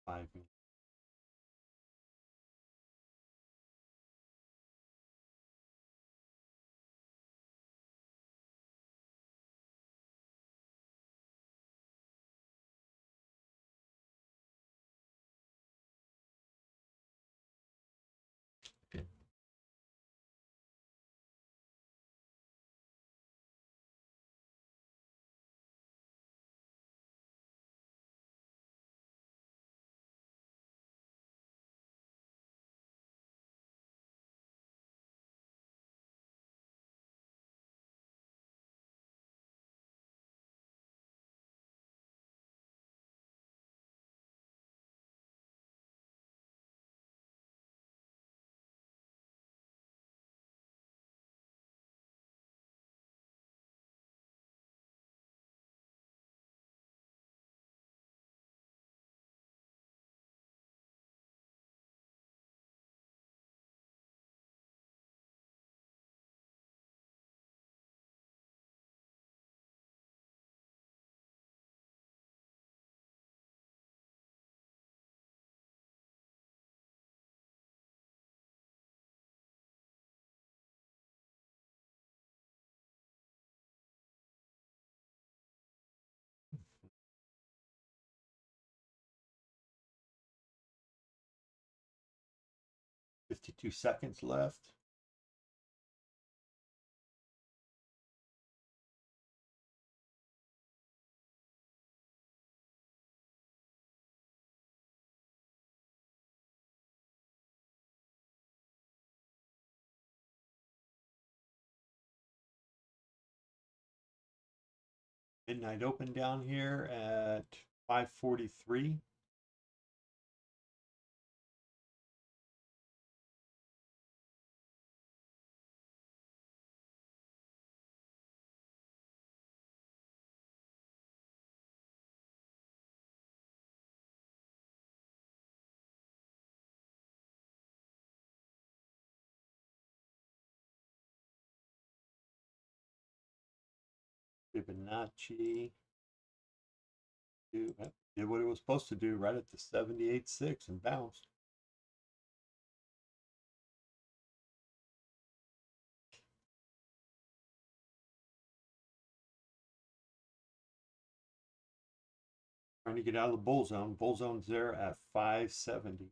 Five. 52 seconds left. Midnight open down here at 543. Fibonacci did what it was supposed to do right at the 78.6 and bounced. Trying to get out of the bull zone. Bull zone's there at 570.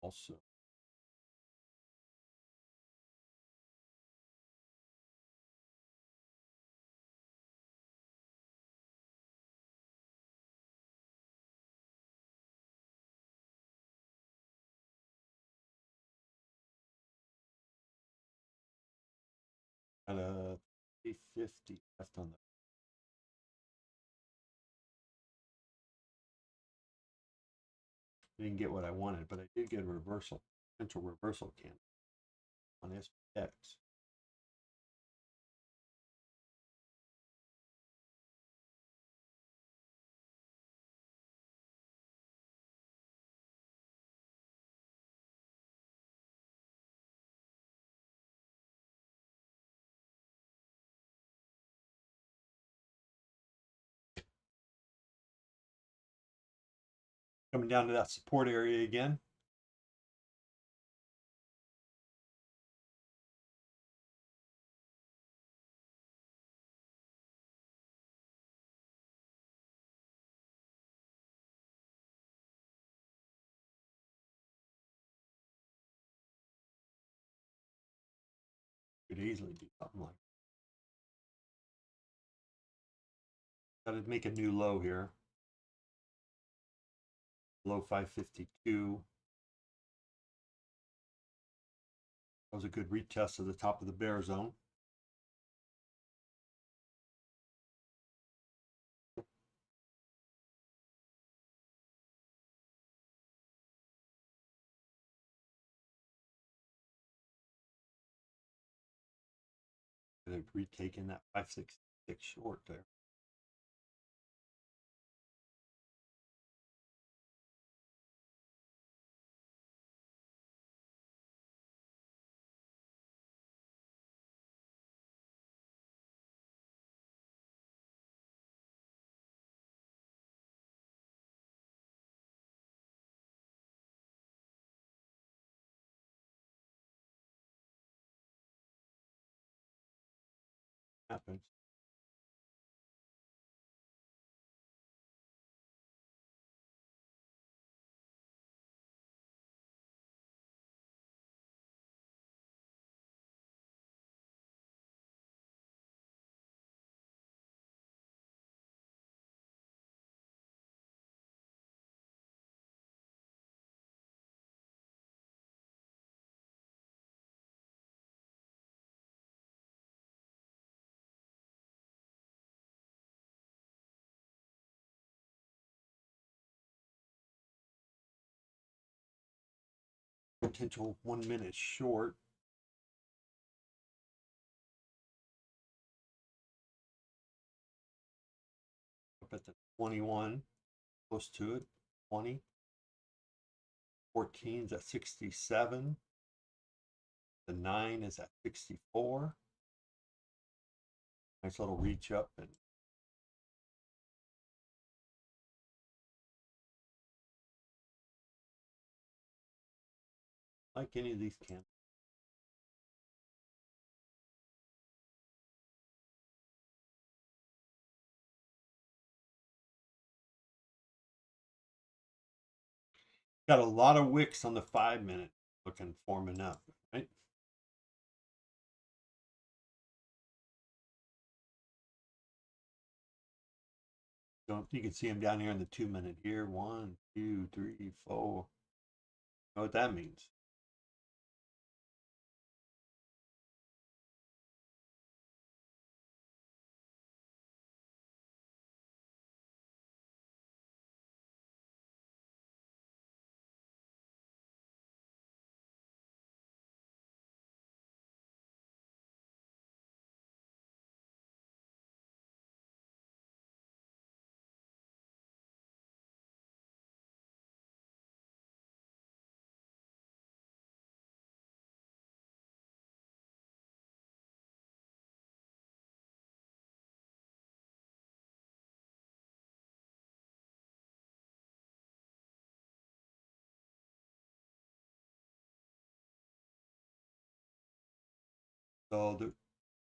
Also, got a 350 left on the. Didn't get what I wanted, but I did get a reversal, potential reversal candle on SPX. Coming down to that support area again. Could easily do something like that. Got to make a new low here. Low 552. That was a good retest of the top of the bear zone. They've retaken that 566 short there. Happens. Potential 1 minute short. Up at the 21, close to it. 20. 14 is at 67. The 9 is at 64. Nice little reach up and like any of these candles. Got a lot of wicks on the 5 minute looking forming up, right? So you can see them down here in the 2 minute here. 1, 2, 3, 4. Know what that means? So the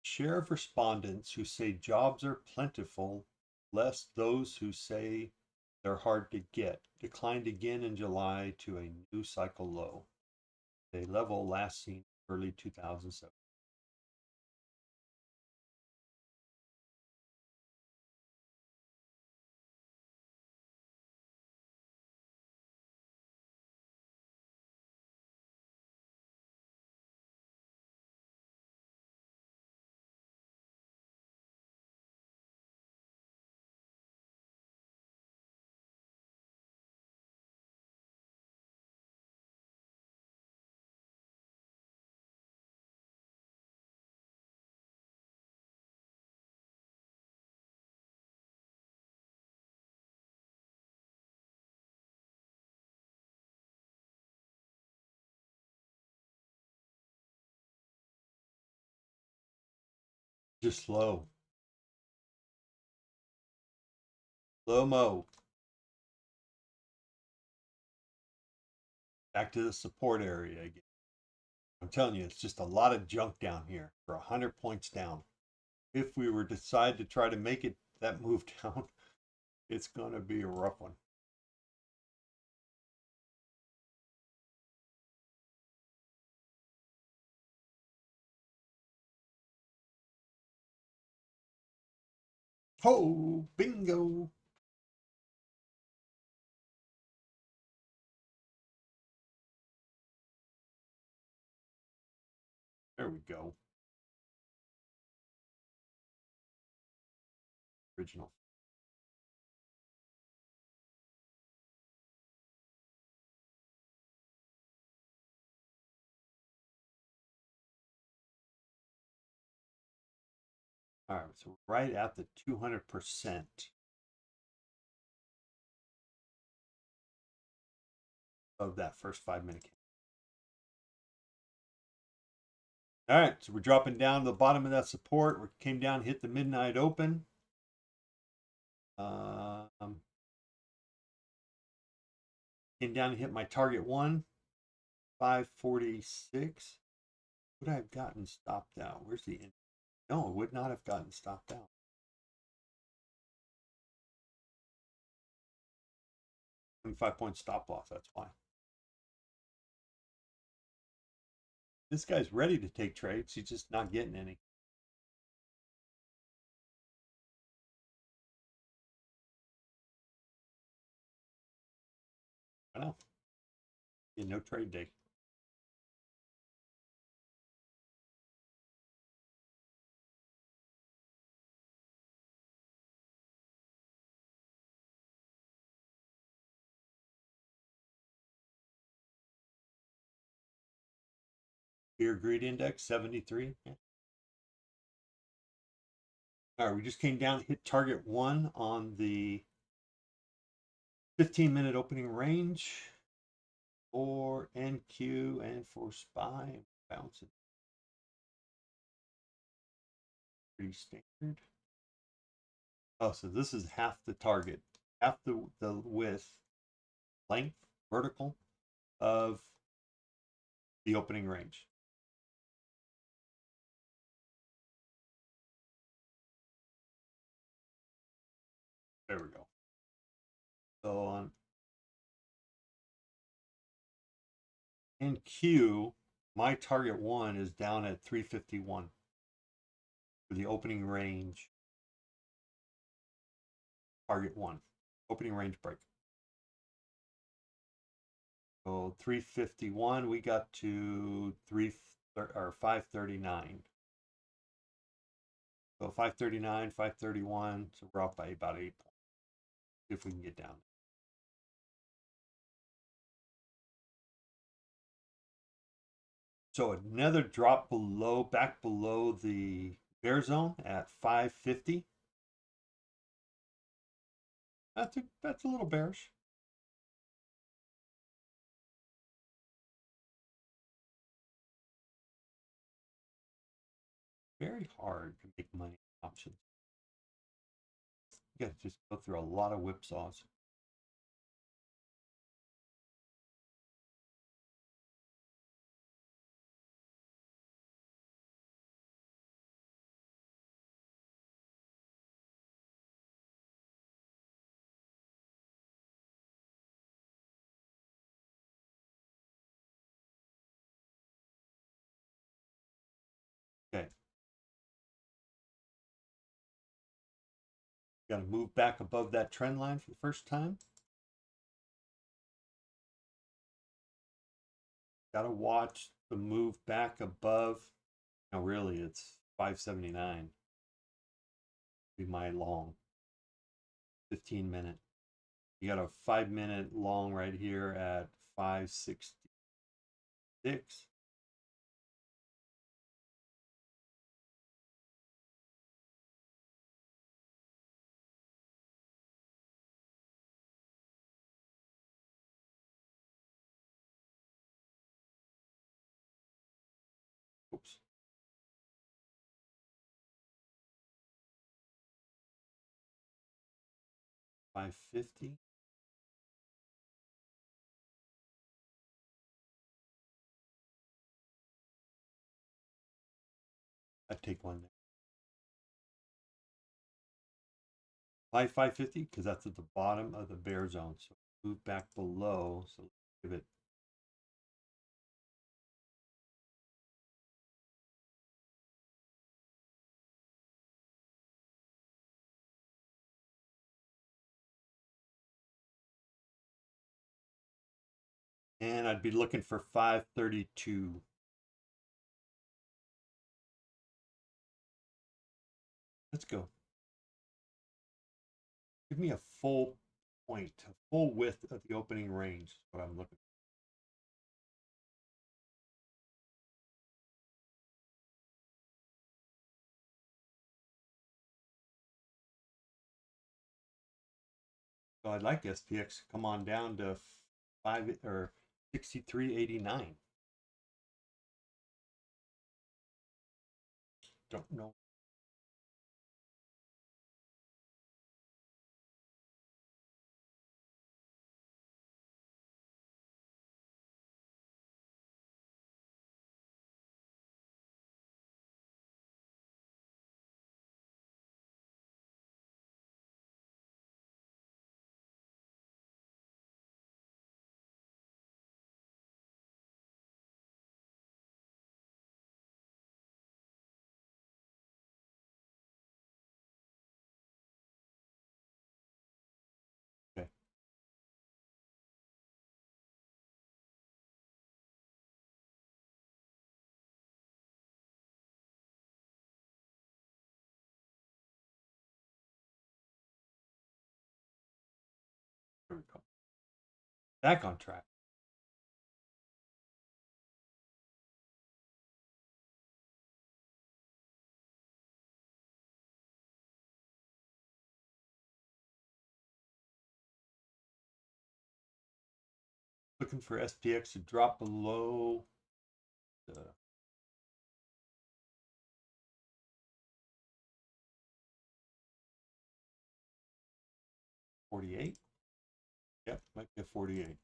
share of respondents who say jobs are plentiful, less those who say they're hard to get, declined again in July to a new cycle low, a level last seen early 2007. Just slow. Slow mo. Back to the support area again. I'm telling you, it's just a lot of junk down here for 100 points down. If we were to decide to try to make it that move down, it's going to be a rough one. Oh, bingo. There we go. Original. All right, so right at the 200% of that first 5 minute candle. All right, so we're dropping down to the bottom of that support. We came down, hit the midnight open. Came down and hit my target one, 546. Would I have gotten stopped out? Where's the end? No, it would not have gotten stopped out. 25-point stop loss, that's why. This guy's ready to take trades. He's just not getting any. I know. Yeah, no trade day. Fear greed index 73. Yeah. All right, we just came down, hit target one on the 15-minute opening range for NQ and for SPY. Bouncing. Pretty standard. Oh, so this is half the target, half the width, length, vertical of the opening range. There we go. So on NQ, my target one is down at 351 for the opening range. target 1, opening range break. So 351, we got to 539. So 539, 531, so we're off by about 8 points. See if we can get down. So another drop below, back below the bear zone at 550. That's a little bearish. Very hard to make money options. You got to just go through a lot of whipsaws. Okay. Got to move back above that trend line for the first time. Got to watch the move back above. Now, really, it's 579. Be my long 15-minute. You got a 5-minute long right here at 566. Oops. $550. I'd take one there. Why 550? Because that's at the bottom of the bear zone. So move back below. So let's give it. And I'd be looking for 532. Let's go. Give me a full point, a full width of the opening range is what I'm looking for. So I'd like SPX to come on down to 63.89. Don't know. Okay. There we go. Back on track. Looking for SPX to drop below the 48. Yep, might be a 48.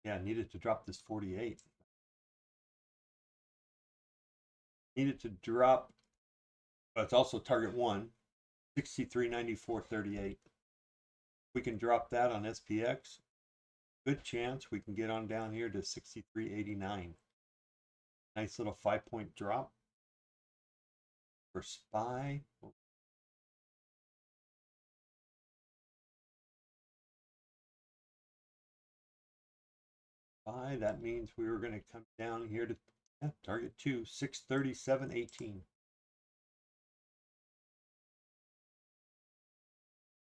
Yeah, needed to drop this 48. Needed to drop, but it's also target 1. 63.94.38. We can drop that on SPX. Good chance we can get on down here to 63.89. Nice little 5-point drop for SPY. SPY, that means we were going to come down here to target 2, 637.18.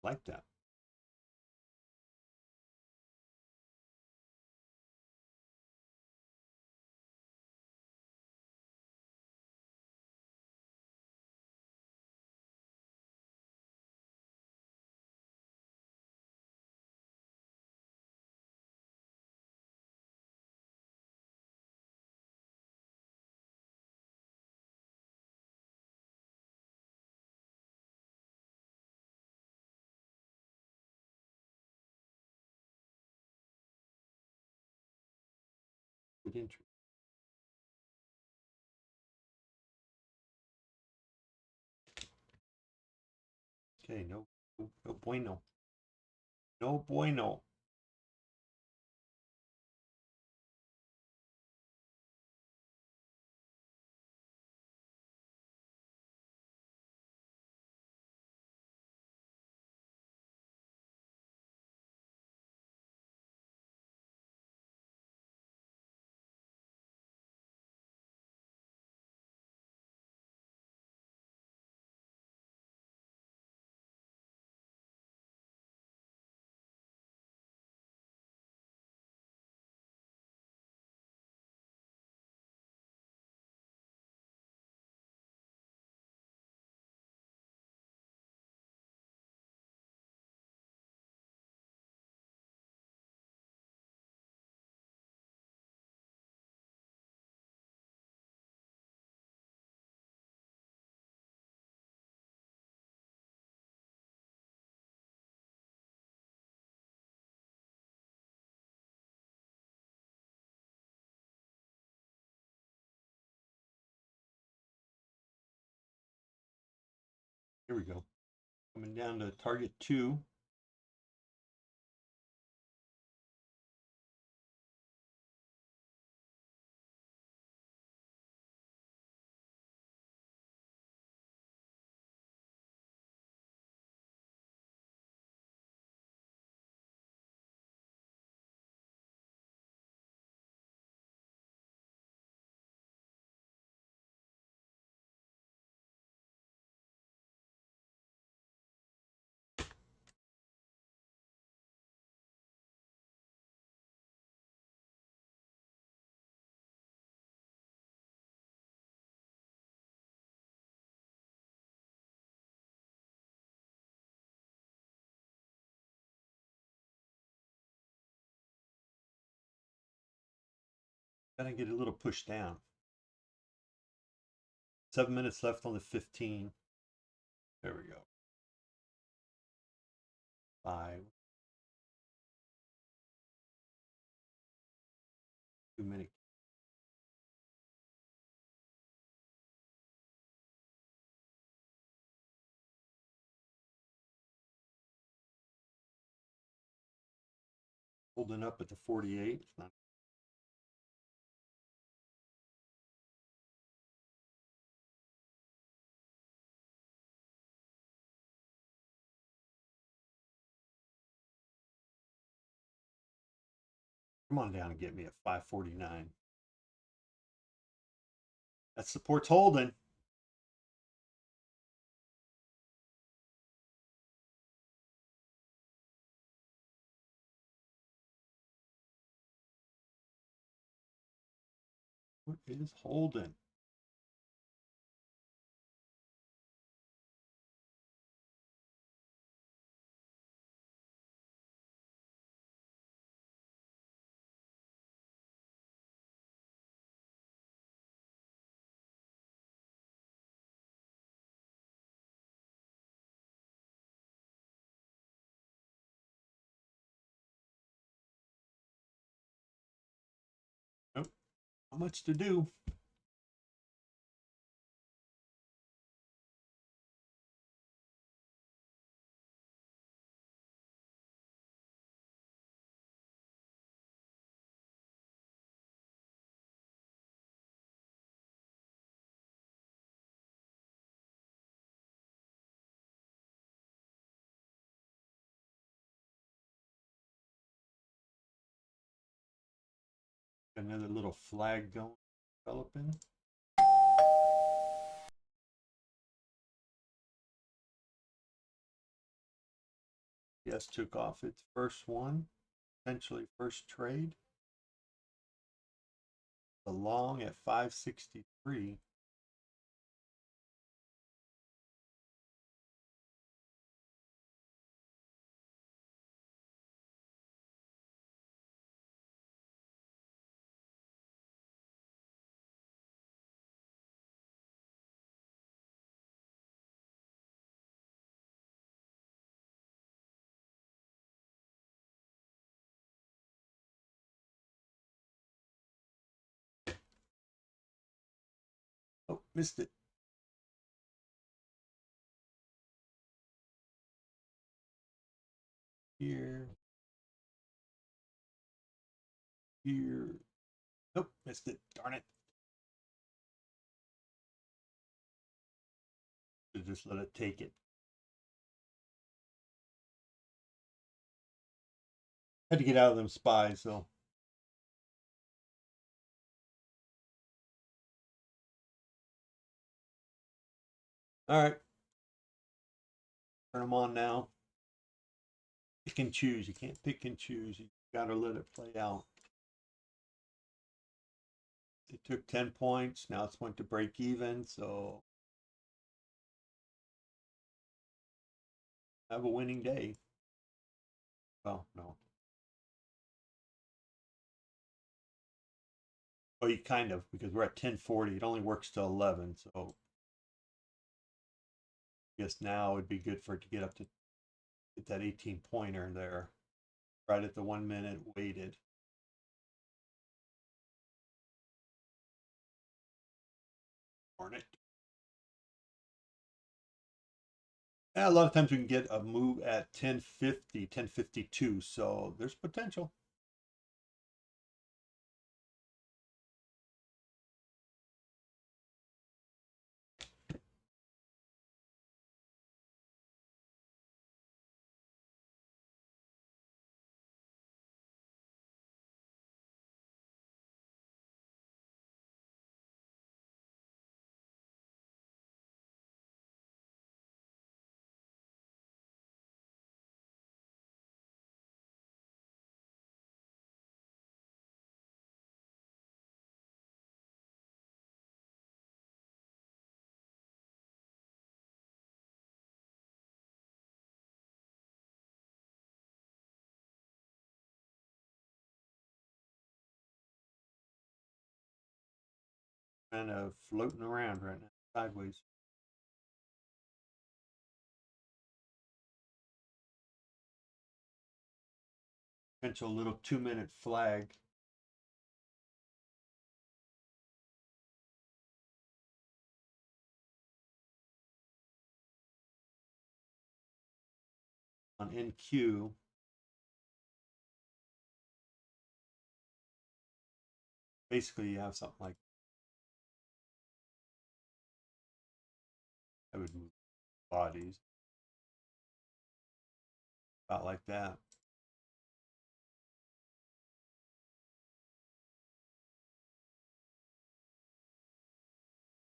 Like that. Good entry. Okay, no bueno. No bueno. Here we go. Coming down to target 2. Gonna get a little push down. 7 minutes left on the 15. There we go. 5. 2 minute. Holding up at the 48. Come on down and get me at 549. That support's holding. What is holding? Nope. Not much to do. Another little flag going, developing. Yes, took off its first one, essentially first trade. The long at 563. Oh, missed it. Here. Here. Nope, missed it. Darn it. Should just let it take it. Had to get out of them spies, so. All right. Turn them on now. Pick and choose. You can't pick and choose. You gotta let it play out. It took 10 points. Now it's went to break even, so have a winning day. Well, no. Oh, you kind of, because we're at 1040. It only works till 11, so I guess now would be good for it to get up to get that 18 pointer there. Right at the 1 minute waited. Darn it. And a lot of times we can get a move at 1050, 1052, so there's potential. Kind of floating around right now, sideways. Potential little 2-minute flag. On NQ. Basically, you have something like I would move bodies about like that.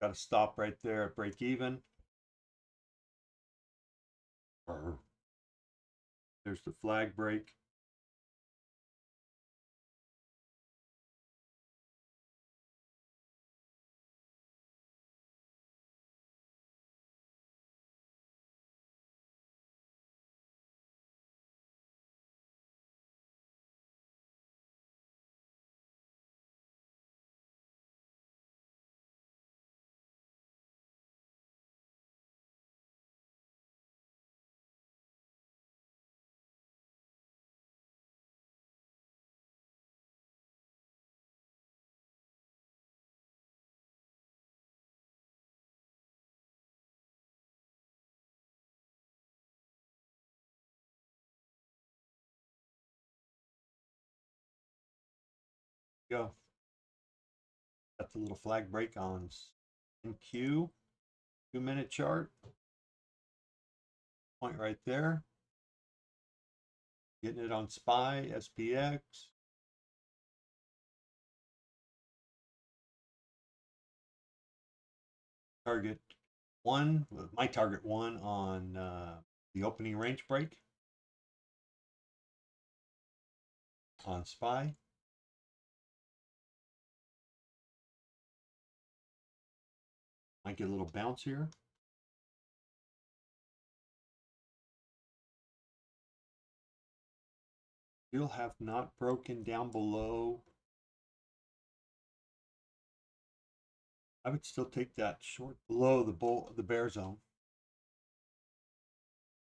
Got to stop right there at break even. There's the flag break. Go. Got the little flag break on NQ. 2-minute chart. Point right there. Getting it on SPY, SPX. target one, my target one on the opening range break on SPY. Might get a little bounce here. Still have not broken down below. I would still take that short below the bear zone.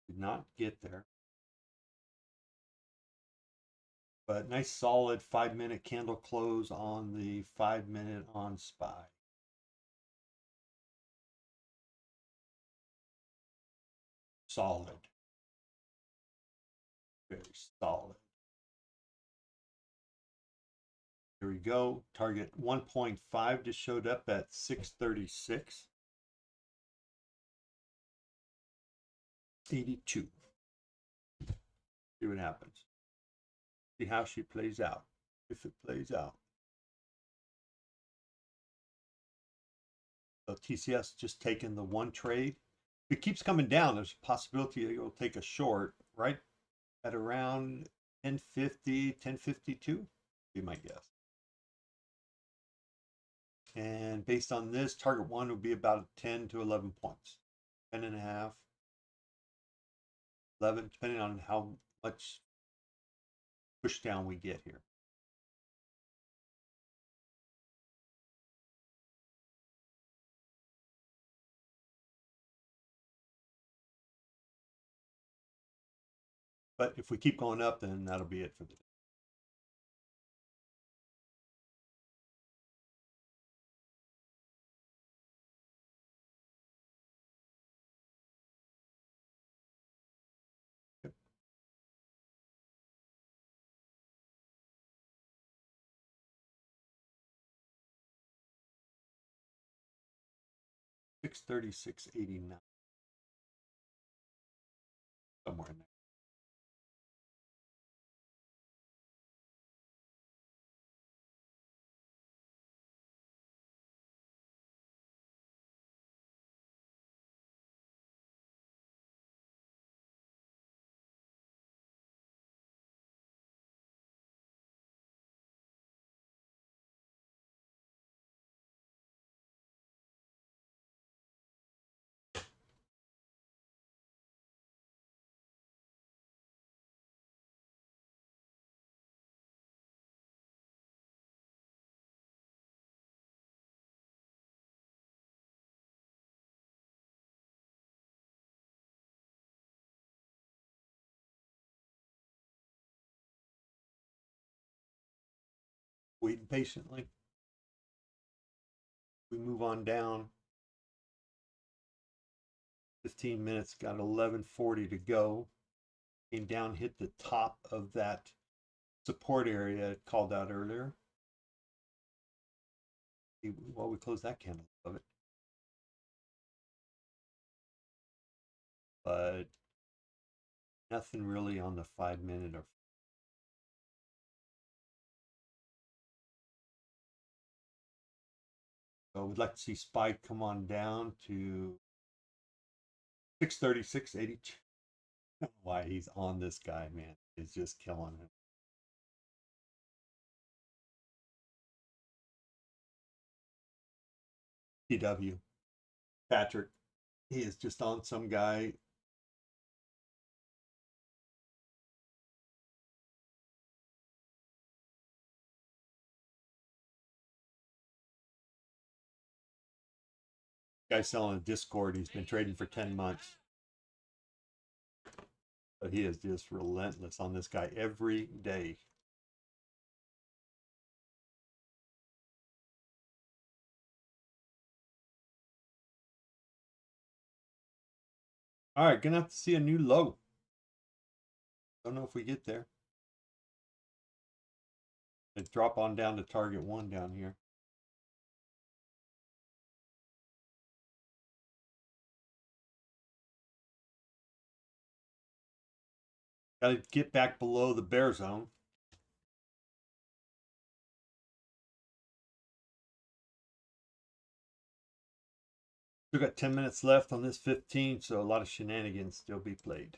Did not get there. But nice solid 5-minute candle close on the 5-minute on SPY. Solid. Very solid. Here we go. Target 1.5 just showed up at 636. 82. See what happens. See how she plays out. If it plays out. So TCS just taking the one trade. If it keeps coming down, there's a possibility it will take a short right at around 1050, 1052, be my guess. And based on this, target one would be about 10 to 11 points. 10 and a half, 11, depending on how much push down we get here. But if we keep going up, then that'll be it for the day. Yep. 636.89. Somewhere in there. Waiting patiently. We move on down. 15 minutes, got 11:40 to go. Came down, hit the top of that support area I called out earlier. Well, we closed that candle above it. But nothing really on the 5-minute or so we'd like to see SPY come on down to 636.82. I don't know why he's on this guy, man. He's just killing him. TW. Patrick. He is just on some guy. Guy's selling a Discord. He's been trading for 10 months. But he is just relentless on this guy every day. All right, gonna have to see a new low. Don't know if we get there. It drop on down to target one down here. Got to get back below the bear zone. Still got 10 minutes left on this 15, so a lot of shenanigans still be played.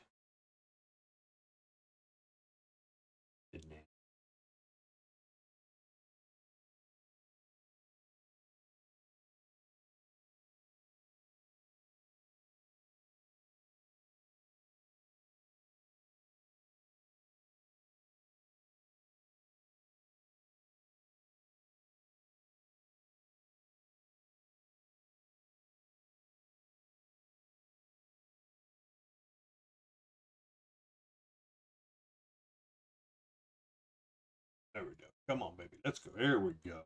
There we go. Come on, baby. Let's go. There we go.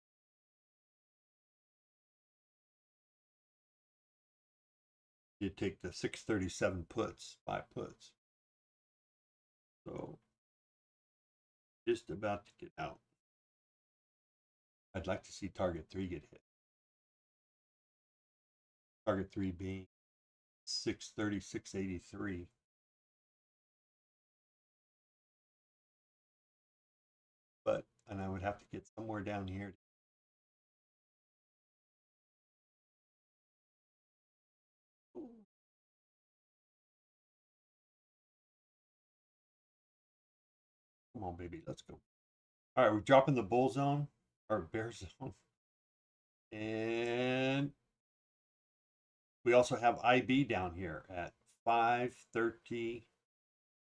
You take the 637 puts, 5 puts. So just about to get out. I'd like to see target 3 get hit. Target 3 being 630, 683. But, and I would have to get somewhere down here. Come on, baby. Let's go. All right, we're dropping the bull zone or bear zone. And we also have IB down here at 530. Is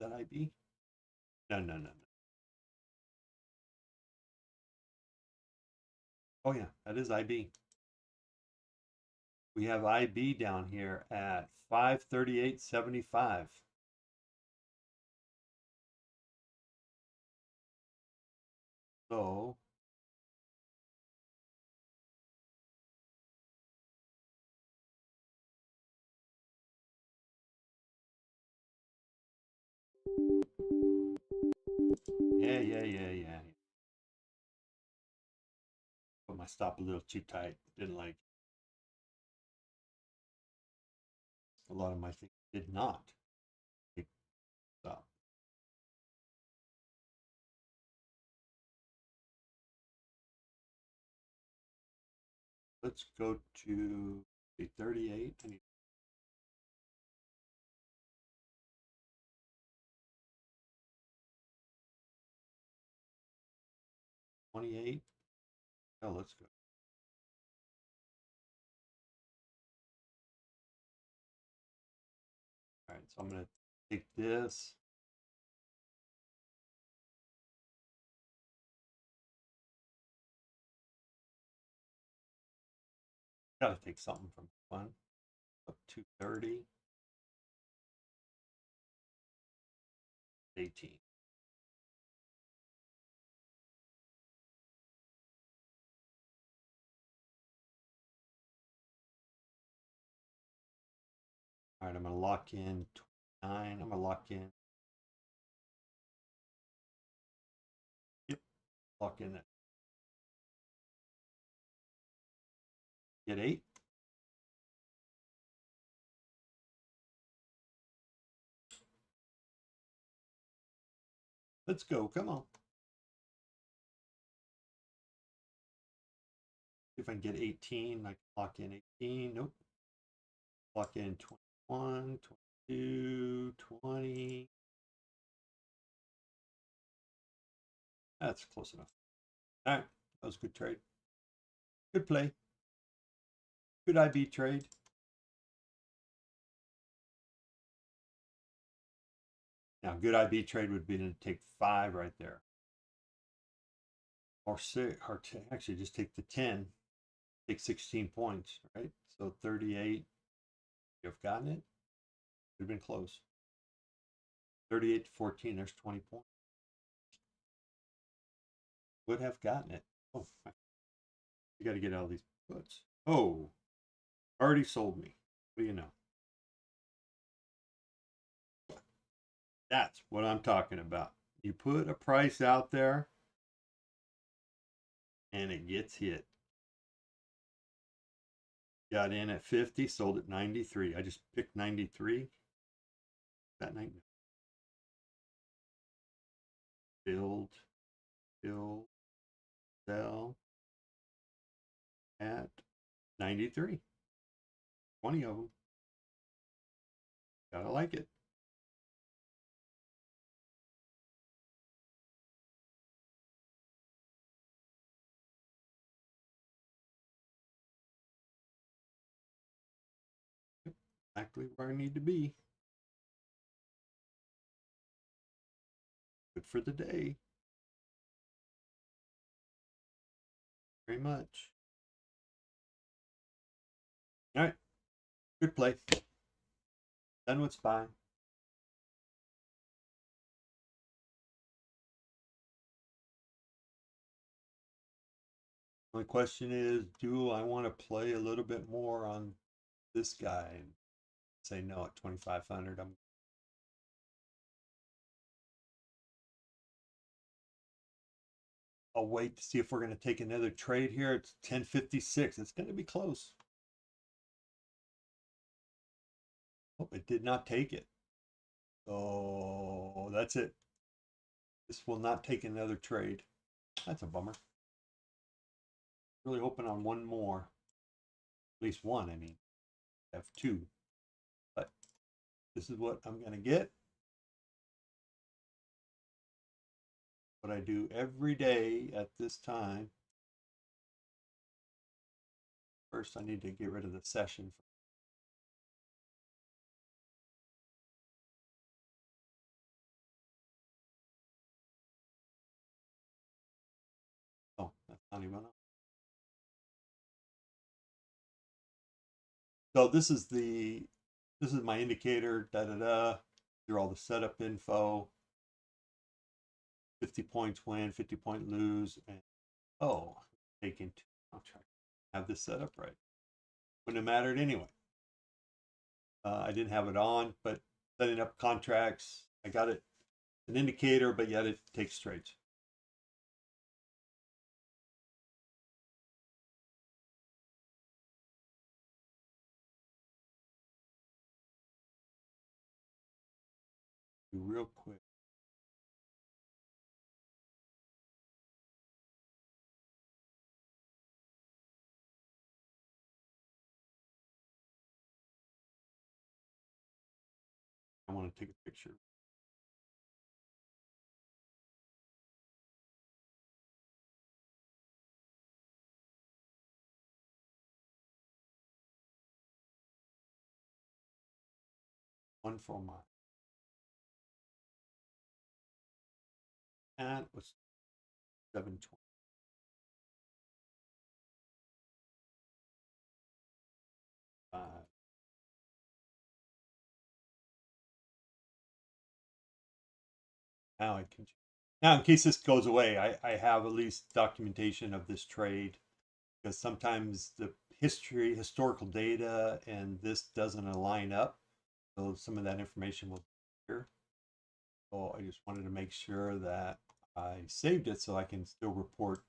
that IB? No. Oh, yeah, that is IB. We have IB down here at 538.75. So yeah. Put my stop a little too tight. Didn't like a lot of my things did not stop. Let's go to 38. I need 28. Oh, let's go. All right, so I'm going to take this. Got to take something from one up to 30. 18. All right, I'm going to lock in 29. I'm going to lock in. Yep, lock in that. Get 8. Let's go. Come on. If I can get 18, I can lock in 18. Nope. Lock in 21, 22, 20. That's close enough. All right. That was a good trade. Good play. Good IB trade. Now, good IB trade would be to take 5 right there. Or 6, or actually just take the 10. Take 16 points, right? So 38. You've gotten it. Would have been close. 38 to 14. There's 20 points. Would have gotten it. Oh, you got to get out of these puts. Oh, already sold me. What do you know? That's what I'm talking about. You put a price out there and it gets hit. Got in at 50, sold at 93. I just picked 93. That night. Build, sell at 93. 20 of them. Gotta like it. Exactly where I need to be. Good for the day. Very much. All right. Good play. Done with SPY. My question is, do I want to play a little bit more on this guy? And say no at 2,500. I'll wait to see if we're going to take another trade here. It's 10:56. It's going to be close. Oh, it did not take it. Oh, that's it. This will not take another trade. That's a bummer. Really hoping on one more. At least one, I mean. I have two. But this is what I'm going to get. What I do every day at this time. First, I need to get rid of the session. Oh, that's not even up. So this is my indicator, da-da-da. These are all the setup info. 50 points win, 50 point lose, and oh, taking two. I'll try to have this set up right. Wouldn't have mattered anyway. I didn't have it on, but setting up contracts, I got it an indicator, but yet it takes trades. Real quick. I want to take a picture. One for mine. And it was 720. Now I can. Now, in case this goes away, I have at least documentation of this trade, because sometimes the historical data and this doesn't align up. So some of that information will be here. So I just wanted to make sure that I saved it so I can still report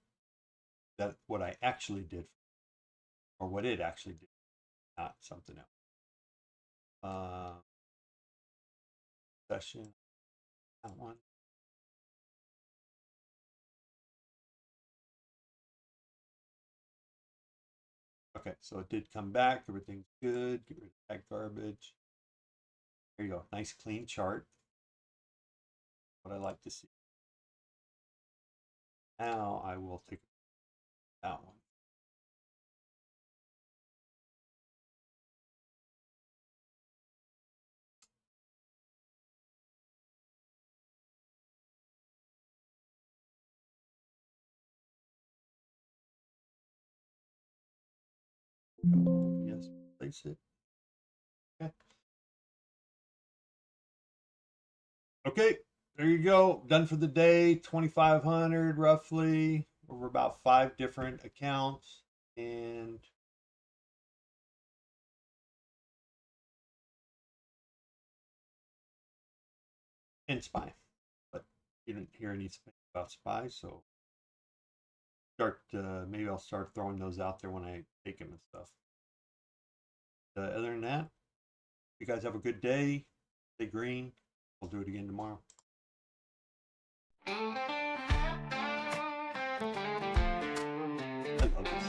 that what I actually did, or what it actually did, not something else. Session, that one. Okay, so it did come back. Everything's good. Get rid of that garbage. There you go. Nice clean chart. What I like to see. Now I will take that one. Yes, place it. Okay. Okay, there you go. Done for the day. 2,500 roughly over about 5 different accounts, and SPY. But you didn't hear anything about SPY, so maybe I'll start throwing those out there when I take them and stuff. Other than that, you guys have a good day. Stay green. I'll do it again tomorrow. I love this.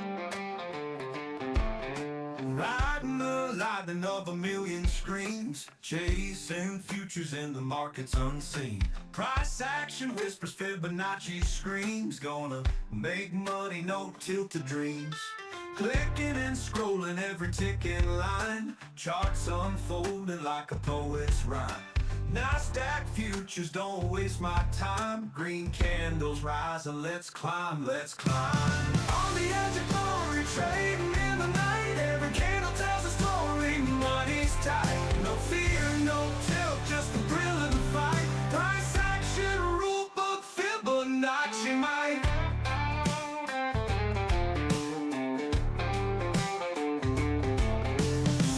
Riding the lightning of a million screens, chasing futures in the markets unseen. Price action whispers, Fibonacci screams, gonna make money, no tilted dreams. Clicking and scrolling every ticking line, charts unfolding like a poet's rhyme. NASDAQ futures, don't waste my time. Green candles rise and let's climb, let's climb. On the edge of glory, trading in the night. Every candle tells a story, money's tight. No fear, no tilt, just the thrill of the fight. Price action, rule book, Fibonacci might.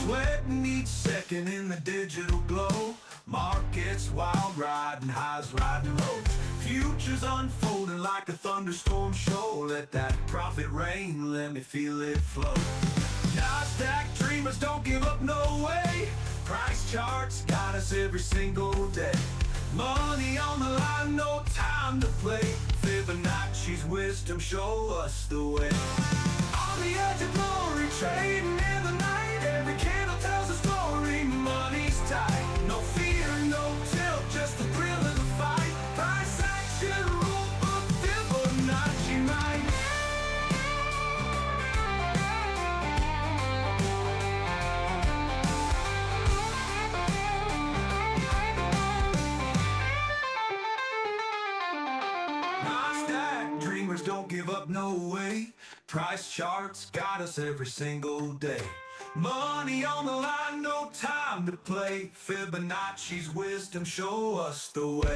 Sweating each second in the digital glow. Markets wild, riding highs, riding lows. Futures unfolding like a thunderstorm show. Let that profit rain, let me feel it flow. NASDAQ dreamers don't give up, no way. Price charts got us every single day. Money on the line, no time to play. Fibonacci's wisdom show us the way. On the edge of glory, trading in the night. Every candle tells a story, money's tight. No fear, no tilt, just the thrill of the fight. Price action, rule book, Fibonacci might. NASDAQ dreamers don't give up, no way. Price charts got us every single day. Money on the line, no time to play. Fibonacci's wisdom show us the way.